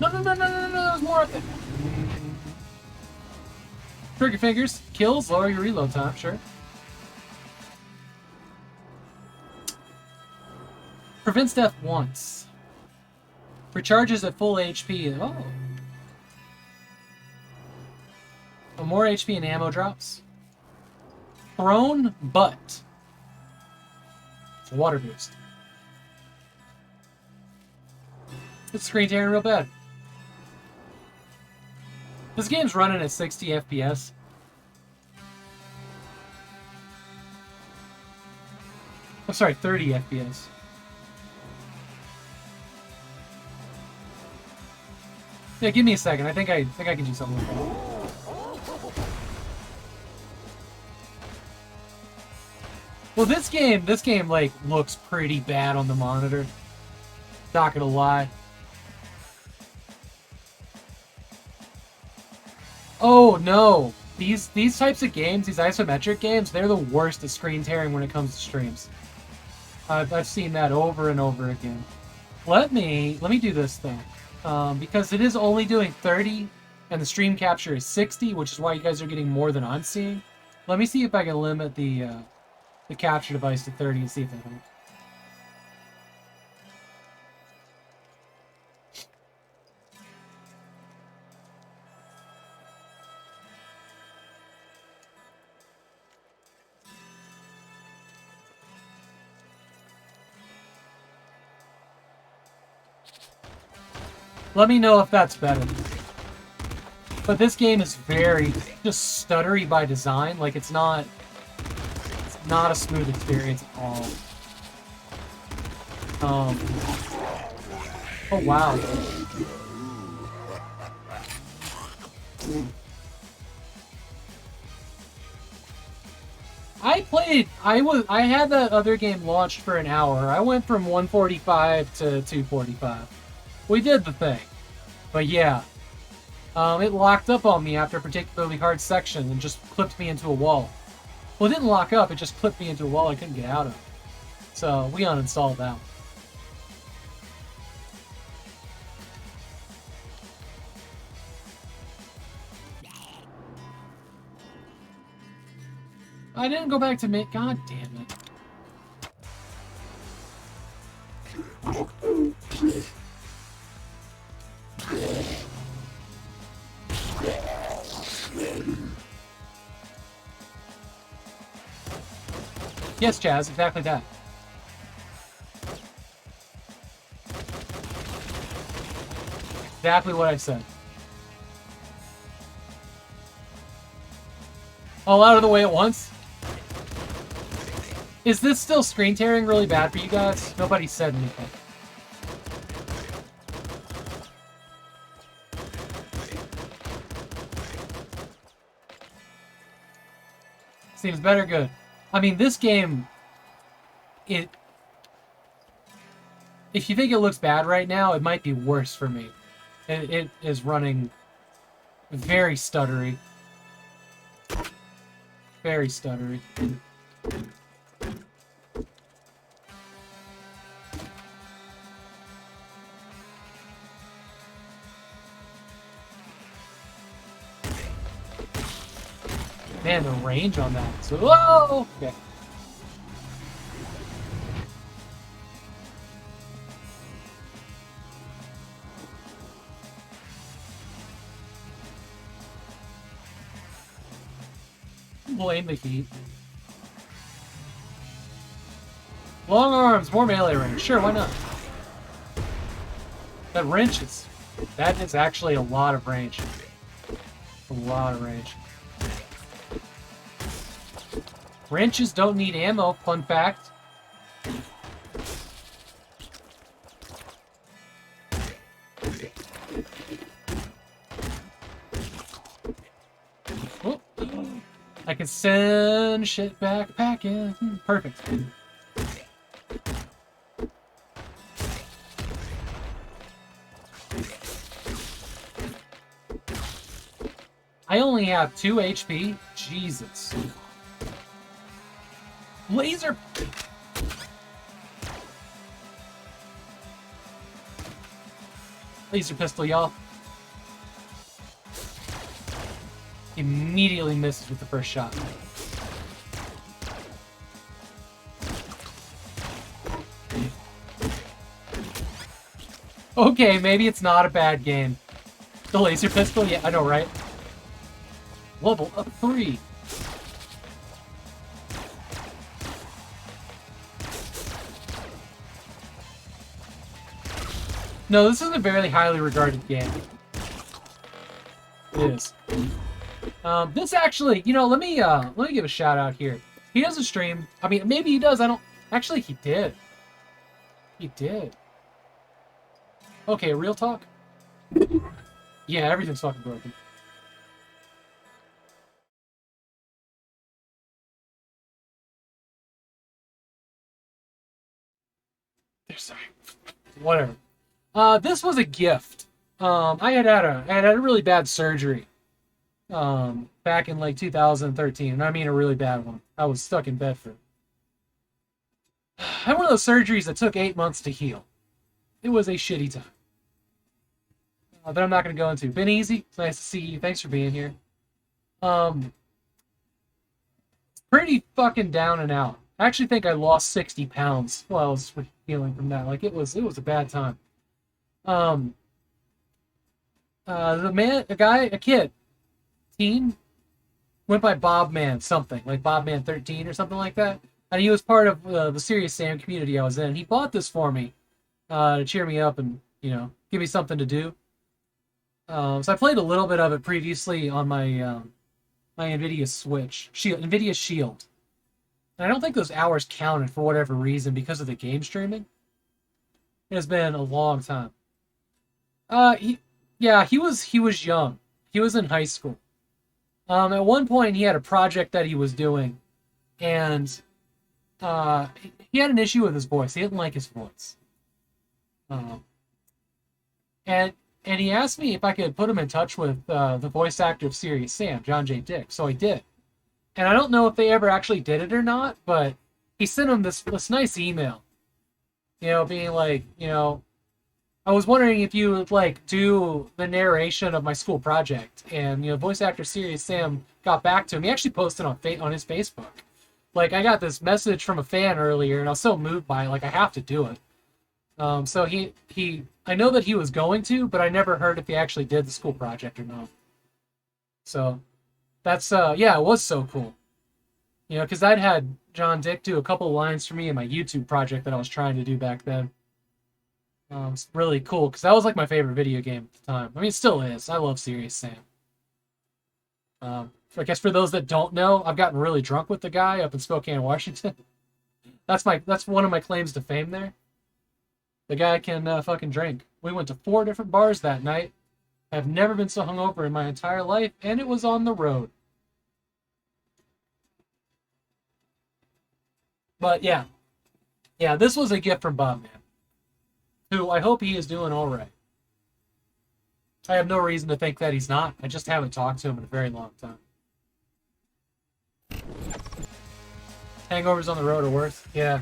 No, no, no, no, no, no. There's more up there. Trigger fingers. Kills. Lower your reload time. Sure. Prevents death once. Recharges at full HP. Oh. Oh, more HP and ammo drops. Thrown butt. It's a water boost. It's screen tearing real bad. This game's running at 60 FPS. I'm sorry, 30 FPS. Yeah, give me a second. I think I can do something with that. Well, this game like looks pretty bad on the monitor. Not gonna lie. Oh no! These types of games, these isometric games, they're the worst at screen tearing when it comes to streams. I've seen that over and over again. Let me do this thing. Because it is only doing 30 and the stream capture is 60, which is why you guys are getting more than I'm seeing. Let me see if I can limit the capture device to 30 and see if that helps. Let me know if that's better. But this game is very just stuttery by design. Like it's not a smooth experience at all. Oh wow. I had that other game launched for an hour. I went from 145 to 245. We did the thing. But yeah. It locked up on me after a particularly hard section and just clipped me into a wall. Well, it didn't lock up, it just clipped me into a wall I couldn't get out of. So, we uninstalled that one. I didn't go back to make... God damn it. Yes, Chaz, exactly that. Exactly what I said. All out of the way at once? Is this still screen tearing really bad for you guys? Nobody said anything. Seems better, good. I mean, this game, if you think it looks bad right now, it might be worse for me. It is running very stuttery. Very stuttery. Man, the range on that. So, whoa! Okay. Full aim defeat. Long arms, more melee range. Sure, why not? That wrench is... That is actually a lot of range. A lot of range. Wrenches don't need ammo, fun fact. Oh. I can send shit back packing. Perfect. I only have 2 HP. Jesus. Laser. Laser pistol, y'all. Immediately misses with the first shot. Okay, maybe it's not a bad game. The laser pistol? Yeah, I know, right? Level up 3. No, this is a very highly regarded game. It is. This actually, you know, let me give a shout out here. He doesn't stream. I mean, maybe he does. I don't. Actually, he did. He did. Okay, real talk. Yeah, everything's fucking broken. Sorry. Whatever. This was a gift. I had a really bad surgery. Back in like 2013, and I mean a really bad one. I was stuck in bed for. I had one of those surgeries that took 8 months to heal. It was a shitty time. That I'm not going to go into. Been easy. It's nice to see you. Thanks for being here. Pretty fucking down and out. I actually think I lost 60 pounds while I was healing from that. Like, it was a bad time. A kid, teen, went by Bob Man something, like Bob Man 13 or something like that. And he was part of the Serious Sam community I was in. He bought this for me to cheer me up and, you know, give me something to do. So I played a little bit of it previously on my my NVIDIA NVIDIA Shield. And I don't think those hours counted for whatever reason because of the game streaming. It has been a long time. He was young. He was in high school. At one point, he had a project that he was doing, and he had an issue with his voice. He didn't like his voice. And he asked me if I could put him in touch with the voice actor of Serious Sam, John J. Dick. So I did. And I don't know if they ever actually did it or not, but he sent him this nice email. You know, being like, you know, I was wondering if you would, like, do the narration of my school project. And, you know, voice actor Serious Sam got back to him. He actually posted on his Facebook. Like, I got this message from a fan earlier, and I was so moved by it, like, I have to do it. So I know that he was going to, but I never heard if he actually did the school project or not. So, that's, yeah, it was so cool. You know, because I'd had John Dick do a couple of lines for me in my YouTube project that I was trying to do back then. It's really cool, because that was like my favorite video game at the time. I mean, it still is. I love Serious Sam. I guess for those that don't know, I've gotten really drunk with the guy up in Spokane, Washington. That's one of my claims to fame there. The guy can fucking drink. We went to 4 different bars that night. I've never been so hungover in my entire life, and it was on the road. But yeah, this was a gift from Bob Man, who I hope he is doing all right. I have no reason to think that he's not. I just haven't talked to him in a very long time. Hangovers on the road are worse. Yeah.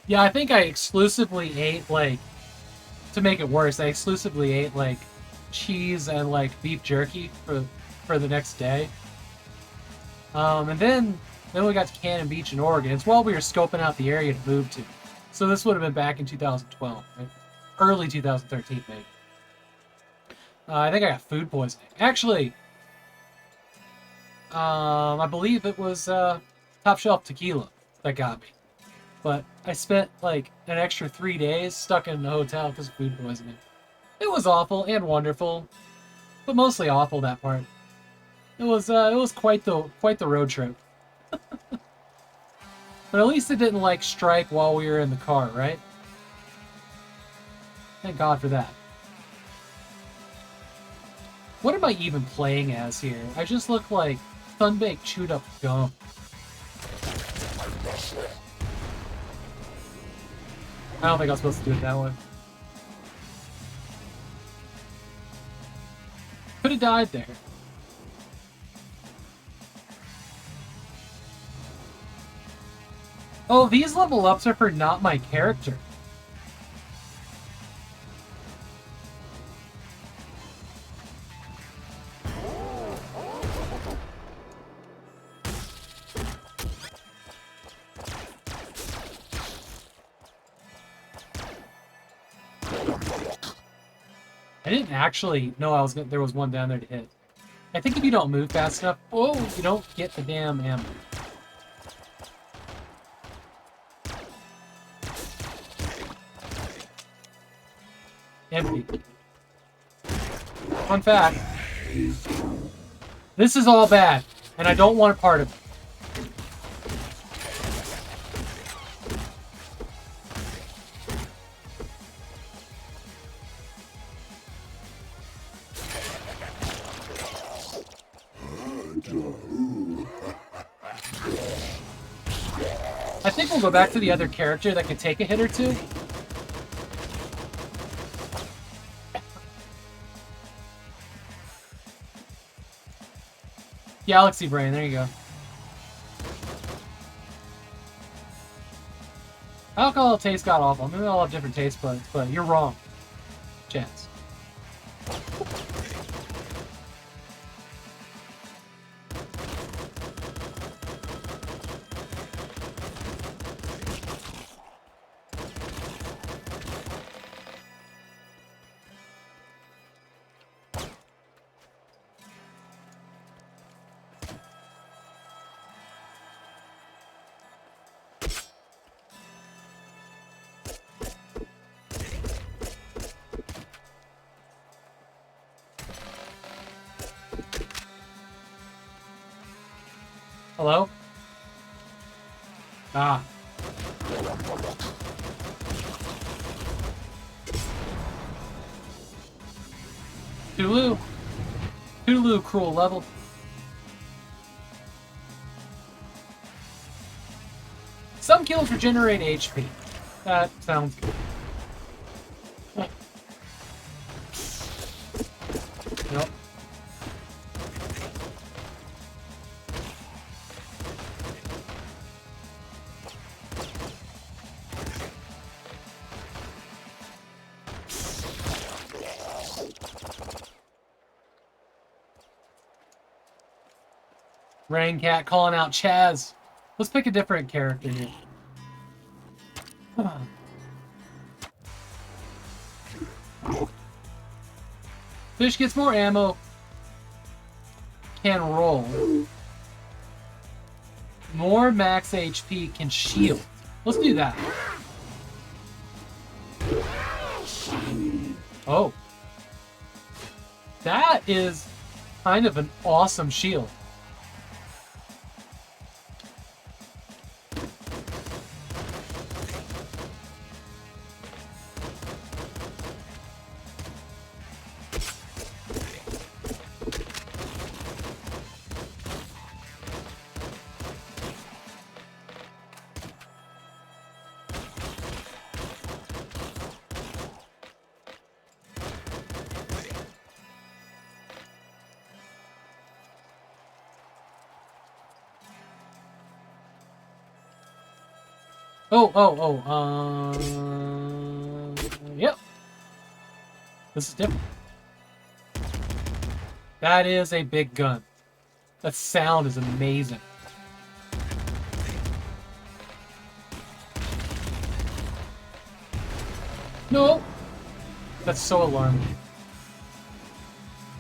Yeah, I think I exclusively ate, like, to make it worse, I exclusively ate, like, cheese and, like, beef jerky for the next day. And then we got to Cannon Beach in Oregon. It's while we were scoping out the area to move to. So this would have been back in 2012, right? Early 2013, maybe. I think I got food poisoning. Actually, I believe it was Top Shelf Tequila that got me. But I spent like an extra 3 days stuck in a hotel because of food poisoning. It was awful and wonderful, but mostly awful, that part. It was quite the road trip. But at least it didn't like strike while we were in the car, right? Thank God for that. What am I even playing as here? I just look like Sunbaked chewed up gum. I don't think I was supposed to do it that way. Could have died there. Oh, these level ups are for not my character. I didn't actually know there was one down there to hit. I think if you don't move fast enough, oh, you don't get the damn ammo. Empty. Fun fact. This is all bad, and I don't want a part of it. I think we'll go back to the other character that could take a hit or two. Galaxy Brain, there you go. Alcohol taste got awful. Maybe I'll have different taste buds, but you're wrong. Chance. Hello? Ah. Tulu. Tulu, cruel level. Some kills regenerate HP. That sounds good. Nope. Rain Cat calling out Chaz. Let's pick a different character here. Fish gets more ammo. Can roll. More max HP can shield. Let's do that. Oh. That is kind of an awesome shield. Yep. This is different. That is a big gun. That sound is amazing. No! That's so alarming.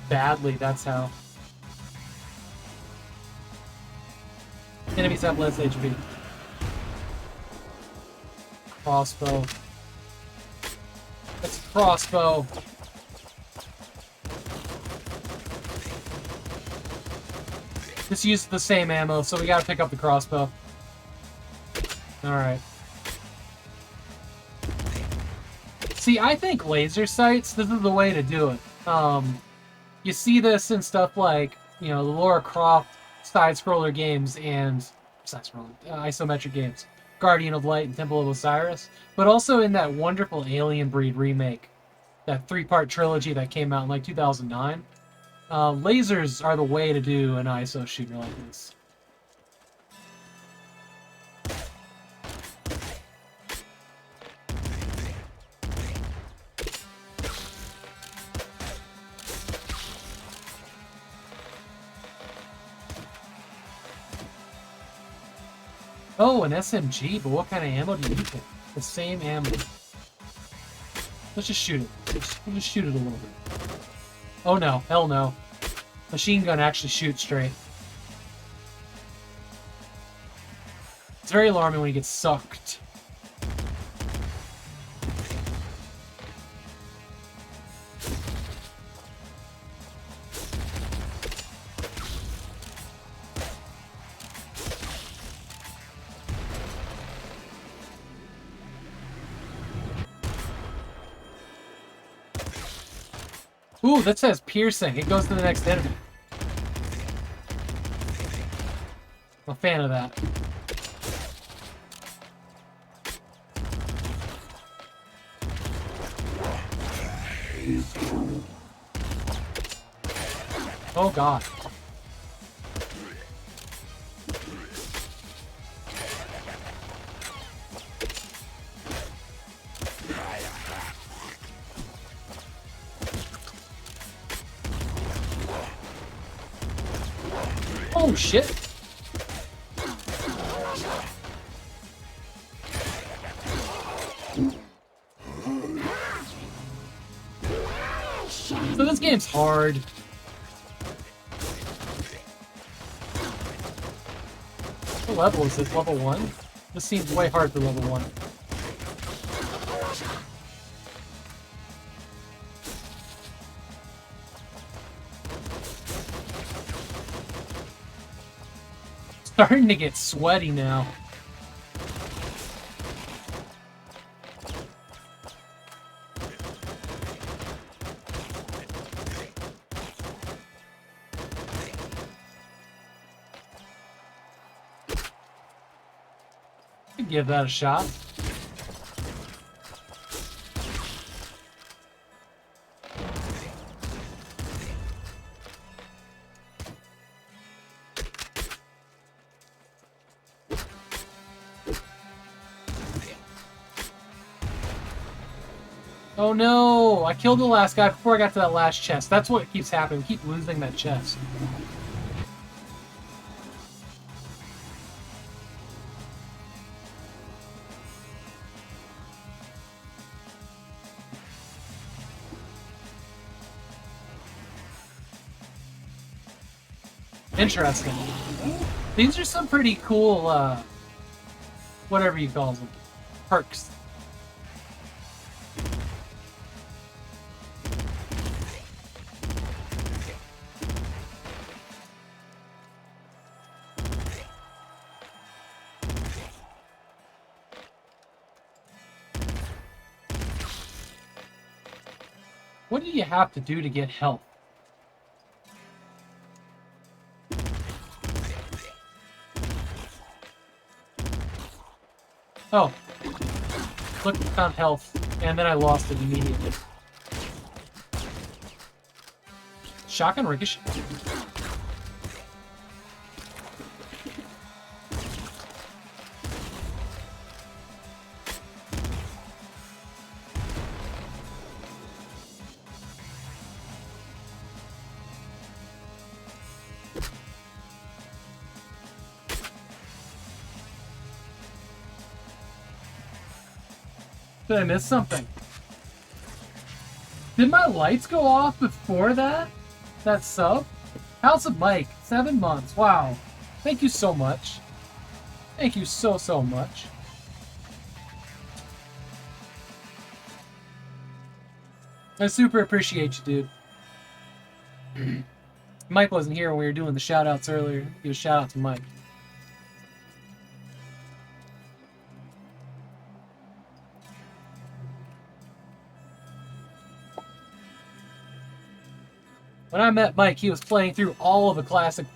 Badly, that's how. Enemies have less HP. Crossbow. That's a crossbow. Just use the same ammo, so we gotta pick up the crossbow. Alright. See, I think laser sights, this is the way to do it. You see this in stuff like, you know, the Lara Croft side-scroller games and isometric games. Guardian of Light and Temple of Osiris. But also in that wonderful Alien Breed remake. That 3-part trilogy that came out in like 2009. Lasers are the way to do an ISO shooter like this. Oh, an SMG, but what kind of ammo do you pick? The same ammo. Let's just shoot it. We'll just shoot it a little bit. Oh no, hell no. Machine gun actually shoots straight. It's very alarming when he gets sucked. Ooh, that says piercing. It goes to the next enemy. I'm a fan of that. Oh god. Oh shit! So this game's hard. What level is this? Level 1? This seems way hard for level 1. Starting to get sweaty now. Give that a shot. Oh no! I killed the last guy before I got to that last chest. That's what keeps happening. We keep losing that chest. Interesting. These are some pretty cool, whatever you call them, perks. What do you have to do to get health? Oh. Look, found health, and then I lost it immediately. Shotgun ricochet. Did I miss something? Did my lights go off before that? That sub? House of Mike, 7 months. Wow. Thank you so much. Thank you so, so much. I super appreciate you, dude. Mike wasn't here when we were doing the shout-outs earlier. Give a shout-out to Mike. When I met Mike, he was playing through all of the classic.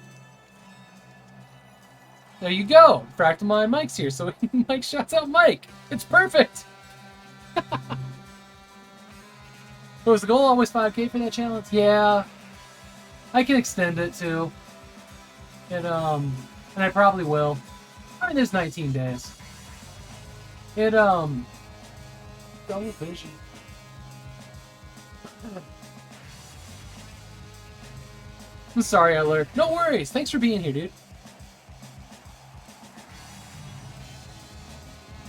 There you go. Fractal Mike's here, so Mike shouts out Mike. It's perfect. Was the goal always 5K for that challenge? Yeah. I can extend it too. And I probably will. I mean, there's 19 days. Double vision. I'm sorry I lurked. No worries. Thanks for being here, dude.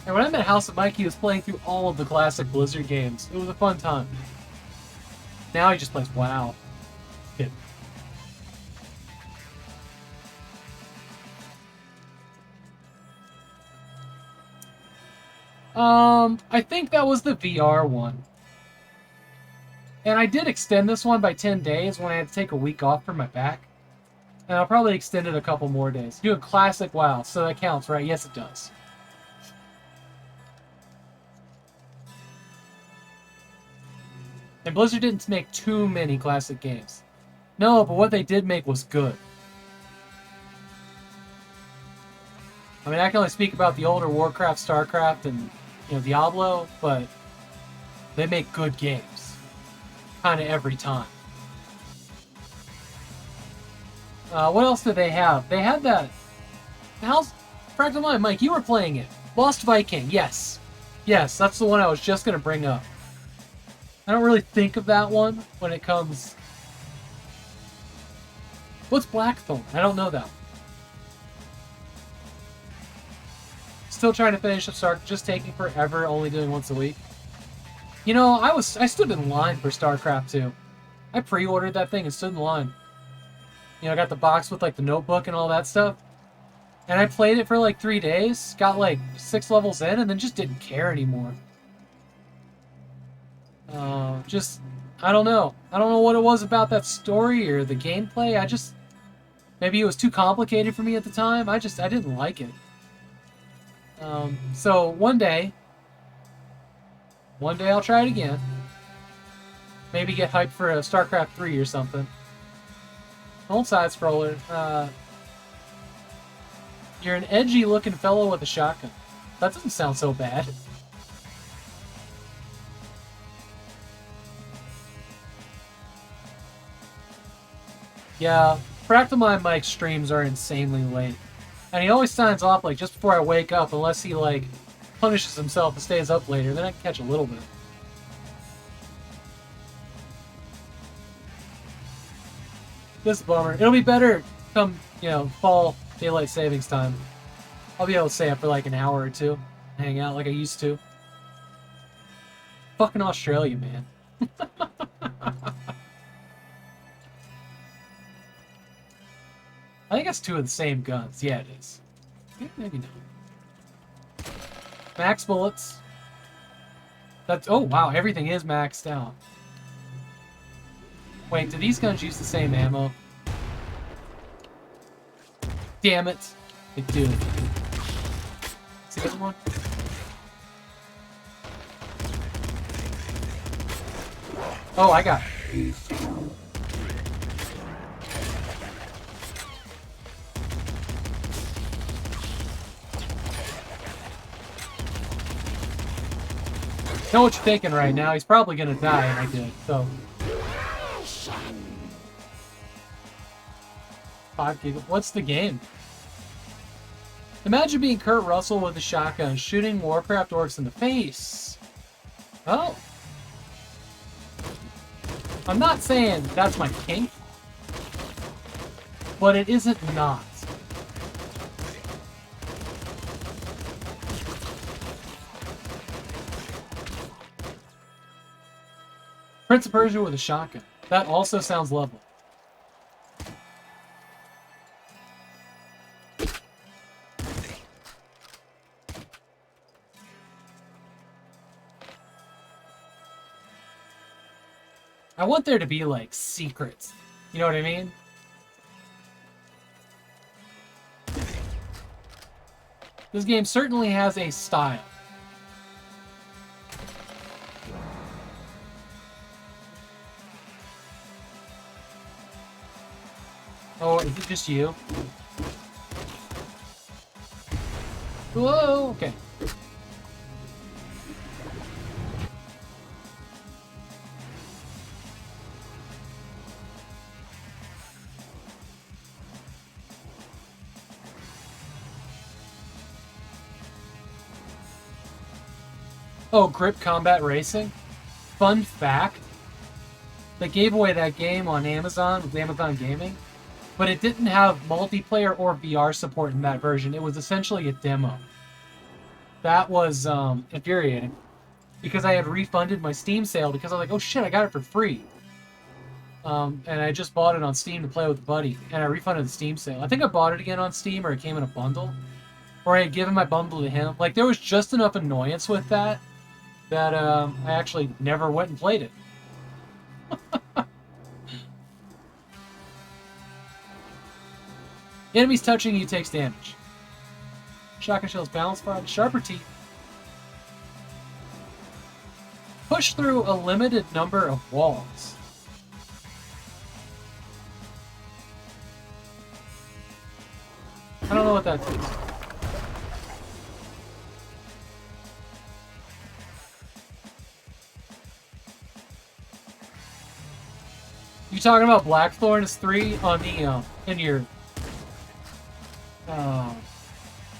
And when I met House of Mike, he was playing through all of the classic Blizzard games. It was a fun time. Now he just plays WoW. Kid. I think that was the VR one. And I did extend this one by 10 days when I had to take a week off for my back. And I'll probably extend it a couple more days. Doing classic WoW, so that counts, right? Yes, it does. And Blizzard didn't make too many classic games. No, but what they did make was good. I mean, I can only speak about the older Warcraft, StarCraft, and, you know, Diablo, but they make good games. Kind of every time. What else did they have? They had that... How's... Fractal Mind, Mike, you were playing it. Lost Viking, yes. Yes, that's the one I was just going to bring up. I don't really think of that one when it comes... What's Blackthorn? I don't know that one. Still trying to finish up Stark, just taking forever, only doing once a week. You know, I stood in line for StarCraft 2. I pre-ordered that thing and stood in line. You know, I got the box with like the notebook and all that stuff. And I played it for like 3 days, got like 6 levels in, and then just didn't care anymore. I don't know. I don't know what it was about that story or the gameplay. Maybe it was too complicated for me at the time. I didn't like it. So one day I'll try it again. Maybe get hyped for a StarCraft 3 or something. Old side-scroller. You're an edgy-looking fellow with a shotgun. That doesn't sound so bad. Yeah, Fractal Mind Mike's streams are insanely late. And he always signs off like just before I wake up, unless he like punishes himself and stays up later. Then I can catch a little bit. This is a bummer. It'll be better come, you know, fall daylight savings time. I'll be able to stay up for like an hour or two, hang out like I used to. Fucking Australia, man. I think that's 2 of the same guns. Yeah, it is. Maybe not. Max bullets. That's... Oh, wow. Everything is maxed out. Wait, do these guns use the same ammo? Damn it. They do. See this one? Oh, I got it. Know what you're thinking right now. He's probably gonna die, and I did, so. 5 giga. What's the game? Imagine being Kurt Russell with a shotgun, shooting Warcraft orcs in the face. Oh. I'm not saying that's my kink, but it isn't not. Prince of Persia with a shotgun. That also sounds lovely. I want there to be, like, secrets. You know what I mean? This game certainly has a style. Oh, is it just you? Whoa, okay. Oh, Grip Combat Racing? Fun fact, they gave away that game on Amazon with Amazon Gaming, but it didn't have multiplayer or VR support in that version. It was essentially a demo. That was infuriating, because I had refunded my Steam sale because I was like, oh shit, I got it for free. And I just bought it on Steam to play with a buddy, and I refunded the Steam sale. I think I bought it again on Steam, or it came in a bundle, or I had given my bundle to him. Like, there was just enough annoyance with that I actually never went and played it. Enemies touching you takes damage. Shotgun shells balance fire, sharper teeth. Push through a limited number of walls. I don't know what that is. You talking about Blackthorn is 3 on the in your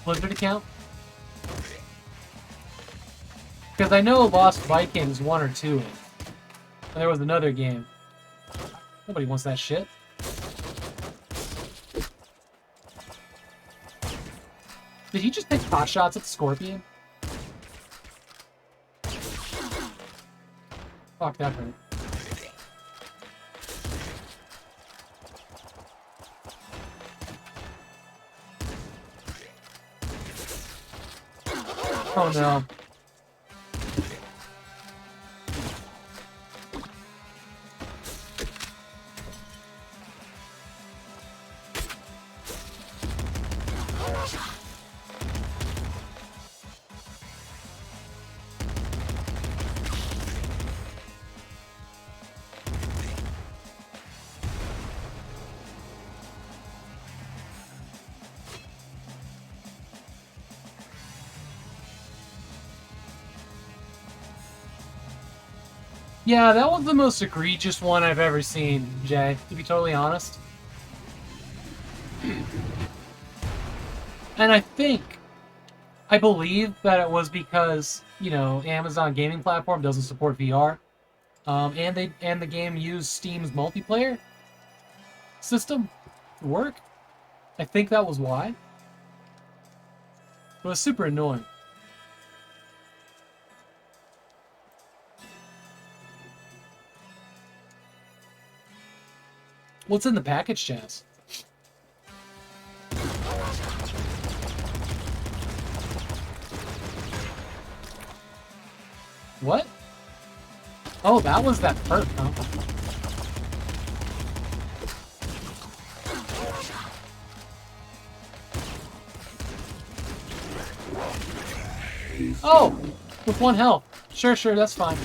Blizzard account? Because I know Lost Vikings 1 or 2 is. And there was another game. Nobody wants that shit. Did he just take pot shots at the Scorpion? Fuck, that hurt. Oh no. Yeah, that was the most egregious one I've ever seen, Jay, to be totally honest. And I believe that it was because, you know, Amazon gaming platform doesn't support VR. And the game used Steam's multiplayer system to work. I think that was why. It was super annoying. What's in the package, Chaz? What? Oh, that was that perk, huh? Oh! With 1 health. Sure, that's fine.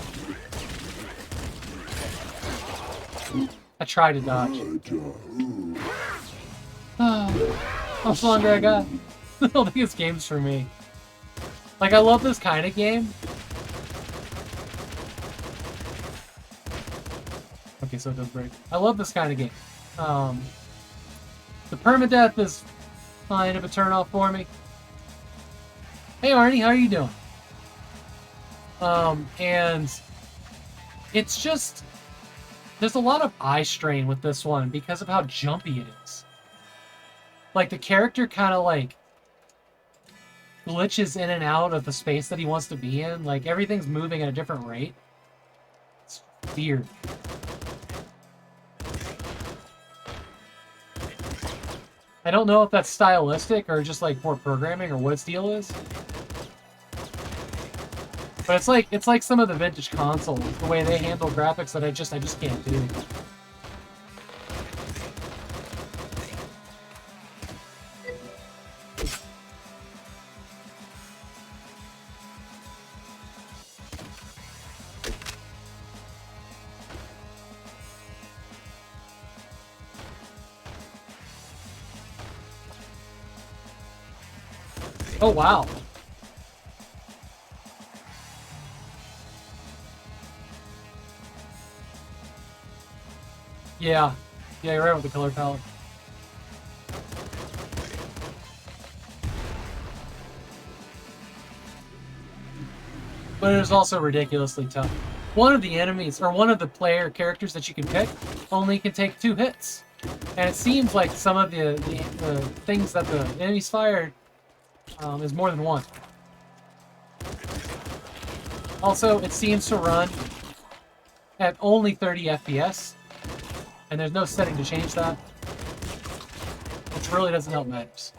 I tried to dodge. How much longer I got? I don't think this game's for me. Like, I love this kind of game. Okay, so it does break. I love this kind of game. The permadeath is kind of a turn-off for me. Hey, Arnie, how are you doing? And it's just... There's a lot of eye strain with this one because of how jumpy it is. Like, the character kind of, like, glitches in and out of the space that he wants to be in. Like, everything's moving at a different rate. It's weird. I don't know if that's stylistic or just, like, poor programming or what its deal is. But it's like some of the vintage consoles, the way they handle graphics that I just can't do. Oh wow. Yeah. Yeah, you're right with the color palette. But it is also ridiculously tough. One of the enemies, or one of the player characters that you can pick, only can take 2 hits. And it seems like some of the things that the enemies fire is more than one. Also, it seems to run at only 30 FPS. And there's no setting to change that. Which really doesn't help matters.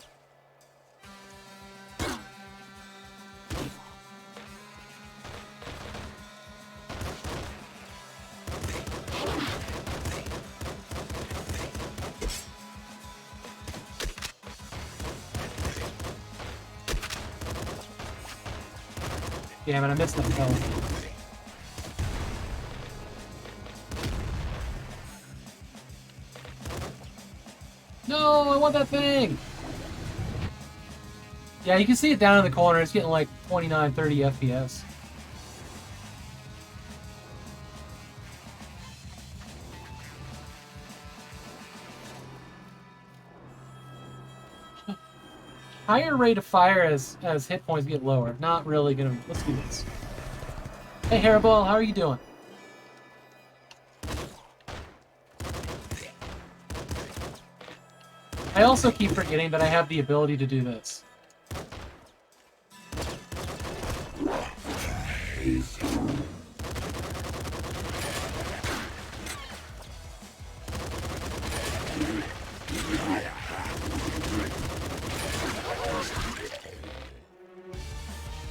Damn it, I missed that kill. No, I want that thing! Yeah, you can see it down in the corner. It's getting like 29, 30 FPS. Higher rate of fire as hit points get lower. Not really gonna... Let's do this. Hey, Hairball, how are you doing? I also keep forgetting that I have the ability to do this.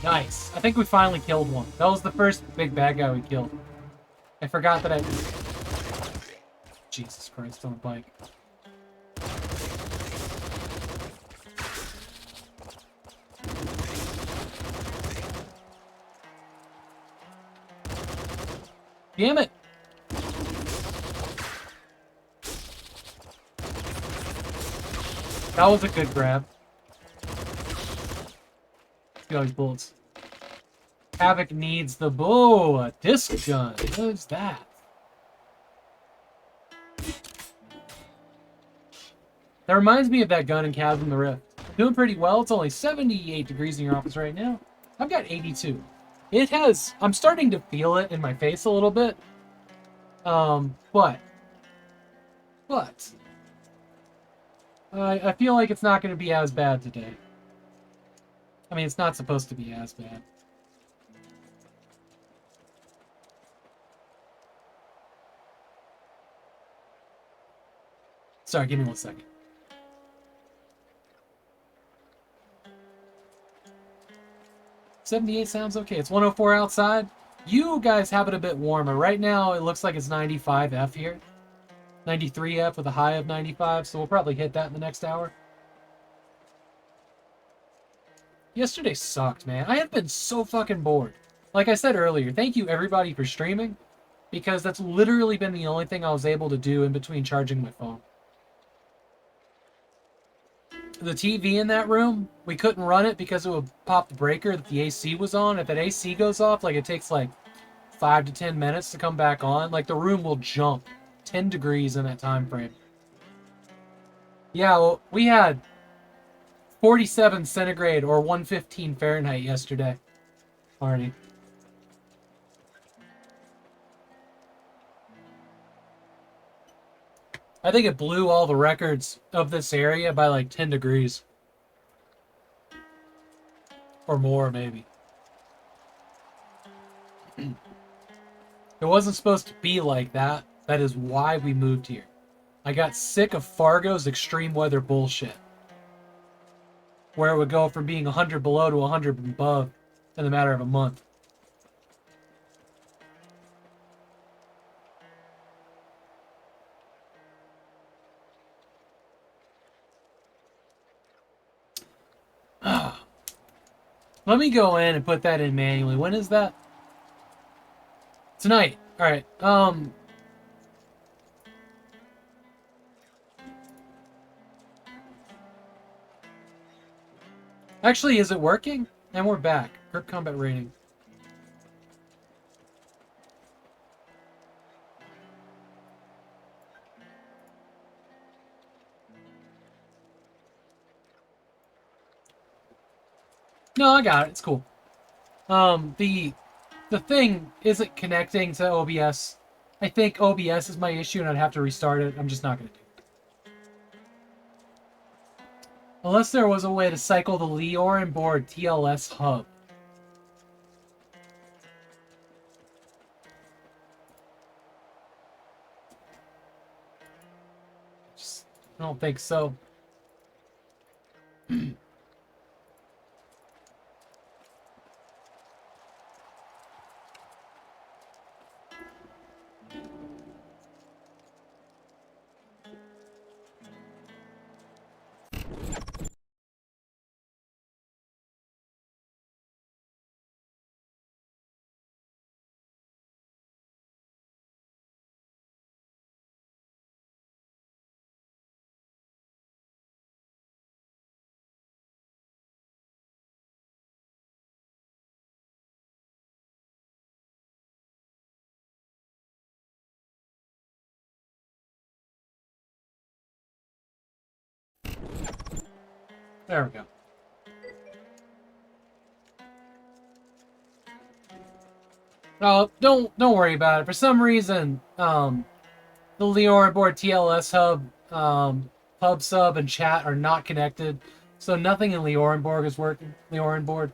Nice. I think we finally killed one. That was the first big bad guy we killed. I forgot that I... Jesus Christ, on a bike. Damn it! That was a good grab. Let's get all these bullets. Havok needs the bow. A disc gun. What is that? That reminds me of that gun in Chasm the Rift. Doing pretty well. It's only 78 degrees in your office right now. I've got 82. It has... I'm starting to feel it in my face a little bit. But... I feel like it's not going to be as bad today. I mean, it's not supposed to be as bad. Sorry, give me 1 second. $78 sounds okay. It's 104 outside. You guys have it a bit warmer. Right now, it looks like it's 95 F here. 93 F with a high of 95, so we'll probably hit that in the next hour. Yesterday sucked, man. I have been so fucking bored. Like I said earlier, thank you everybody for streaming, because that's literally been the only thing I was able to do in between charging my phone. The TV in that room, we couldn't run it because it would pop the breaker that the AC was on. If that AC goes off, like, it takes like 5 to 10 minutes to come back on. Like, the room will jump 10 degrees in that time frame. Yeah, well, we had 47 centigrade or 115 Fahrenheit yesterday. Already. I think it blew all the records of this area by like 10 degrees. Or more, maybe. It wasn't supposed to be like that. That is why we moved here. I got sick of Fargo's extreme weather bullshit. Where it would go from being 100 below to 100 above in a matter of a month. Let me go in and put that in manually. When is that? Tonight. Alright. Actually, is it working? And we're back. Group combat rating. No, I got it. It's cool. The thing isn't connecting to OBS. I think OBS is my issue and I'd have to restart it. I'm just not going to do it. Unless there was a way to cycle the Leorin board TLS hub. I don't think so. There we go. Oh, don't worry about it. For some reason, the Leorin board TLS hub, pub sub and chat are not connected, so nothing in Leorin board is working. Leorin board,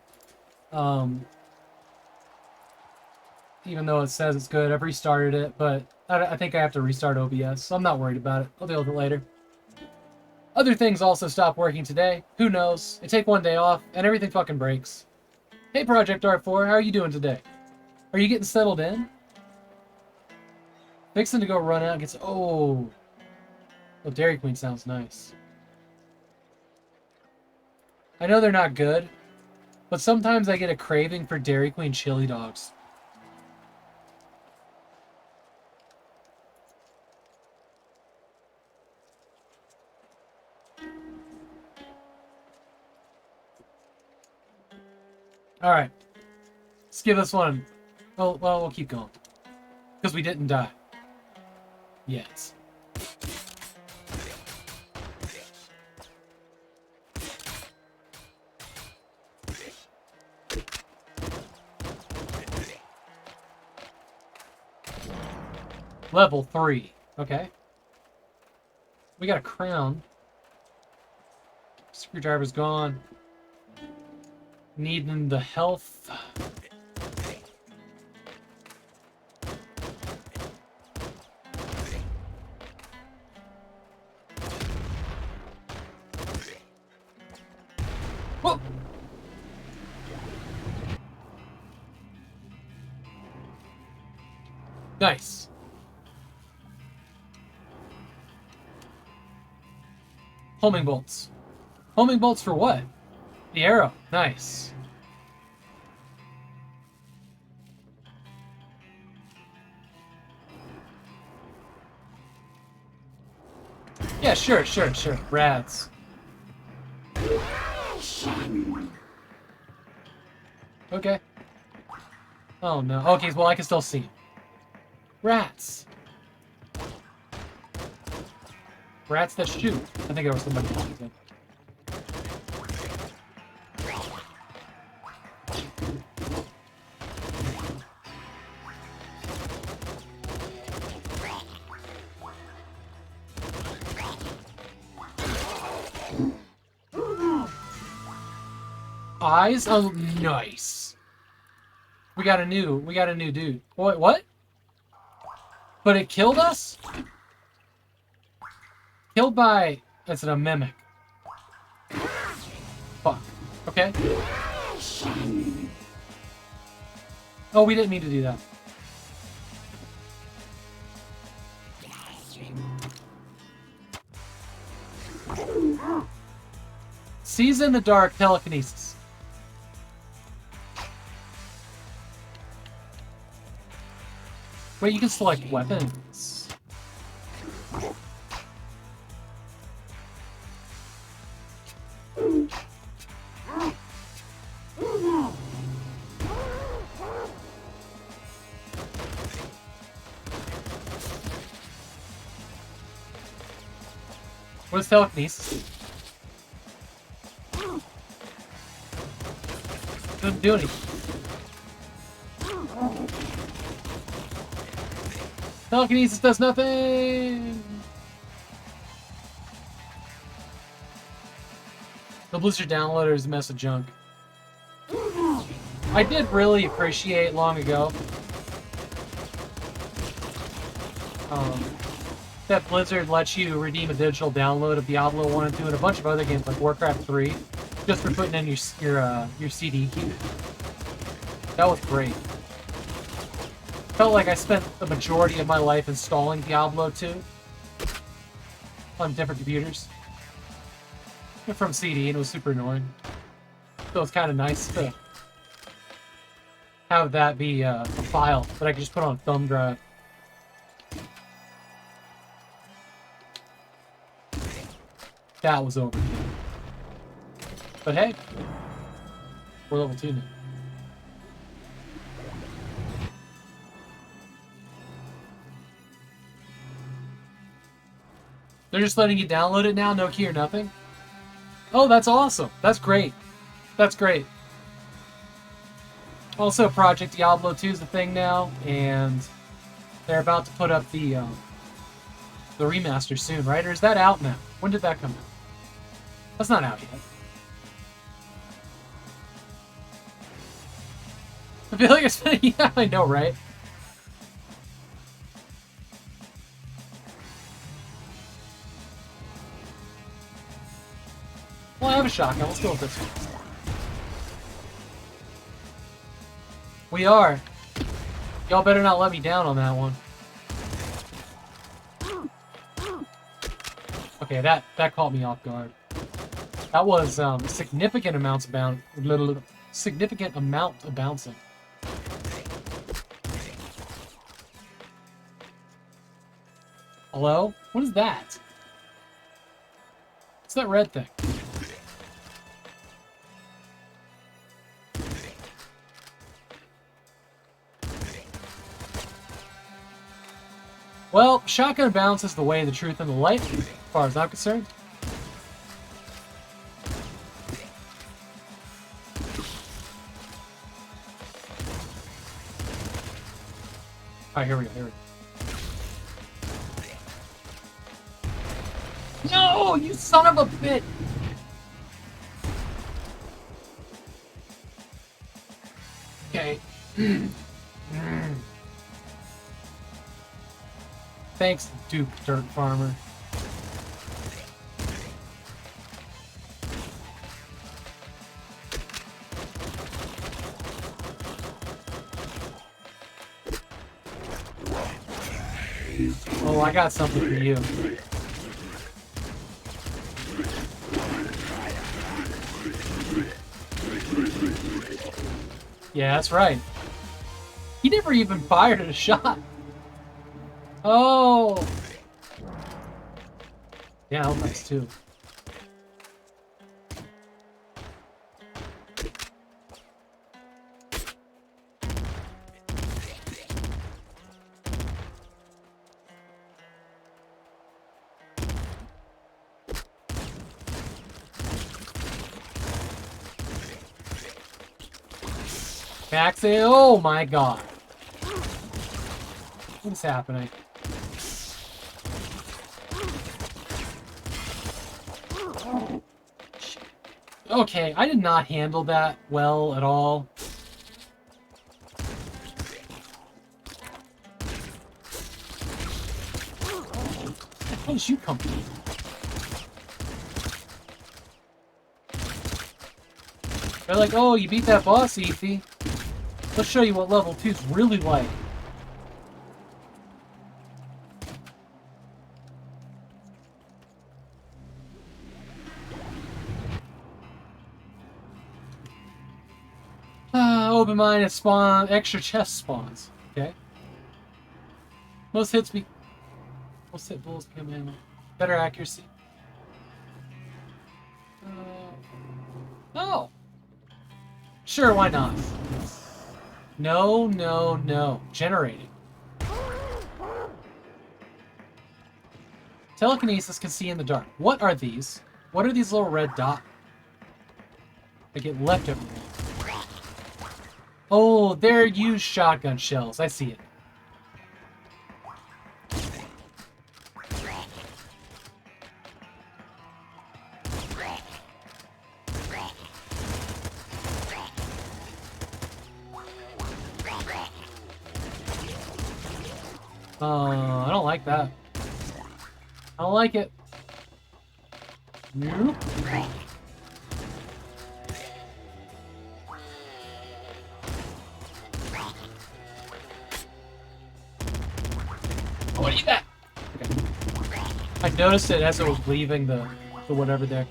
even though it says it's good, I've restarted it, but I think I have to restart OBS, so I'm not worried about it. I'll deal with it later. Other things also stopped working today. Who knows? I take one day off, and everything fucking breaks. Hey, Project Art4, how are you doing today? Are you getting settled in? Fixing to go run out and get... Oh, Dairy Queen sounds nice. I know they're not good, but sometimes I get a craving for Dairy Queen chili dogs. Alright. Let's give this one... Well, we'll keep going. Because we didn't die. Yet. Level 3. Okay. We got a crown. Screwdriver's gone. Needing the health. Whoa! Nice. Homing bolts. Homing bolts for what? The arrow. Nice. Yeah, sure. Rats. Okay. Oh no. Okay, well I can still see. Rats. Rats that shoot. I think there was somebody shooting. Eyes? Oh, nice. We got a new dude. What? But it killed us? Killed by... That's a mimic. Fuck. Okay. Oh, we didn't mean to do that. Sees in the dark telekinesis. Wait, you can select weapons. What is telekinesis? Doesn't do anything. Telekinesis does nothing! The Blizzard downloader is a mess of junk. I did really appreciate long ago that Blizzard lets you redeem a digital download of Diablo 1 and 2 and a bunch of other games like Warcraft 3 just for putting in your CD key. That was great. Felt like I spent the majority of my life installing Diablo 2 on different computers from CD, and it was super annoying. So it's kind of nice to have that be a file that I can just put on a thumb drive. That was overkill. But hey, we're level 2 now. They're just letting you download it now, no key or nothing? Oh, that's awesome. That's great. That's great. Also, Project Diablo 2 is a thing now, and they're about to put up the remaster soon, right? Or is that out now? When did that come out? That's not out yet. I feel like it's been, yeah, I know, right? Well, I have a shotgun. Let's go with this one. We are. Y'all better not let me down on that one. Okay, that caught me off guard. That was significant amount of bouncing. Hello? What is that? What's that red thing? Well, shotgun bounce is the way, the truth, and the light, as far as I'm concerned. Alright, here we go, No, you son of a bitch! Okay. Thanks, Duke Dirt Farmer. Oh, I got something for you. Yeah, that's right. He never even fired a shot. Oh! Yeah, that was nice too. Maxi, oh my god. What's happening? Okay, I did not handle that well at all. How did you come from? They're like, oh, you beat that boss, Eefy. Let's show you what level 2's really like. Open mine and spawn extra chest spawns. Okay. Most hit bulls come in. Better accuracy. Oh. Sure, why not? No, no, no. Generating. Telekinesis can see in the dark. What are these? What are these little red dots? They get left everywhere. Oh, they're used shotgun shells. I see it. I don't like that. I don't like it. Nope. Oh, what do you got? Okay. I noticed it as it was leaving the whatever there.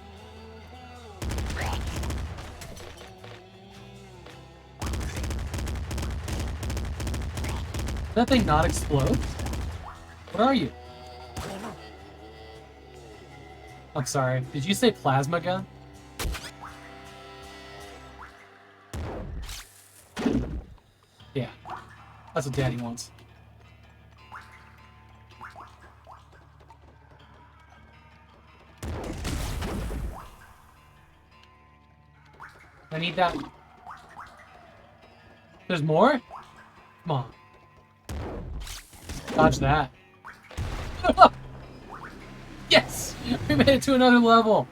Did that thing not explode? What are you? I'm sorry. Did you say plasma gun? Yeah. That's what Daddy wants. I need that. There's more? Come on. Dodge that. Yes! We made it to another level.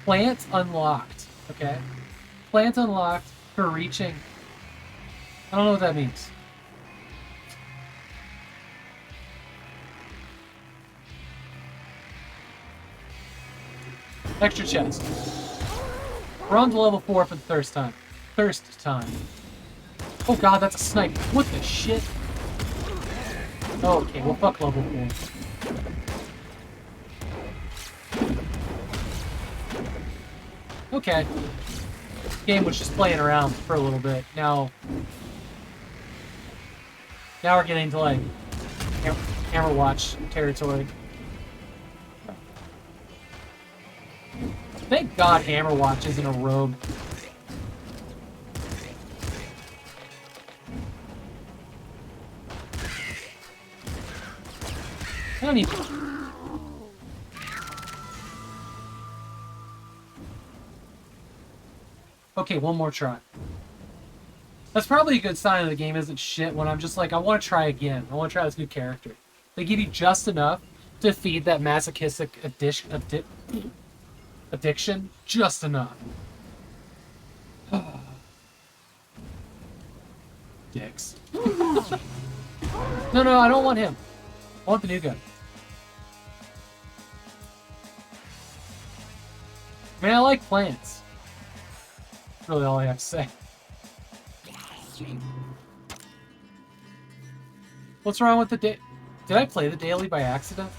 Plant unlocked. Okay. Plant unlocked for reaching. I don't know what that means. Extra chest. We're on to level 4 for the thirst time. Oh god, that's a snipe. What the shit? Oh, okay, well fuck level 4. Okay. Game was just playing around for a little bit. Now we're getting to like Hammer Watch territory. Thank God Hammer Watch isn't a rogue. I don't need. Okay, one more try. That's probably a good sign that the game isn't shit when I'm just like, I want to try again. I want to try this new character. They give you just enough to feed that masochistic addiction. Just enough. Dicks. No, I don't want him. I want the new guy. I mean, I like plants. That's really all I have to say. What's wrong with the day? Did I play the daily by accident?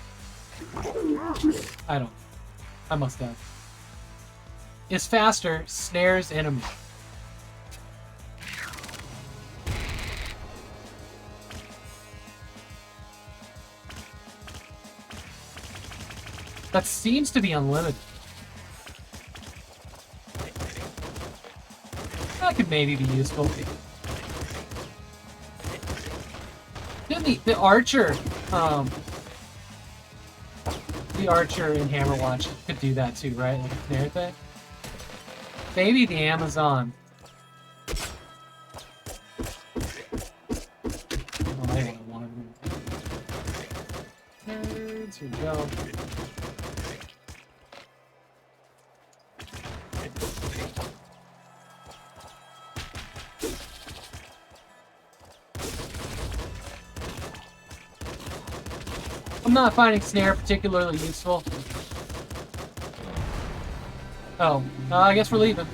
I don't. I must have. Is faster, snares enemy. That seems to be unlimited. That could maybe be useful. The archer, the archer in Hammer Watch could do that too, right? Like a snare thing. Maybe the Amazon. Oh, I don't want to. Nerds, here we go. I'm not finding snare particularly useful. Oh, I guess we're leaving.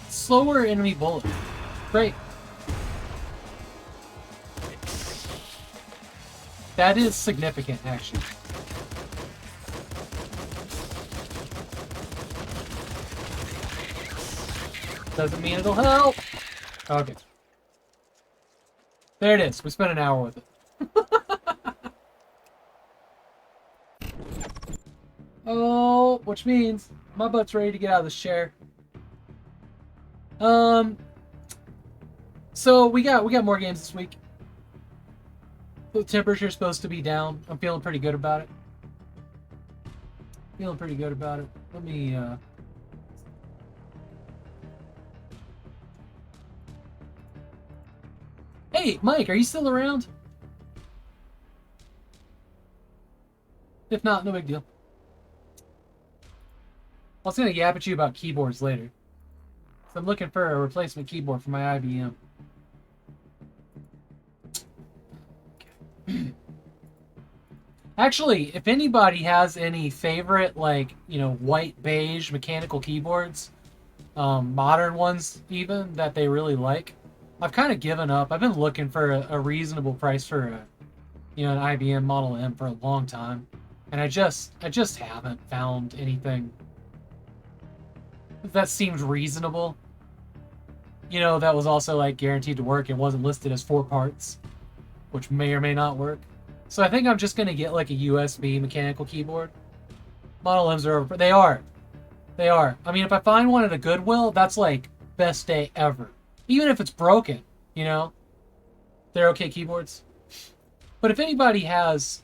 Slower enemy bullet. Great. That is significant, actually. Doesn't mean it'll help. Okay. There it is. We spent an hour with it. Oh, which means my butt's ready to get out of this chair. So we got more games this week. The temperature's supposed to be down. I'm feeling pretty good about it. Let me Hey, Mike, are you still around? If not, no big deal. I was gonna yap at you about keyboards later. So I'm looking for a replacement keyboard for my IBM. Actually, if anybody has any favorite, like, you know, white beige mechanical keyboards, modern ones even, that they really like, I've kind of given up. I've been looking for a reasonable price for a, you know, an IBM Model M for a long time, and I just haven't found anything that seemed reasonable. You know, that was also like guaranteed to work. It wasn't listed as 4 parts, which may or may not work. So I think I'm just gonna get like a USB mechanical keyboard. Model M's are over. They are. I mean, if I find one at a Goodwill, that's like best day ever. Even if it's broken, you know, they're okay keyboards. But if anybody has,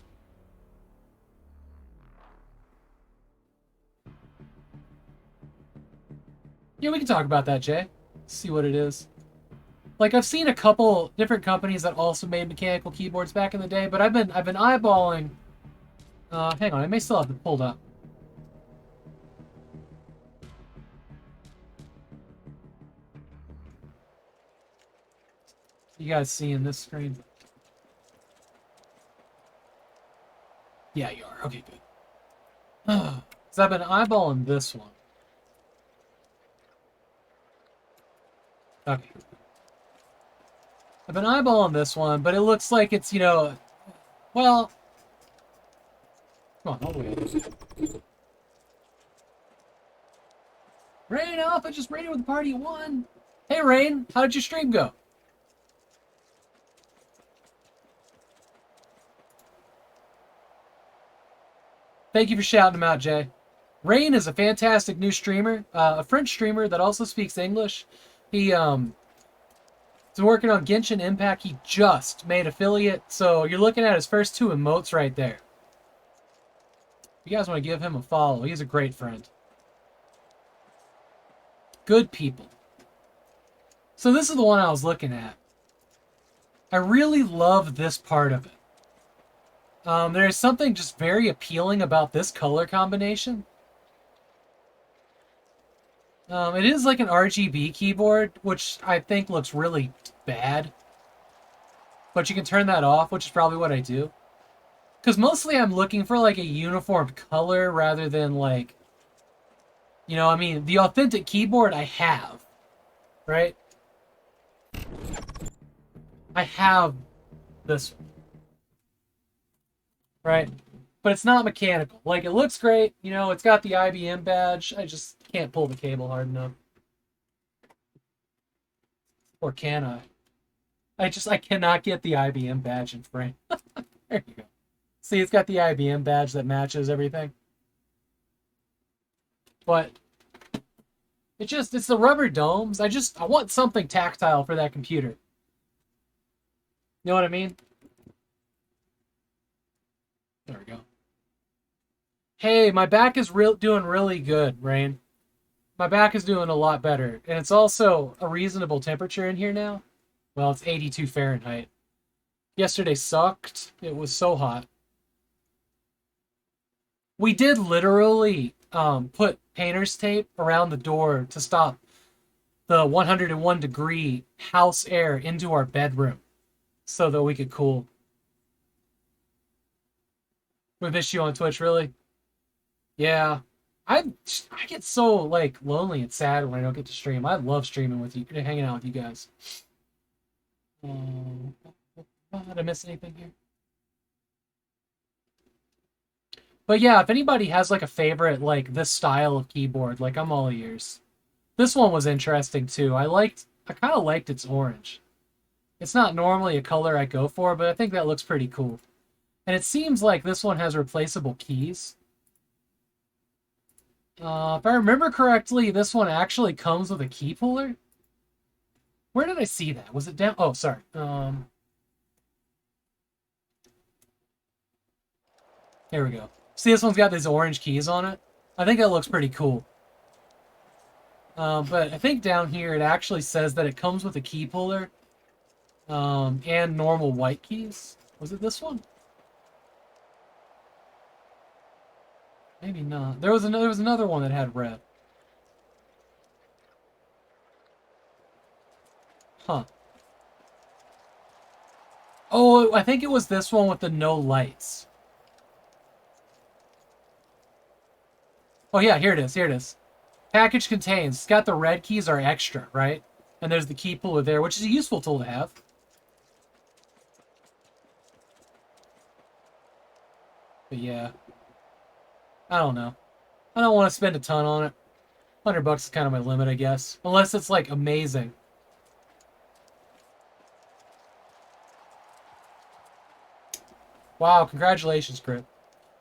yeah, we can talk about that, Jay. See what it is. Like, I've seen a couple different companies that also made mechanical keyboards back in the day, but I've been eyeballing. Hang on, I may still have it pulled up. You guys seeing this screen? Yeah, you are. Okay, good. So I've been eyeballing this one. Okay. I've been eyeballing this one, but it looks like it's, you know, well, come on, all the way up. Rain Alpha just raided with the party at 1. Hey, Rain, how did your stream go? Thank you for shouting him out, Jay. Rain is a fantastic new streamer, a French streamer that also speaks English. He, been working on Genshin Impact. He just made affiliate, so you're looking at his first 2 emotes right there. You guys want to give him a follow. He's a great friend. Good people. So this is the one I was looking at. I really love this part of it. There's something just very appealing about this color combination. It is like an RGB keyboard, which I think looks really bad. But you can turn that off, which is probably what I do. Because mostly I'm looking for like a uniform color rather than like, you know, I mean, the authentic keyboard I have, right? I have this one, right? But it's not mechanical. Like, it looks great, you know, it's got the IBM badge. I just can't pull the cable hard enough. Or can I? I cannot get the IBM badge in frame. There you go. See, it's got the IBM badge that matches everything. But it's the rubber domes. I want something tactile for that computer. You know what I mean? There we go. Hey, my back is doing really good, Rain. My back is doing a lot better. And it's also a reasonable temperature in here now. Well, it's 82 Fahrenheit. Yesterday sucked. It was so hot. We did literally put painter's tape around the door to stop the 101 degree house air into our bedroom so that we could cool. We missed you on Twitch, really? Yeah. I get so, like, lonely and sad when I don't get to stream. I love streaming with you, hanging out with you guys. Did I miss anything here? But yeah, if anybody has like a favorite, like this style of keyboard, like I'm all ears. This one was interesting too. I kind of liked its orange. It's not normally a color I go for, but I think that looks pretty cool. And it seems like this one has replaceable keys. If I remember correctly, this one actually comes with a key puller. Where did I see that? Was it down? Oh, sorry. Here we go. See, this one's got these orange keys on it. I think that looks pretty cool. But I think down here it actually says that it comes with a key puller and normal white keys. Was it this one? Maybe not. There was another one that had red. Huh. Oh, I think it was this one with the no lights. Oh yeah, here it is. Here it is. Package contains. It's got the red keys are extra, right? And there's the key puller there, which is a useful tool to have. But yeah. I don't know. I don't want to spend a ton on it. $100 is kind of my limit, I guess. Unless it's like amazing. Wow, congratulations, Crit.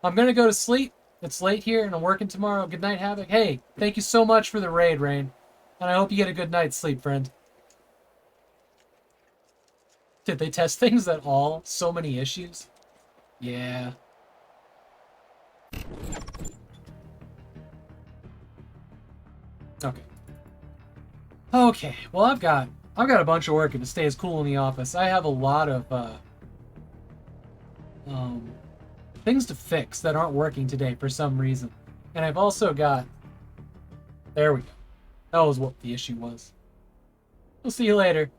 I'm gonna go to sleep. It's late here and I'm working tomorrow. Good night, Havok. Hey, thank you so much for the raid, Rain. And I hope you get a good night's sleep, friend. Did they test things at all? So many issues? Yeah. Okay. Okay, well I've got a bunch of work to stay as cool in the office. I have a lot of things to fix that aren't working today for some reason. And I've also got... There we go. That was what the issue was. We'll see you later.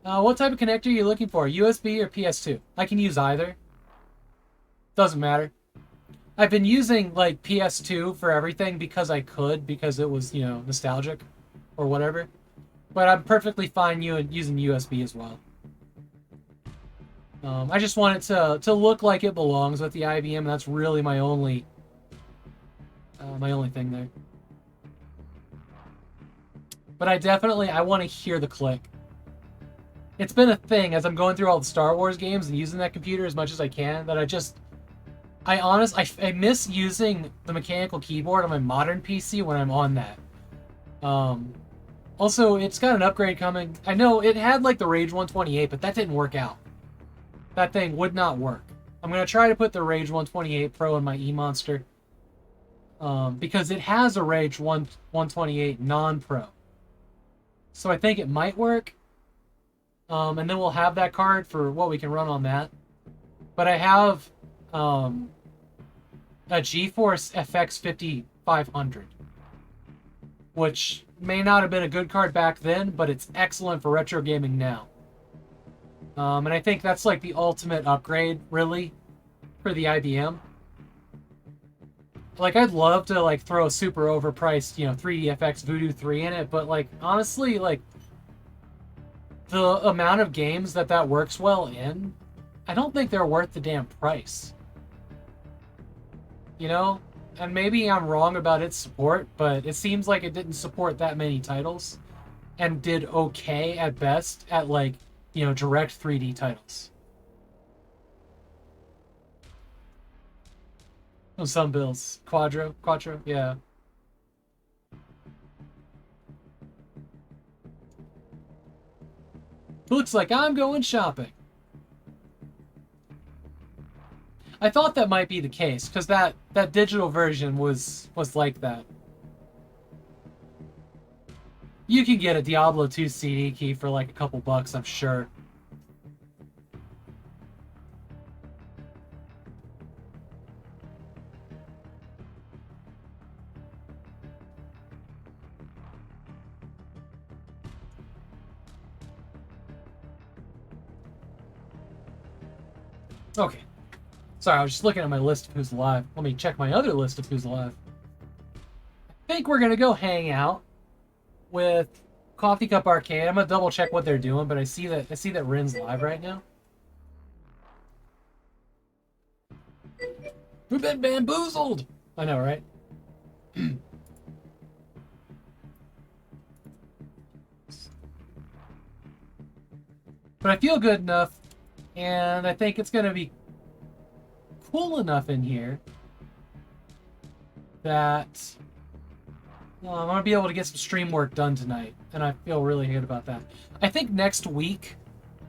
What type of connector are you looking for? USB or PS2? I can use either. Doesn't matter. I've been using, like, PS2 for everything because I could, because it was, you know, nostalgic or whatever. But I'm perfectly fine using USB as well. I just want it to look like it belongs with the IBM. That's really my only thing there. But I want to hear the click. It's been a thing as I'm going through all the Star Wars games and using that computer as much as I can that I miss using the mechanical keyboard on my modern PC when I'm on that. Also, it's got an upgrade coming. I know it had like the Rage 128, but that didn't work out. That thing would not work. I'm going to try to put the Rage 128 Pro in my E-Monster. Because it has a Rage 128 non-Pro. So I think it might work. And then we'll have that card for what we can run on that. But I have a GeForce FX 5500. Which may not have been a good card back then, but it's excellent for retro gaming now. And I think that's like the ultimate upgrade, really, for the IBM. Like, I'd love to, like, throw a super overpriced, you know, 3DFX Voodoo 3 in it, but, like, honestly, like, the amount of games that works well in, I don't think they're worth the damn price. You know? And maybe I'm wrong about its support, but it seems like it didn't support that many titles, and did okay at best at, like, you know, direct 3D titles. Oh, some bills. Quattro, yeah. Looks like I'm going shopping. I thought that might be the case, because that digital version was like that. You can get a Diablo 2 CD key for like a couple bucks, I'm sure. Okay. Sorry, I was just looking at my list of who's alive. Let me check my other list of who's alive. I think we're gonna go hang out with Coffee Cup Arcade. I'm gonna double check what they're doing, but I see that Rin's live right now. We've been bamboozled! I know, right? But I feel good enough, and I think it's going to be cool enough in here that I'm going to be able to get some stream work done tonight, and I feel really good about that. I think next week,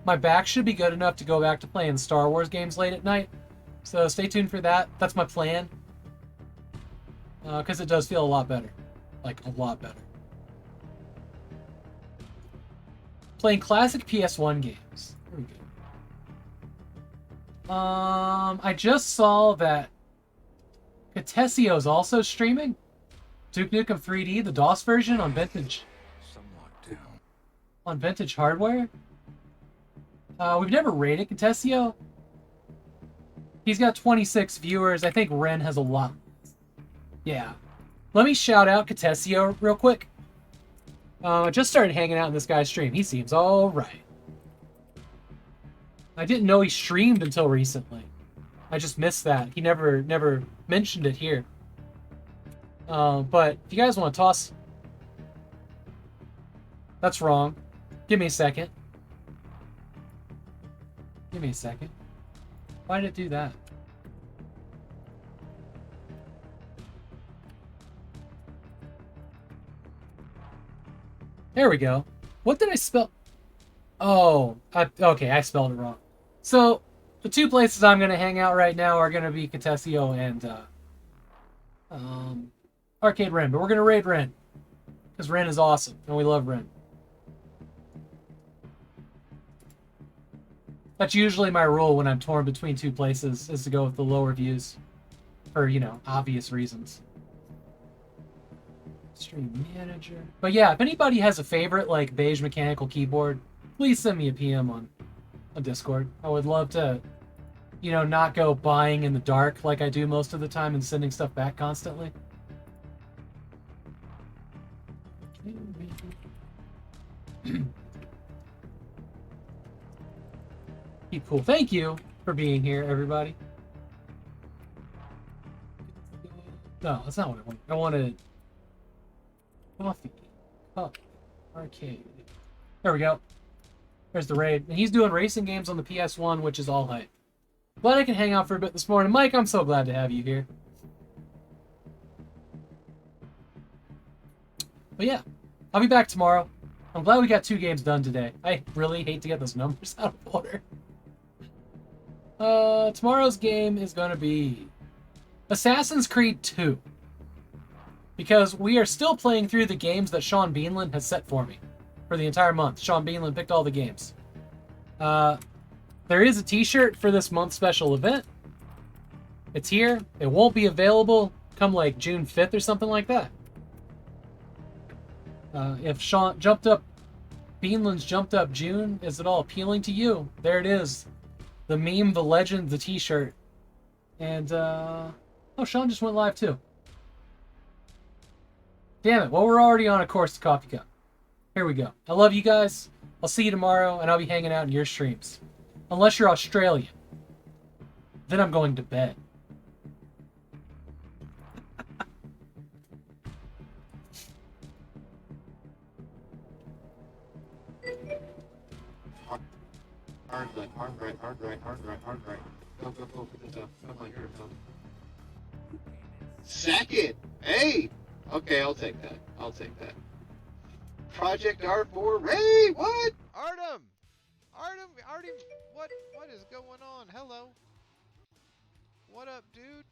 my back should be good enough to go back to playing Star Wars games late at night. So stay tuned for that. That's my plan. Because it does feel a lot better. Like, a lot better. Playing classic PS1 games. There we go. I just saw that Catesio's also streaming. Duke Nukem 3D, the DOS version on vintage. On vintage hardware. We've never rated Catesio. He's got 26 viewers. I think Ren has a lot. Yeah. Let me shout out Catesio real quick. I just started hanging out in this guy's stream. He seems alright. I didn't know he streamed until recently. I just missed that. He never mentioned it here. But if you guys want to toss... That's wrong. Give me a second. Give me a second. Why did it do that? There we go. What did I spell? Oh, okay, I spelled it wrong. So, the two places I'm going to hang out right now are going to be Catesio and Arcade Ren. But we're going to raid Ren. Because Ren is awesome, and we love Ren. That's usually my rule when I'm torn between two places, is to go with the lower views. For, you know, obvious reasons. Stream manager. But yeah, if anybody has a favorite, like, beige mechanical keyboard, please send me a PM on Discord. I would love to, you know, not go buying in the dark like I do most of the time and sending stuff back constantly. Keep cool. Thank you for being here, everybody. No, that's not what I wanted. I wanted coffee, cup, arcade. There we go. There's the raid. And he's doing racing games on the PS1, which is all hype. Glad I can hang out for a bit this morning. Mike, I'm so glad to have you here. But yeah, I'll be back tomorrow. I'm glad we got 2 games done today. I really hate to get those numbers out of order. Tomorrow's game is going to be Assassin's Creed 2. Because we are still playing through the games that Sean Beanland has set for me. For the entire month. Sean Beanland picked all the games. There is a t-shirt for this month's special event. It's here. It won't be available come like June 5th or something like that. If Sean jumped up, Beanland's jumped up June, is at all appealing to you? There it is. The meme, the legend, the t-shirt. And, oh, Sean just went live too. Damn it. Well, we're already on a course to Coffee Cup. Here we go. I love you guys. I'll see you tomorrow, and I'll be hanging out in your streams. Unless you're Australian. Then I'm going to bed. Hard right. Go. Come on, here. Second! Hey! Okay, I'll take that. Project R4 Ray, what? Artyom, what is going on? Hello. What up, dude?